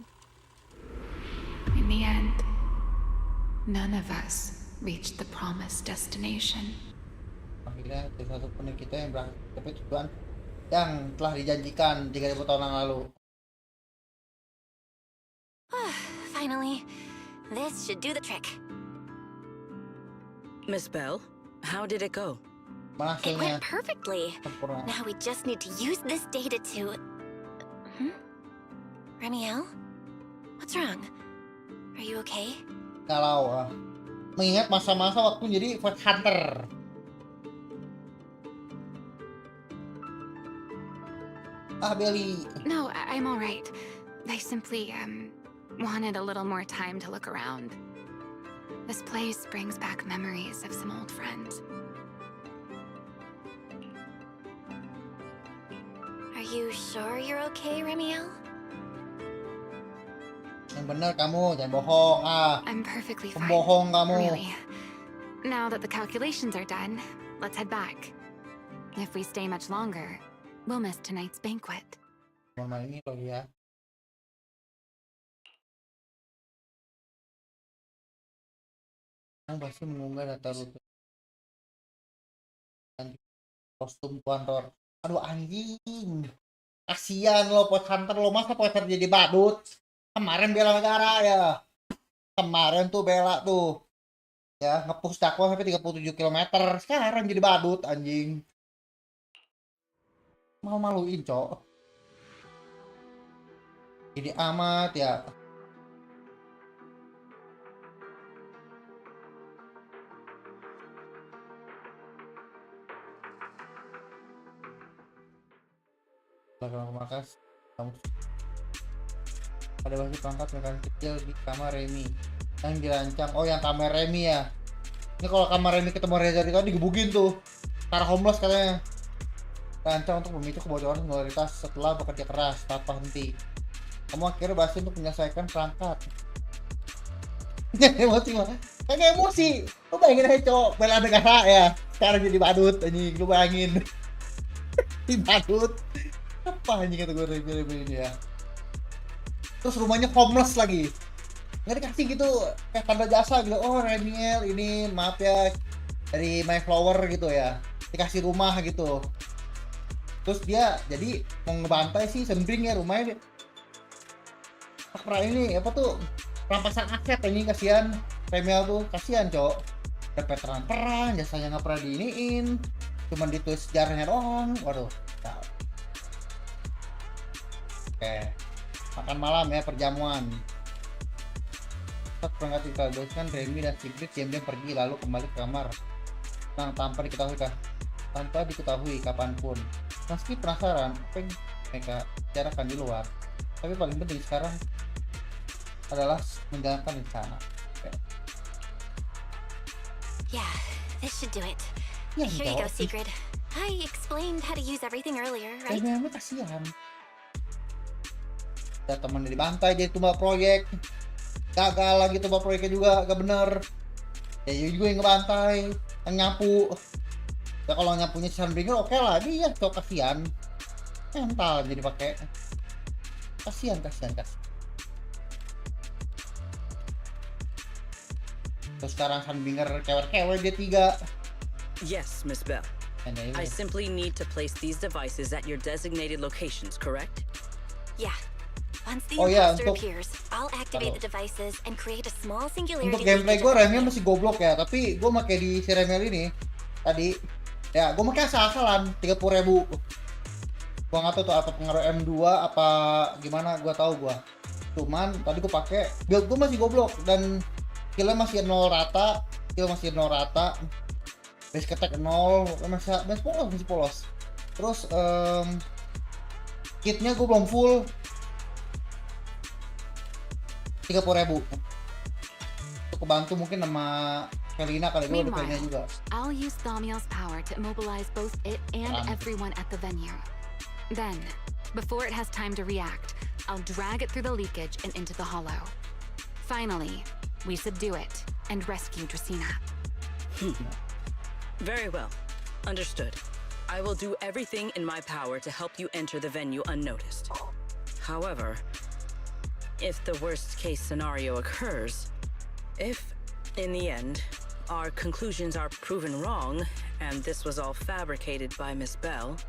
In the end, none of us reached the promised destination. Akhirnya salah satu penik kita yang berangkat ke tujuan yang telah dijanjikan 3000 tahun yang lalu. Finally. This should do the trick. Miss Bell, how did it go? It Masanya went perfectly. sempurna. Now we just need to use this data to... Remielle? What's wrong? Are you okay? Kalau mengingat masa-masa waktu jadi Void Hunter. Belly. No, I'm all right. I simply, wanted a little more time to look around. This place brings back memories of some old friends. Are you sure you're okay, Remielle? Yang bener kamu, jangan bohong. I'm perfectly fine. Pembohong kamu. Really. Now that the calculations are done, let's head back. If we stay much longer, we'll miss tonight's banquet. Mama ini loh ya. Yang pasti mengunggah data rute. Kostum Tuan Ror. Aduh anjing. Kasian lo Void Hunter lo, masa Void Hunter jadi badut. Kemarin bela negara ya. Kemarin tuh bela tuh. Ya, ngepush dakwah sampai 37 km. Sekarang jadi badut anjing. Malu-maluin, cok. Jadi amat ya. Belakang markas kamu ada bagi pangkat mekanik kecil di kamar Remi yang dirancang. Oh, yang kamar Remi ya. Ini kalau kamar Remi ketemu Reza itu digebukin tuh karena homeless katanya. Rancang untuk memicu kebocoran singularitas setelah bekerja keras tanpa henti. Kamu akhirnya berhasil untuk menyelesaikan perangkat. Emosi mah kayak emosi. Lu bayangin aja cowok bela negara ya, sekarang jadi badut anjing. Lu bayangin di badut apa anjing kata gue Remi ini ya. Terus rumahnya homeless lagi, nggak dikasih gitu kayak tanda jasa gitu. Oh Remielle ini maaf ya dari My Flower gitu ya, dikasih rumah gitu. Terus dia jadi mau ngebantai sih sembring ya rumahnya. Pernah ini apa tuh rampasan aset ini, kasihan Remielle tuh, kasihan cok. Ada veteran perang, jasanya nggak pernah diiniin, cuman ditulis sejarahnya doang. Waduh. Oke, makan malam ya, perjamuan. Saat perangkat dikabulkan, Remi dan Sigrid diam-diam pergi lalu kembali ke kamar. Tanpa diketahui kapanpun. Meski penasaran apa yang mereka bicarakan di luar, tapi paling penting sekarang adalah menjalankan rencana. Yeah, this should do it. Ya, Here you go, Sigrid. I explained how to use everything earlier, right? Remi kasihan. Ada temannya dibantai jadi tumbal proyek. Gagal lagi tumbal proyeknya juga, gak bener. Ya juga yang ngebantai, yang nyapu. Ya kalau nyapunya Sunbringer oke lah, dia cok kasihan. Mental jadi pakai. Kasihan. Terus sekarang Sunbringer kewer-kewer dia 3. Yes, Miss Bell. I simply need to place these devices at your designated locations, correct? Yeah. Once the ya, imposter appears, I'll activate the devices and create a small singularity. Untuk gameplay gue Remielle masih goblok ya, tapi gue pakai di si Remielle ini tadi ya, gue pakai asal-asalan 30.000. Gue nggak tahu tuh apa pengaruh M2 apa gimana, gue tahu gue. Cuman tadi gue pakai build gue masih goblok dan skillnya masih 0 rata, base attack 0, masih polos. Terus kitnya gue belum full. 30.000 untuk kebantu mungkin sama Felina kali gue, ada Felina juga. I'll use Thaumiel's power to immobilize both it and everyone at the venue. Then, before it has time to react, I'll drag it through the leakage and into the hollow. Finally, we subdue it and rescue Dracaena. Very well. Understood. I will do everything in my power to help you enter the venue unnoticed. However, if the worst case scenario occurs, if, in the end, our conclusions are proven wrong, and this was all fabricated by Miss Bell,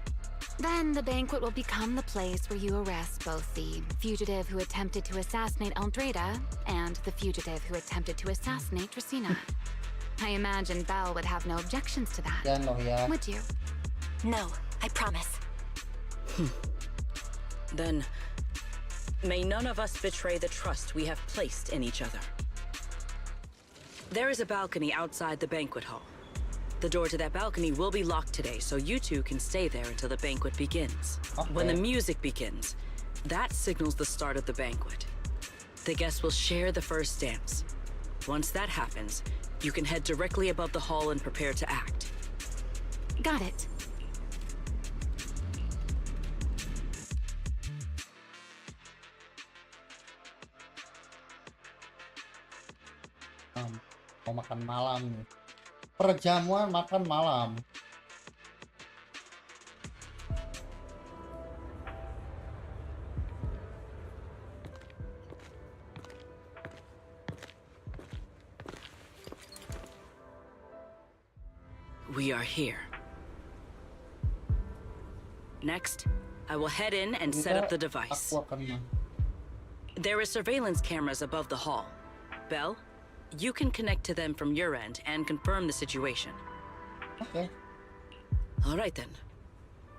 Then the banquet will become the place where you arrest both the fugitive who attempted to assassinate Aldreda and the fugitive who attempted to assassinate Dracena. I imagine Belle would have no objections to that. Jangan loh ya. Would you? No, I promise. Then, may none of us betray the trust we have placed in each other. There is a balcony outside the banquet hall. The door to that balcony will be locked today, so you two can stay there until the banquet begins. Okay. When the music begins, that signals the start of the banquet. The guests will share the first dance. Once that happens, you can head directly above the hall and prepare to act. Got it. Mau makan malam nih. Perjamuan makan malam. We are here. Next, I will head in and set up the device. Aku akan There is surveillance cameras above the hall. Belle, you can connect to them from your end and confirm the situation. Okay. All right then.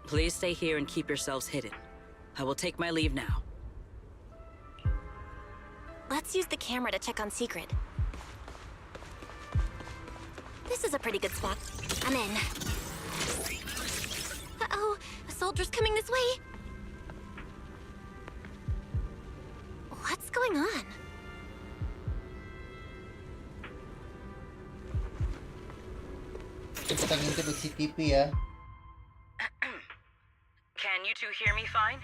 Please stay here and keep yourselves hidden. I will take my leave now. Let's use the camera to check on Secret. This is a pretty good spot. I'm in. Uh-oh, a soldier's coming this way. What's going on? Kita ngintip di CCTV ya. Can you two hear me fine?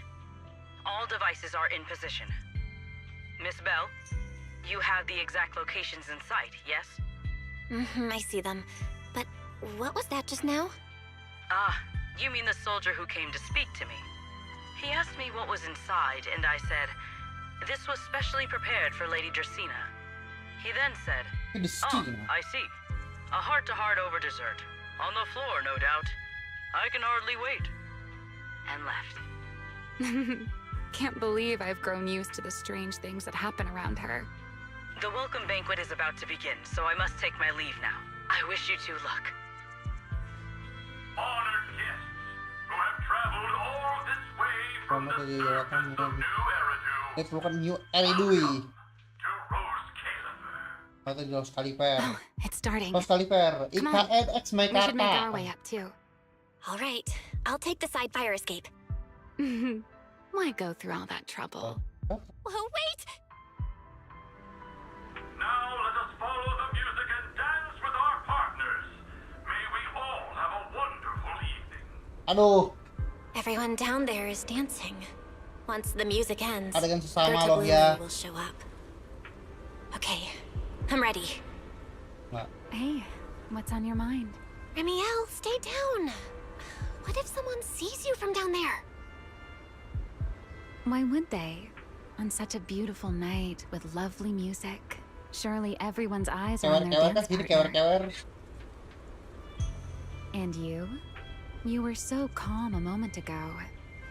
All devices are in position. Miss Belle, you have the exact locations in sight, yes? I see them. But what was that just now? Ah, you mean the soldier who came to speak to me. He asked me what was inside, and I said, this was specially prepared for Lady Dracena. He then said, oh, I see. A heart-to-heart over dessert. On the floor, no doubt. I can hardly wait. And left. Can't believe I've grown used to the strange things that happen around her. The welcome banquet is about to begin, so I must take my leave now. I wish you two luck. Honored guests who have traveled all this way from the surface of New Eridu Bukan New Eridui. to Rose Caliber. Atau di Rose Caliber. Oh, it's starting. Rose Caliber. Come on. IKNX We should make our Mekarta. way up too. All right, I'll take the side fire escape. Why go through all that trouble? Whoa, wait! Now let us follow the music and dance with our partners. May we all have a wonderful evening. Aduh, Everyone down there is dancing. Once the music ends, adegan sesama Gerta loh ya. will show up. Okay, I'm ready. Nah, Hey, what's on your mind? Remielle, stay down. What if someone sees you from down there? Why would they? On such a beautiful night with lovely music. Surely everyone's eyes are on their kewer-kewer kan dance sini partner. kewer-kewer. And you? You were so calm a moment ago.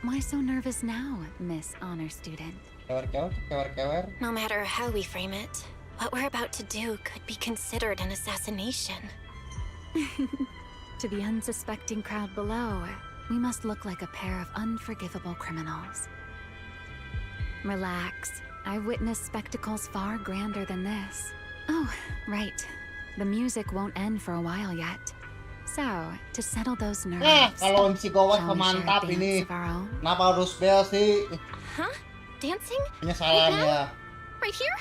Why so nervous now, Miss Honor Student? Kewer-kewer, kewer-kewer. No matter how we frame it, what we're about to do could be considered an assassination. To the unsuspecting crowd below, we must look like a pair of unforgivable criminals. Relax. I've witnessed spectacles far grander than this. Oh, right. The music won't end for a while yet. So, to settle those nerves, Kalau MC Gowat shall we share a mantap dance ini. of our own? Kenapa harus Bel sih? Huh? Dancing? Penyesalannya. Right here?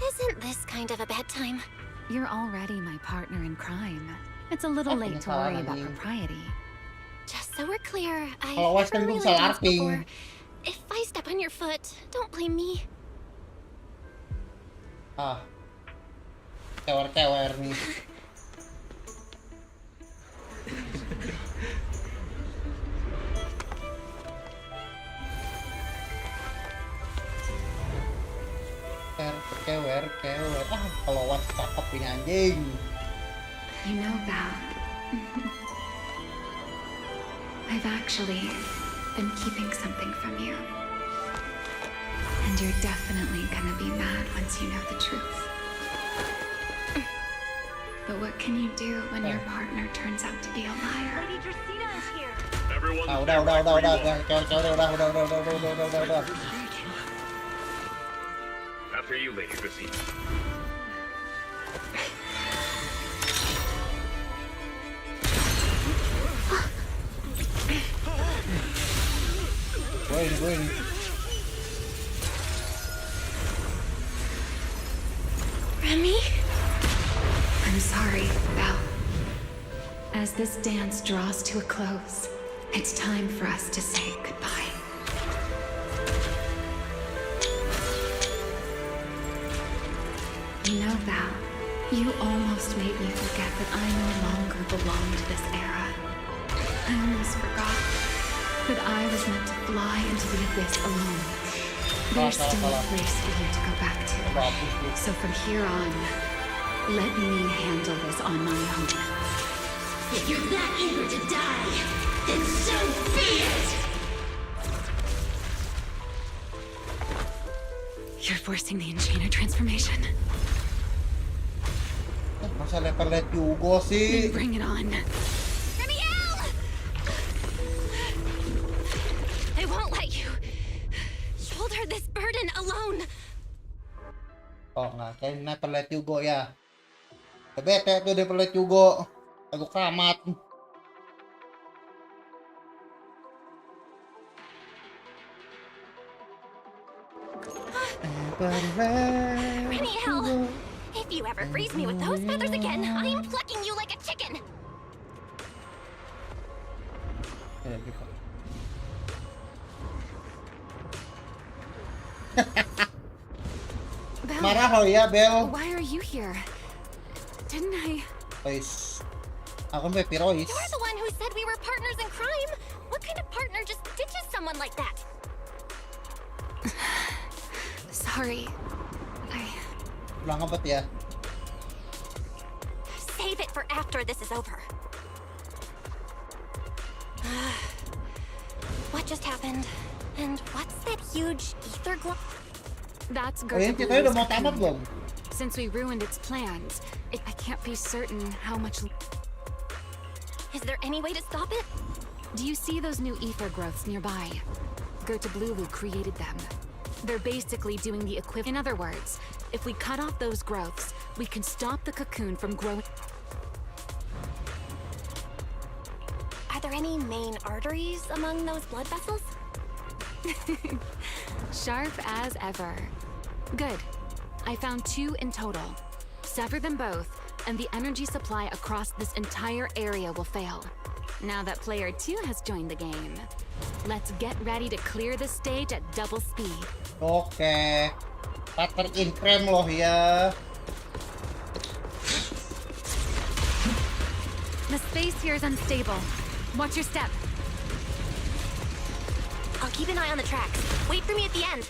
Isn't this kind of a bad time? You're already my partner in crime. It's a little late to worry about penyesalan anjing. propriety. Just so we're clear, I've Kalau Wes never kan gue really bisa danced larping. before. If I step on your foot, don't blame me. Ah, kewer-kewer nih. Kewer-kewer. Ah, kalau Wes cakep ini anjing. You know that. I've actually been keeping something from you. And you're definitely gonna be mad once you know the truth. But what can you do when your partner turns out to be a liar? Lady Dracena is here. Everyone, Udah. after you, Lady Dracena. Going. Remy? I'm sorry, Belle. As this dance draws to a close, it's time for us to say goodbye. You know, Val, you almost made me forget that I no longer belong to this era. I almost forgot that I was meant to fly into the abyss alone. There's still a place for you to go back to. So from here on, let me handle this on my own. If you're that eager to die, then so be it! You're forcing the Enchainer transformation. Masa leper-let juga sih? Bring it on. Remielle! I won't let you shoulder this burden alone. Oh nga, kaya leper-let juga ya. Bete tuh leper-let juga. Aku kamat. Remielle! If you ever freeze me with those feathers again, I'm plucking you like a chicken! Belle, Marah lo ya, Bel. why are you here? Didn't I? Guys, aku may pirois. You're the one who said we were partners in crime! What kind of partner just ditches someone like that? Sorry. Ulang abot ya. Save it for after this is over. What just happened? And what's that huge ether glow? That's Oh, yun, kita udah mau tamat belum? Since we ruined its plans, I can't be certain how much... Is there any way to stop it? Do you see those new ether growths nearby? Gerta Blulu created them. They're basically doing the equivalent. In other words, if we cut off those growths, we can stop the cocoon from growing. Are there any main arteries among those blood vessels? Sharp as ever. Good. I found 2 in total. Sever them both, and the energy supply across this entire area will fail. Now that player 2 has joined the game, let's get ready to clear the stage at double speed. Oke. Partner in crime loh ya. The space here is unstable. Watch your step. I'll keep an eye on the tracks. Wait for me at the end.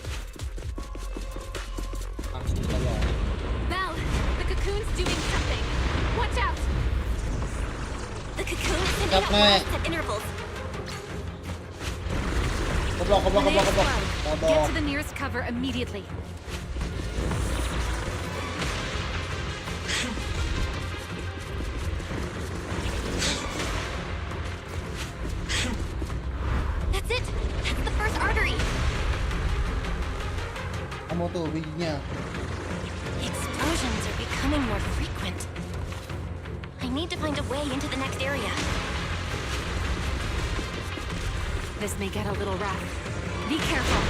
Belle, the cocoon's doing something. Watch out! The cocoon is sending out blasts at intervals. Goblok. Get to the nearest cover immediately. That's it. That's the first artery. Kamu tuh bijinya. Explosions are becoming more frequent. I need to find a way into the next area. This may get a little rough. Be careful.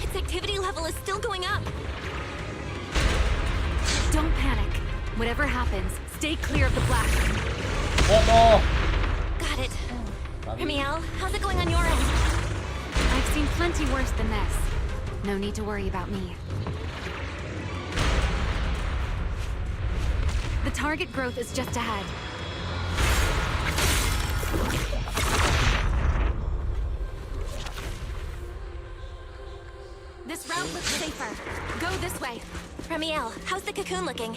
Its activity level is still going up. Don't panic. Whatever happens, stay clear of the blast. Oh. Got it. Remielle, how's it going on your end? I've seen plenty worse than this. No need to worry about me. The target growth is just ahead. This route looks safer. Go this way. Remielle, how's the cocoon looking?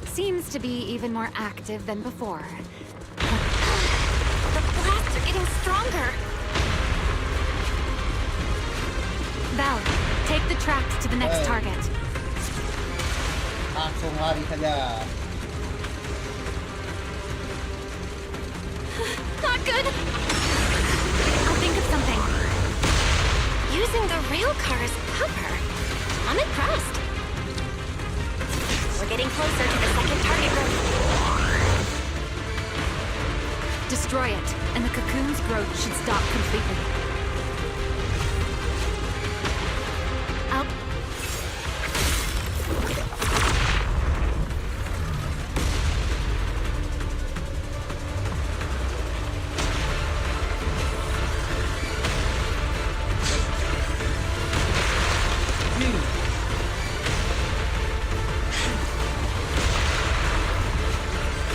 Seems to be even more active than before. The blasts are getting stronger. Val, take the tracks to the next target. Langsung lari saja. Not good. I'll think of something. Using the rail car as cover. I'm impressed. We're getting closer to the second target group. Destroy it, and the cocoon's growth should stop completely. I'll...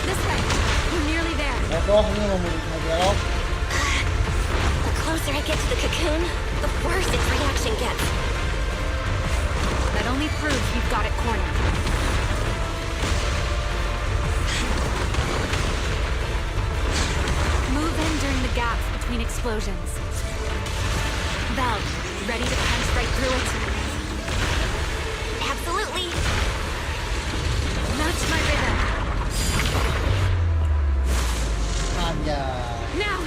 This way. We're nearly there. Bodoh ini memiliki dialog. The closer I get to the cocoon, the worse its reaction gets. That only proves we've got it cornered. Move in during the gaps between explosions. Val, ready to punch right through it? Absolutely. Match my rhythm. Aja. Now!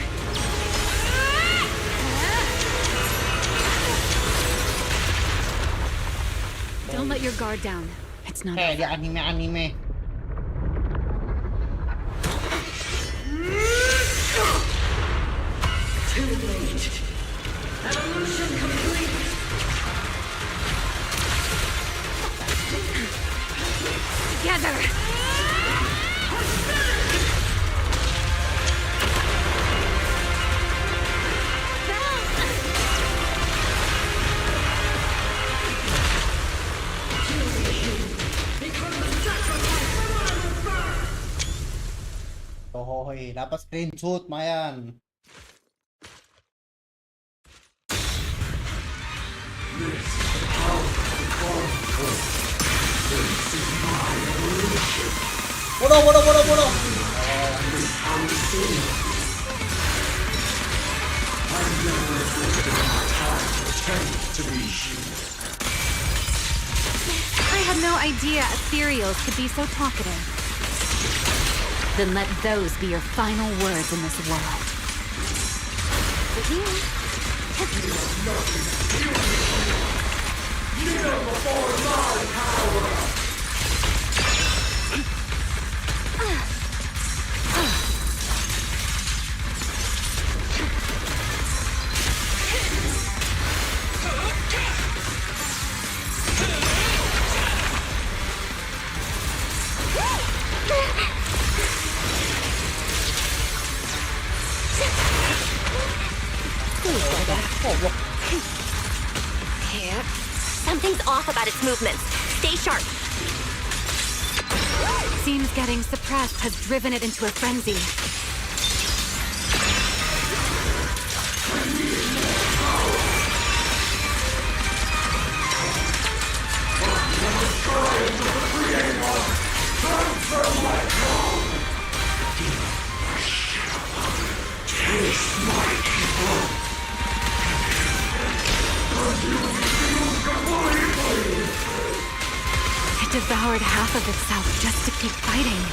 Don't let your guard down. It's not Kayak di anime-anime. Too late. Evolution complete. together! Hohoy, dapat screenshot, Mayan. Bodoh. I had no idea ethereals could be so talkative. Then let those be your final words in this world. Something's off about its movements. Stay sharp. Seems getting suppressed has driven it into a frenzy. It devoured half of itself just to keep fighting.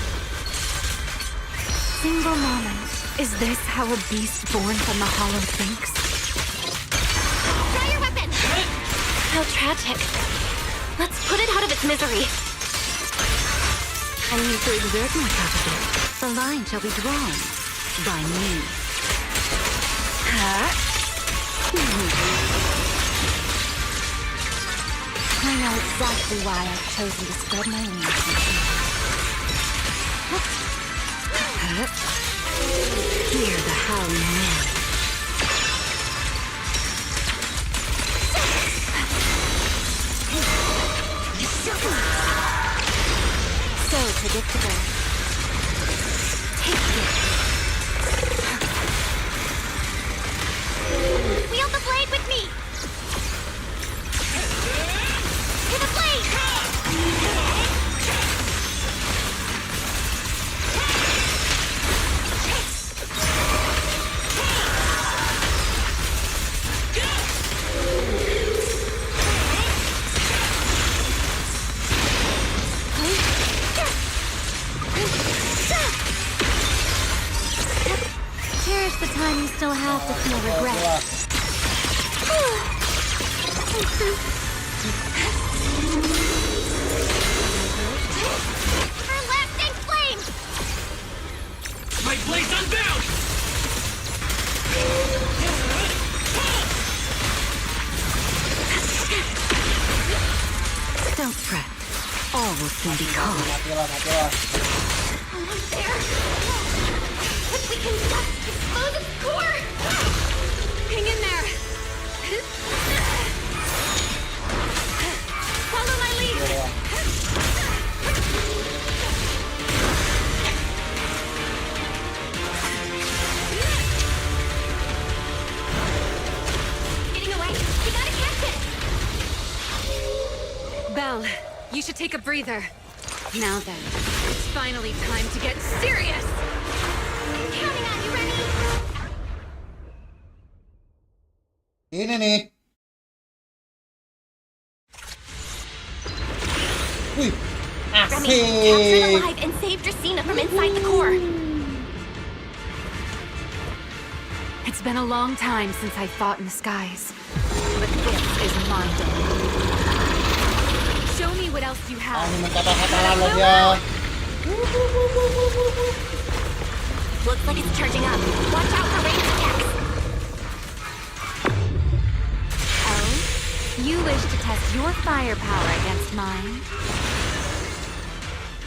Single moment. Is this how a beast born from the hollow thinks? Try your weapon! How tragic. Let's put it out of its misery. I need to exert myself a bit. The line shall be drawn by me. I know exactly why I've chosen to spread my wings. Hear the howling wind. So predictable. Wield the blade with me! have to feel regret. Everlasting flame! My blade's unbound! Don't fret. All will soon be calm. Matilah. Almost there. If we can just expose its core! Hang in there! Follow my lead! Getting away! We gotta catch it! Belle, you should take a breather. Now then, it's finally time to get serious! Counting on you, Remy! Ini nih. Wih, Remy, capture it asik. alive and save Dracena from inside the core. It's been a long time since I fought in the skies, but this is my domain. Show me what else you have. Ini kata-kata lalu dia. Looks like it's charging up. Watch out for ranged attacks. Oh, you wish to test your firepower against mine?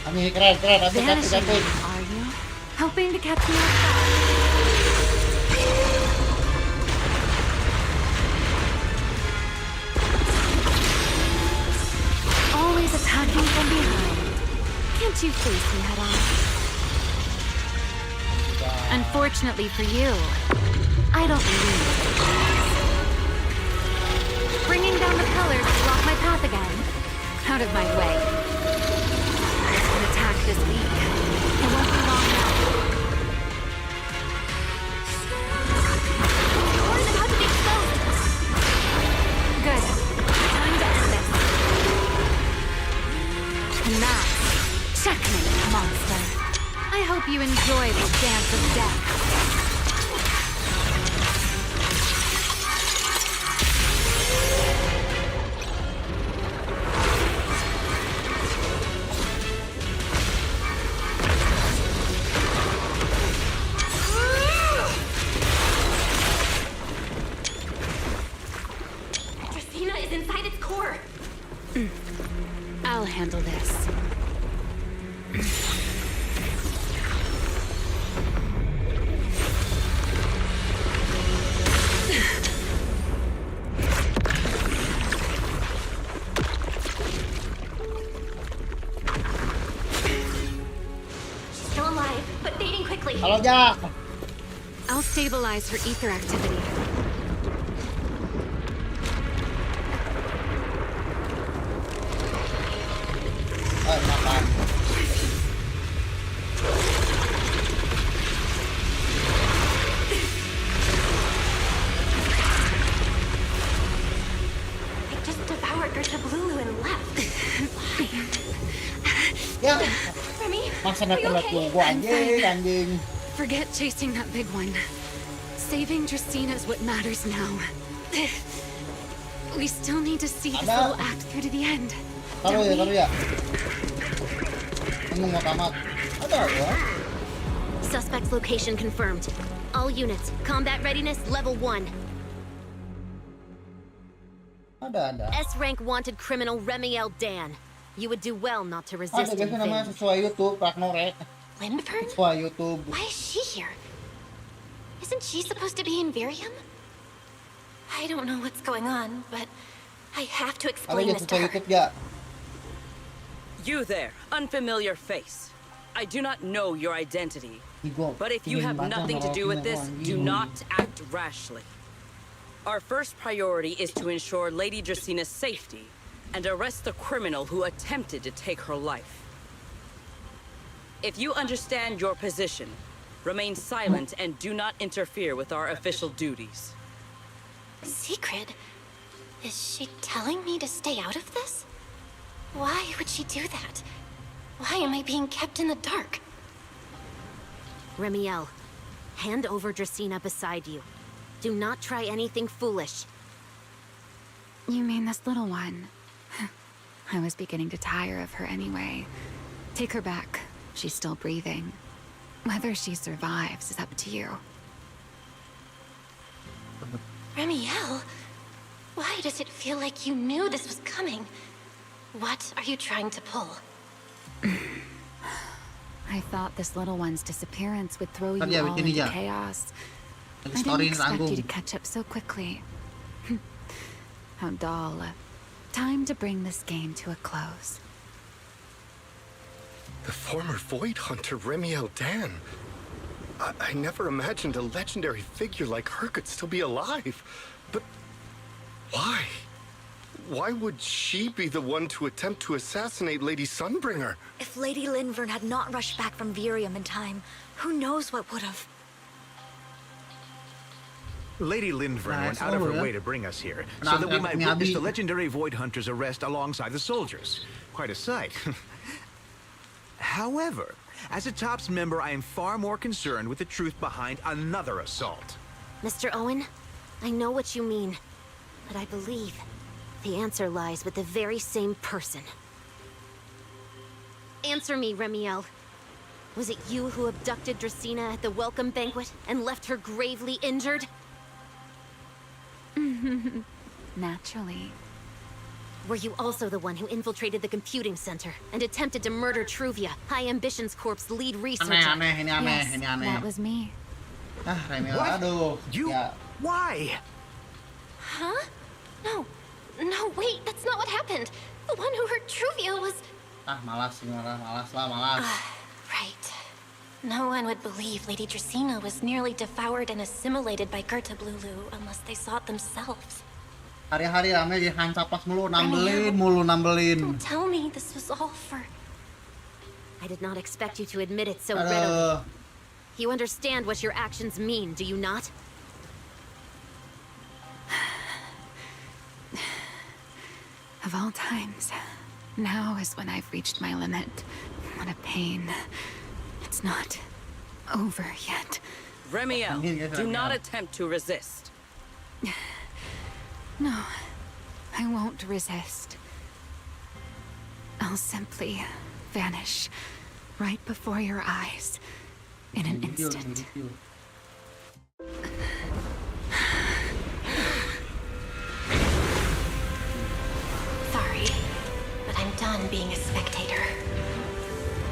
Ini keren. Asik. Vanishing, are you? Hoping to catch me off guard? Always attacking from behind. Can't you face me head on? Unfortunately for you, I don't believe. Bringing down the colors to block my path again. Out of my way. An attack this week. It won't be long now. The core is about to be exposed. Good. Time to end this. And that's checkmate, monster. I hope you enjoy this dance of death. Dracena is inside its core. I'll handle this. She's still alive, but fading quickly. Halo Jack. I'll stabilize her ether activity. Makan. It just devoured Gertablulu and left. Ya, Remy, masa are you nak okay? gua anjing. Forget chasing that big one. Saving Dracena is what matters now. We still need to see this Ada. little act through to the end. Taruh ya. Ini mau tamat. Ada ya. Suspect's location confirmed. All units, combat readiness level 1. Ada. S-rank wanted criminal Remielle Dan. You would do well not to Ada resist guys in namanya vain. sesuai YouTube, Ragnarok. Lindfern? Sesuai YouTube. Why is she here? Isn't she supposed to be in Virium? I don't know what's going on, but I have to Ada explain guys this to sesuai her. YouTube ya. You there, unfamiliar face. I do not know your identity, Higo. but if you have nothing to do with this, do not act rashly. Our first priority is to ensure Lady Dracena's safety and arrest the criminal who attempted to take her life. If you understand your position, remain silent and do not interfere with our official duties. Secret? Is she telling me to stay out of this? Why would she do that? Why am I being kept in the dark? Remielle, hand over Dracena beside you. Do not try anything foolish. You mean this little one? I was beginning to tire of her anyway. Take her back. She's still breathing. Whether she survives is up to you. Remielle, why does it feel like you knew this was coming? What are you trying to pull? I thought this little one's disappearance would throw you Tadi all abis ini into ya. chaos. Lagi I didn't story expect you to nanggung. catch up so quickly. How dull. Time to bring this game to a close. The former Void Hunter Remielle Dan. I never imagined a legendary figure like her could still be alive. But why? Why would she be the one to attempt to assassinate Lady Sunbringer? If Lady Linvern had not rushed back from Virium in time, who knows what would have... Lady Linvern Nah, went it's out of her over. way to bring us here, Nah, so that we I'm might gonna witness be- the legendary Void Hunter's arrest alongside the soldiers. Quite a sight. However, as a TOPS member, I am far more concerned with the truth behind another assault. Mr. Owen, I know what you mean, but I believe the answer lies with the very same person. Answer me, Remielle. Was it you who abducted Dracena at the welcome banquet and left her gravely injured? Naturally. Were you also the one who infiltrated the computing center and attempted to murder Truvia, High Ambitions Corp's lead researcher? Aneh, ini aneh, Yes, ini aneh. that was me. Remielle, What? aduh. You? Ya. Why? Huh? No, wait, that's not what happened. The one who hurt Truvia was... Malas sih, malas lah. Right. No one would believe Lady Dracena was nearly devoured and assimilated by Gerta Blulu unless they saw it themselves. Hari-hari rame jadi hancaplas mulu, nambelin. Don't tell me this was all for... I did not expect you to admit it so readily. Aduh. You understand what your actions mean, do you not? Of all times, now is when I've reached my limit. What a pain. It's not over yet. Remielle, Yes, do not Remielle. attempt to resist. No, I won't resist. I'll simply vanish right before your eyes in an instant. Sorry, but I'm done being a spectator.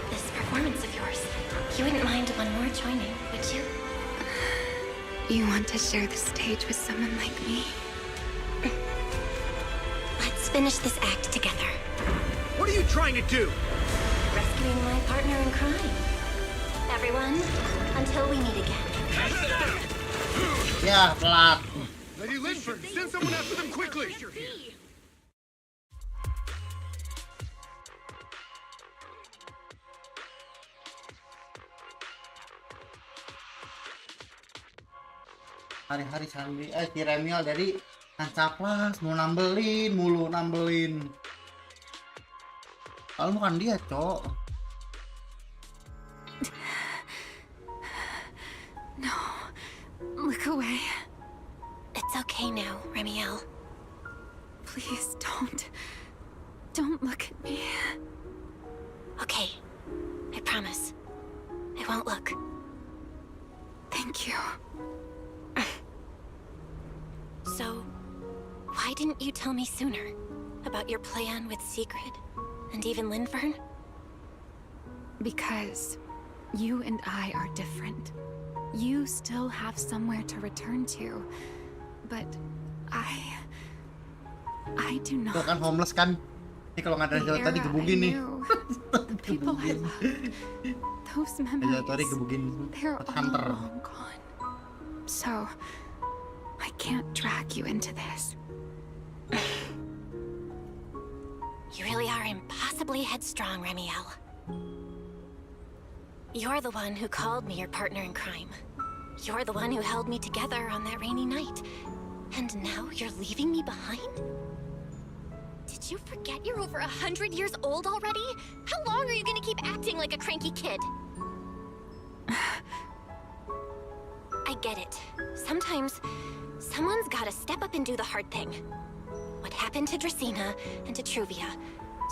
This performance of yours, you wouldn't mind one more joining, would you? You want to share the stage with someone like me? Let's finish this act together. What are you trying to do? Rescuing my partner in crime. Everyone, until we meet again. Ya, telat. Lady Linford, send someone after them quickly! Hari-hari si Remielle dari hancaplas, mau nambelin. Kalau bukan dia, Cok. No, look away. It's okay now, Remielle. Please don't look at me. Okay, I promise. I won't look. Thank you. So, why didn't you tell me sooner about your plan with Sigrid and even Linfern? Because you and I are different. You still have somewhere to return to, but I do not. Tuh kan homeless kan. Ini kalau nggak ada The tadi era gebugin I nih. knew, the people I loved, those memories, tadi gebugin they're all hunter. long gone. So, I can't drag you into this. You really are impossibly headstrong, Remielle. You're the one who called me your partner in crime. You're the one who held me together on that rainy night. And now you're leaving me behind? Did you forget you're over 100 years old already? How long are you gonna keep acting like a cranky kid? I get it. Sometimes Someone's gotta step up and do the hard thing. What happened to Dracaena and to Truvia?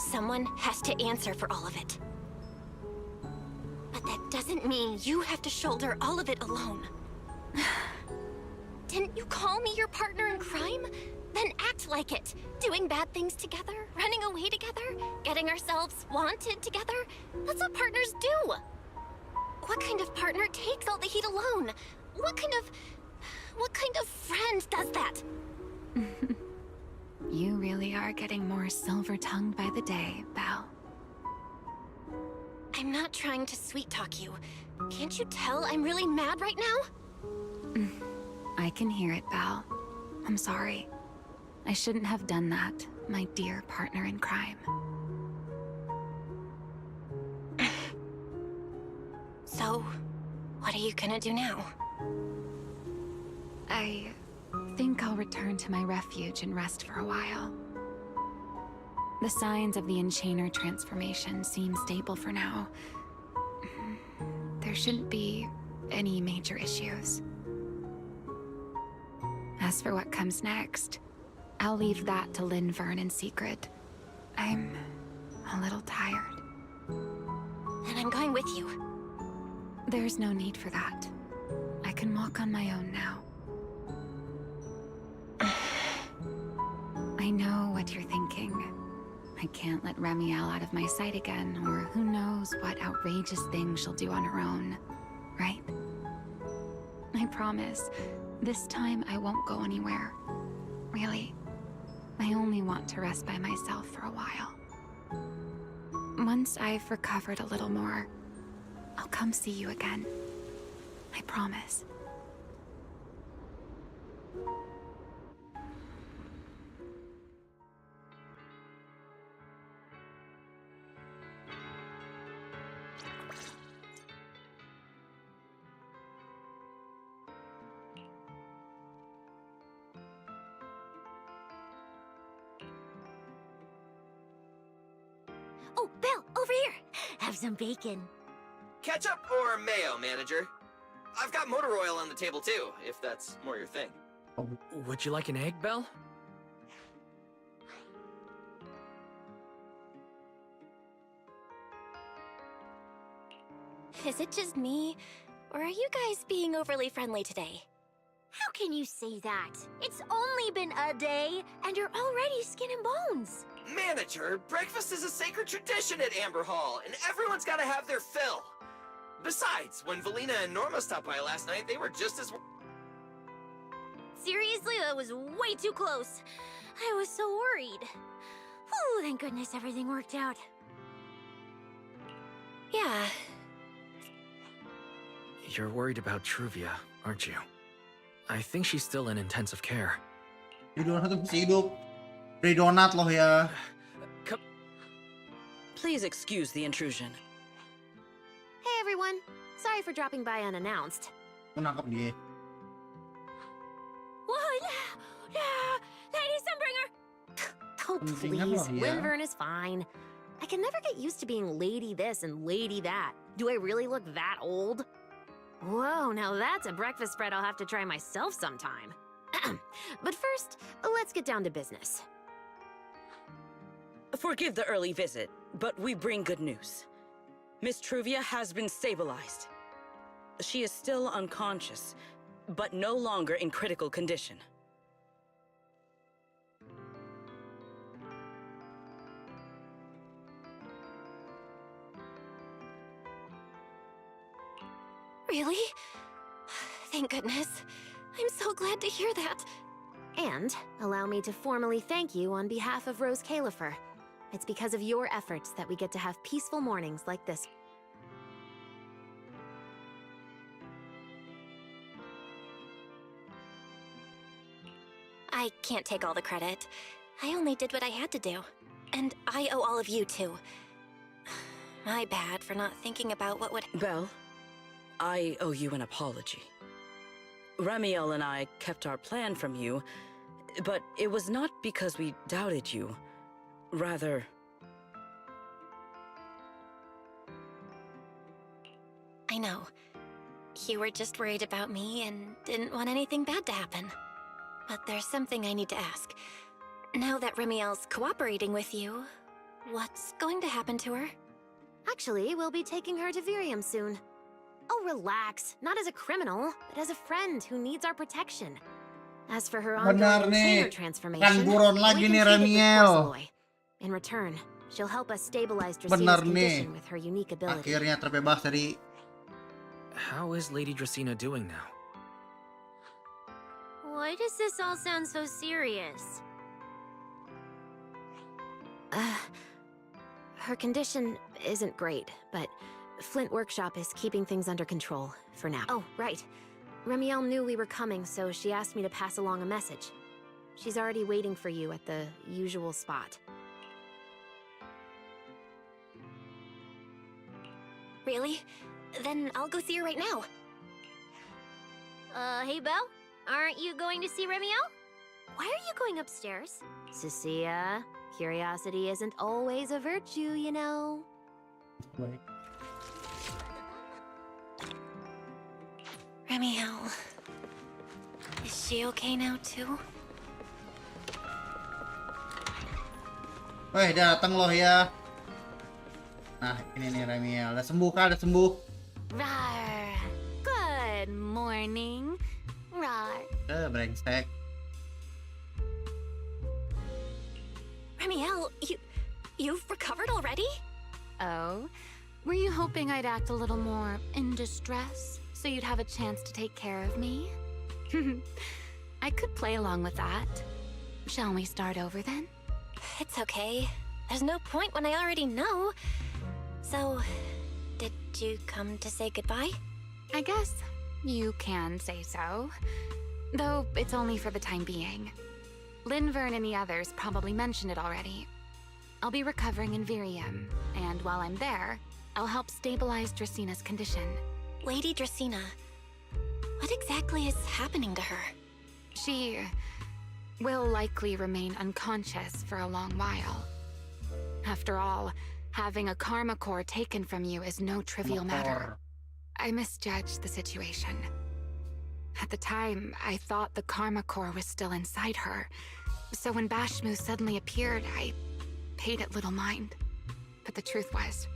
Someone has to answer for all of it. But that doesn't mean you have to shoulder all of it alone. Didn't you call me your partner in crime? Then act like it. Doing bad things together, running away together, getting ourselves wanted together. That's what partners do. What kind of partner takes all the heat alone? What kind of friend does that? You really are getting more silver-tongued by the day, Belle. I'm not trying to sweet-talk you. Can't you tell I'm really mad right now? I can hear it, Belle. I'm sorry. I shouldn't have done that, my dear partner in crime. So, what are you gonna do now? I think I'll return to my refuge and rest for a while. The signs of the Enchainer transformation seem stable for now. There shouldn't be any major issues. As for what comes next, I'll leave that to Linvern in secret. I'm a little tired. Then I'm going with you. There's no need for that. I can walk on my own now. I know what you're thinking. I can't let Remielle out of my sight again, or who knows what outrageous thing she'll do on her own, right? I promise, this time I won't go anywhere. Really, I only want to rest by myself for a while. Once I've recovered a little more, I'll come see you again. I promise. Oh, Belle, over here! Have some bacon. Ketchup or mayo, manager? I've got motor oil on the table too, if that's more your thing. Would you like an egg, Belle? Is it just me? Or are you guys being overly friendly today? How can you say that? It's only been a day, and you're already skin and bones. Manager, breakfast is a sacred tradition at Amber Hall, and everyone's gotta have their fill. Besides, when Valina and Norma stopped by last night, they were just as... Seriously, that was way too close. I was so worried. Whew, thank goodness everything worked out. Yeah. You're worried about Truvia, aren't you? I think she's still in intensive care. Donat tuh masih hidup. Beri donat loh ya. Please excuse the intrusion. Hey everyone, sorry for dropping by unannounced. Aku nangkep dia. Lady Sunbringer! Oh Pentingan please, loh ya. Linvern is fine. I can never get used to being lady this and lady that. Do I really look that old? Whoa, now that's a breakfast spread I'll have to try myself sometime. But first, let's get down to business. Forgive the early visit, but we bring good news. Miss Truvia has been stabilized. She is still unconscious, but no longer in critical condition. Really? Thank goodness. I'm so glad to hear that. And allow me to formally thank you on behalf of Rose Califer. It's because of your efforts that we get to have peaceful mornings like this. I can't take all the credit. I only did what I had to do. And I owe all of you too. My bad for not thinking about what would... Belle, I owe you an apology. Remielle and I kept our plan from you, but it was not because we doubted you. Rather... I know. You were just worried about me and didn't want anything bad to happen. But there's something I need to ask. Now that Remielle's cooperating with you, what's going to happen to her? Actually, we'll be taking her to Virium soon. Oh, relax. Not as a criminal, but as a friend who needs our protection. As for her Benar ongoing nih. chainer transformation, Kan buron we lagi can nih treat it with Remielle. Corsalloy. In return, she'll help us stabilize Benar Dracina's nih. condition with her unique ability. Akhirnya terbebas dari. How is Lady Dracina doing now? Why does this all sound so serious? Her condition isn't great, but Flint Workshop is keeping things under control for now. Oh, right. Remielle knew we were coming, so she asked me to pass along a message. She's already waiting for you at the usual spot. Really? Then I'll go see her right now. Hey Belle? Aren't you going to see Remielle? Why are you going upstairs? Cecilia, curiosity isn't always a virtue, you know. Remielle. Is she okay now too? Weh, datang loh ya. Nah, ini nih Remielle. Udah sembuh kan? Udah sembuh. Rar. Good morning. Rar. Brengsek. Remielle, you've recovered already? Oh, were you hoping I'd act a little more in distress so you'd have a chance to take care of me? I could play along with that. Shall we start over then? It's okay. There's no point when I already know. So, did you come to say goodbye? I guess you can say so. Though it's only for the time being. Linvern and the others probably mentioned it already. I'll be recovering in Virium, and while I'm there, I'll help stabilize Dracina's condition. Lady Dracina, what exactly is happening to her? She will likely remain unconscious for a long while. After all, having a karma core taken from you is no trivial matter. I misjudged the situation. At the time, I thought the karma core was still inside her. So when Bashmu suddenly appeared, I paid it little mind. But the truth was,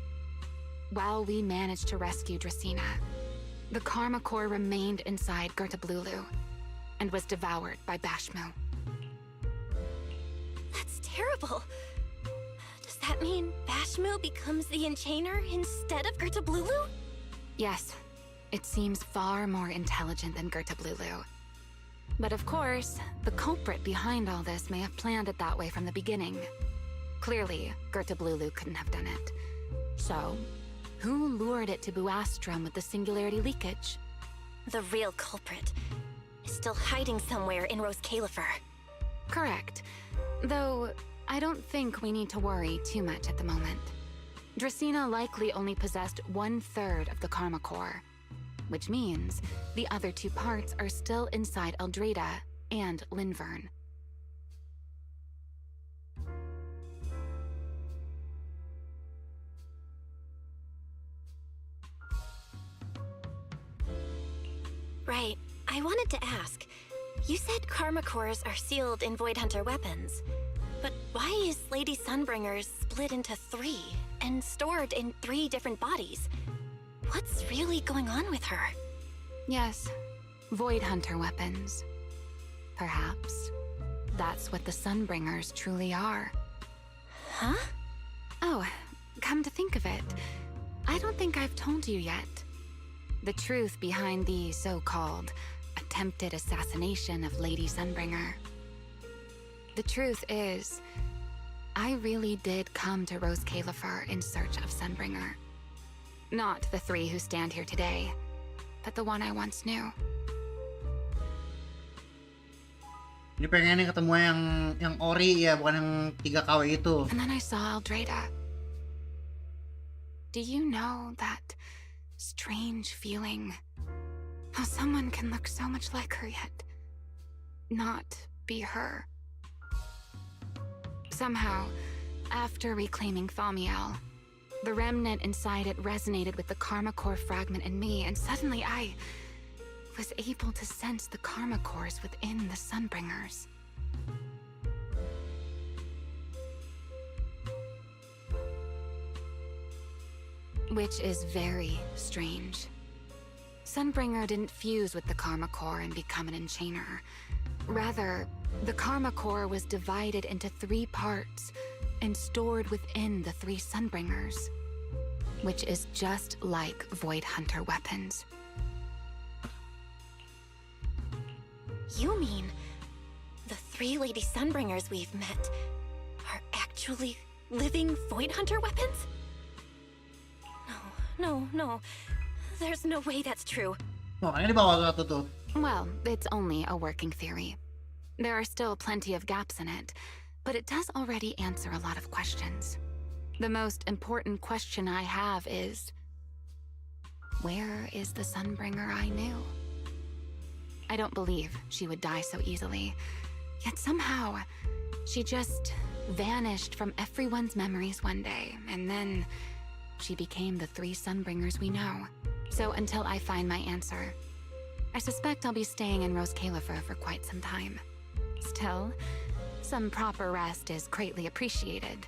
while we managed to rescue Dracina, the karma core remained inside Gertablulu and was devoured by Bashmu. That's terrible. Does that mean Bashmu becomes the Enchainer instead of Gertablulu? Yes, it seems far more intelligent than Gertablulu. But of course, the culprit behind all this may have planned it that way from the beginning. Clearly, Gertablulu couldn't have done it. So, who lured it to Buastrum with the singularity leakage? The real culprit is still hiding somewhere in Rose Califer. Correct. Though, I don't think we need to worry too much at the moment. Dracina likely only possessed 1/3 of the Karma Core, which means the other 2 parts are still inside Eldrada and Linvern. Right. I wanted to ask. You said Karma Cores are sealed in Void Hunter weapons. But why is Lady Sunbringer's split into 3 and stored in 3 different bodies? What's really going on with her? Yes, Void Hunter weapons. Perhaps that's what the Sunbringers truly are. Huh? Oh, come to think of it, I don't think I've told you yet. The truth behind the so-called attempted assassination of Lady Sunbringer. The truth is, I really did come to Rose Califer in search of Sunbringer. Not the 3 who stand here today, but the one I once knew. Ini pengennya ketemu yang Ori ya, bukan yang 3 KW itu. And then I saw Eldrada. Do you know that strange feeling? How someone can look so much like her yet not be her. Somehow, after reclaiming Thaumiel, the remnant inside it resonated with the Karma Core fragment in me, and suddenly was able to sense the karma cores within the Sunbringers. Which is very strange. Sunbringer didn't fuse with the karma core and become an enchainer. Rather, the karma core was divided into 3 parts and stored within the 3 Sunbringers, which is just like Void Hunter weapons. You mean the 3 Lady Sunbringers we've met are actually living Void Hunter weapons? No. There's no way that's true. Makanya dibawa satu tuh. Well, it's only a working theory. There are still plenty of gaps in it, but it does already answer a lot of questions. The most important question I have is, where is the Sunbringer I knew? I don't believe she would die so easily, yet somehow she just vanished from everyone's memories one day, and then she became the 3 Sunbringers we know. So until I find my answer, I suspect I'll be staying in Roscalifer for quite some time. Still, some proper rest is greatly appreciated,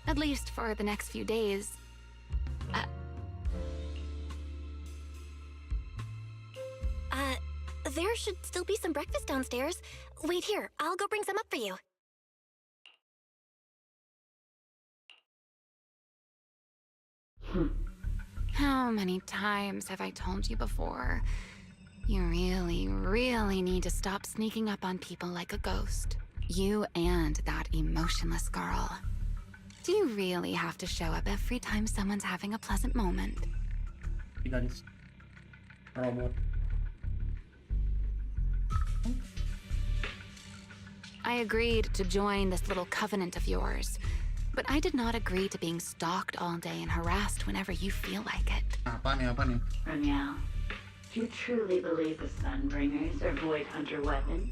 at least for the next few days. There should still be some breakfast downstairs. Wait here, I'll go bring some up for you. How many times have I told you before? You really need to stop sneaking up on people like a ghost. You and that emotionless girl. Do you really have to show up every time someone's having a pleasant moment? Garis robot. I agreed to join this little covenant of yours, but I did not agree to being stalked all day and harassed whenever you feel like it. Apa nih? Remielle, do you truly believe the Sunbringers are Void Hunter weapons?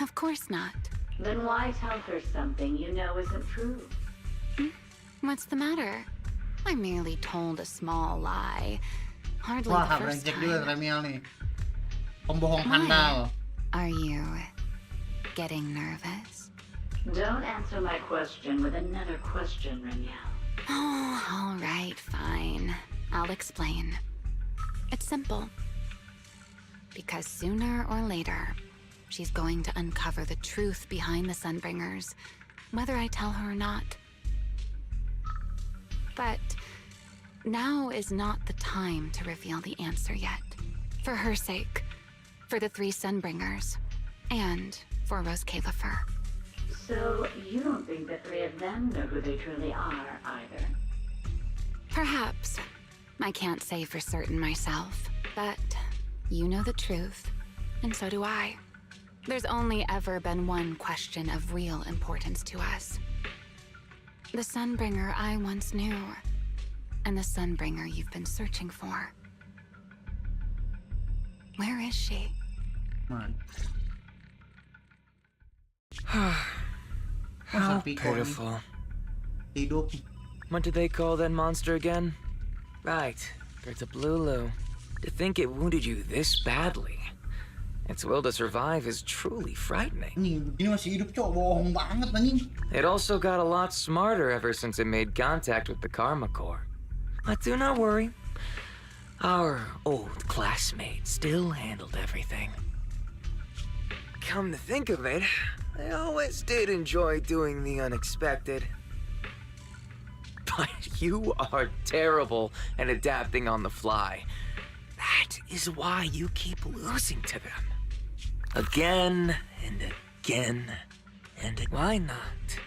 Of course not. Then why tell her something you know isn't true? What's the matter? I merely told a small lie. Hardly Wah, the first brengsek juga time. Remielle nih. Pembohong Why? handal. Are you getting nervous? Don't answer my question with another question, Remielle. Oh, all right, fine. I'll explain. It's simple. Because sooner or later, she's going to uncover the truth behind the Sunbringers, whether I tell her or not. But now is not the time to reveal the answer yet. For her sake, for the 3 Sunbringers, and for Roscalifer. So you don't think the 3 of them know who they truly are, either? Perhaps. I can't say for certain myself, but you know the truth, and so do I. There's only ever been one question of real importance to us. The Sunbringer I once knew, and the Sunbringer you've been searching for. Where is she? Man. How pitiful. Hidup. What did they call that monster again? Right, Bertablulu. To think it wounded you this badly. Its will to survive is truly frightening. Ini masih hidup, cok. Bohong banget anjing. It also got a lot smarter ever since it made contact with the Karma Core. But do not worry. Our old classmate still handled everything. Come to think of it, I always did enjoy doing the unexpected. But you are terrible at adapting on the fly. That is why you keep losing to them. Again and again and why not?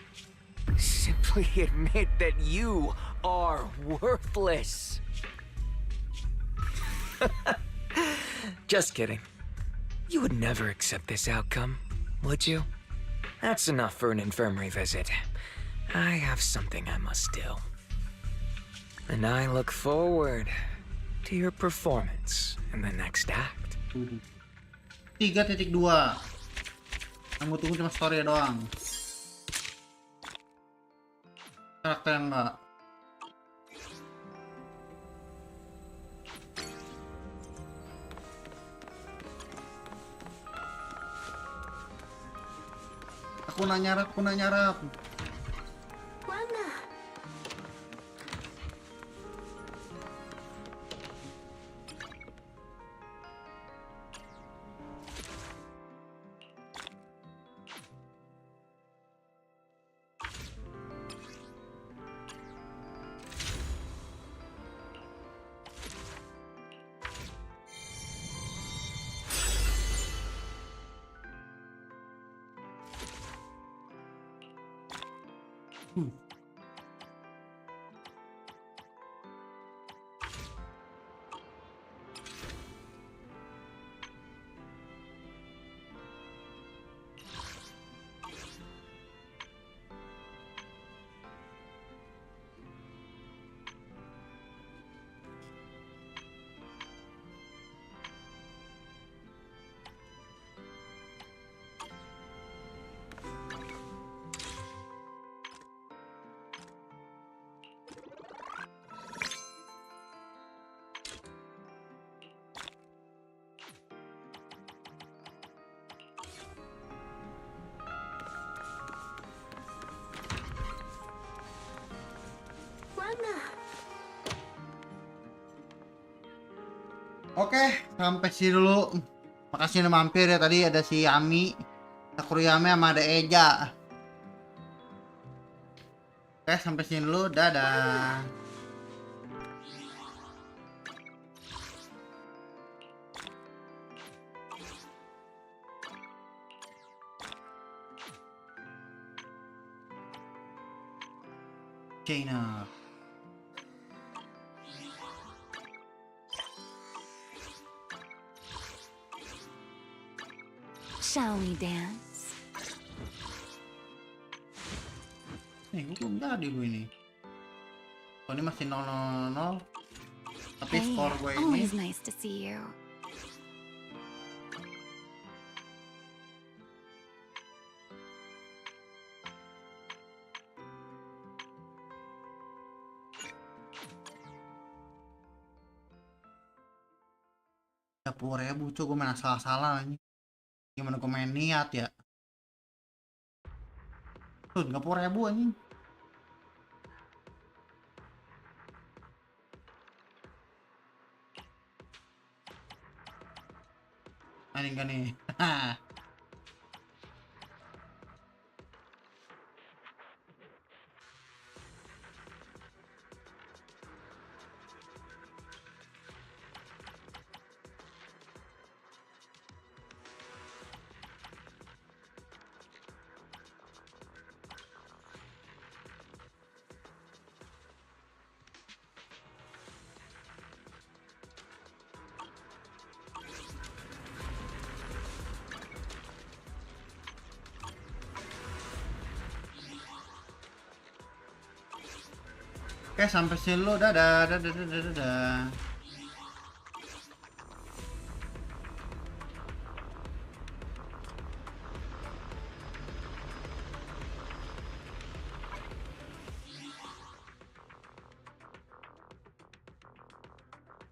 Simply admit that you are worthless. Just kidding. You would never accept this outcome, would you? That's enough for an infirmary visit. I have something I must do. And I look forward to your performance in the next act. 3.2. Yang gue tunggu cuma story doang. Karakter yang enggak. Aku nak nyarap. Mana? Oke, sampai sini dulu. Makasih udah mampir ya, tadi ada si Yami, Takuriyame sama ada Eja. Oke, sampai sini dulu. Dadah. China. Shall we dance? Nih, gue belum jadi gue ini. Oh, ini masih 0-0. Tapi Hey, skor gue ini always nice to see you. Rp10.000 cuy, gue main asal-asalan nih. Gimana gue main niat ya? Tuh, 30.000 anjing. Anjing kan nih. Oke, sampai sini lo. Dadah.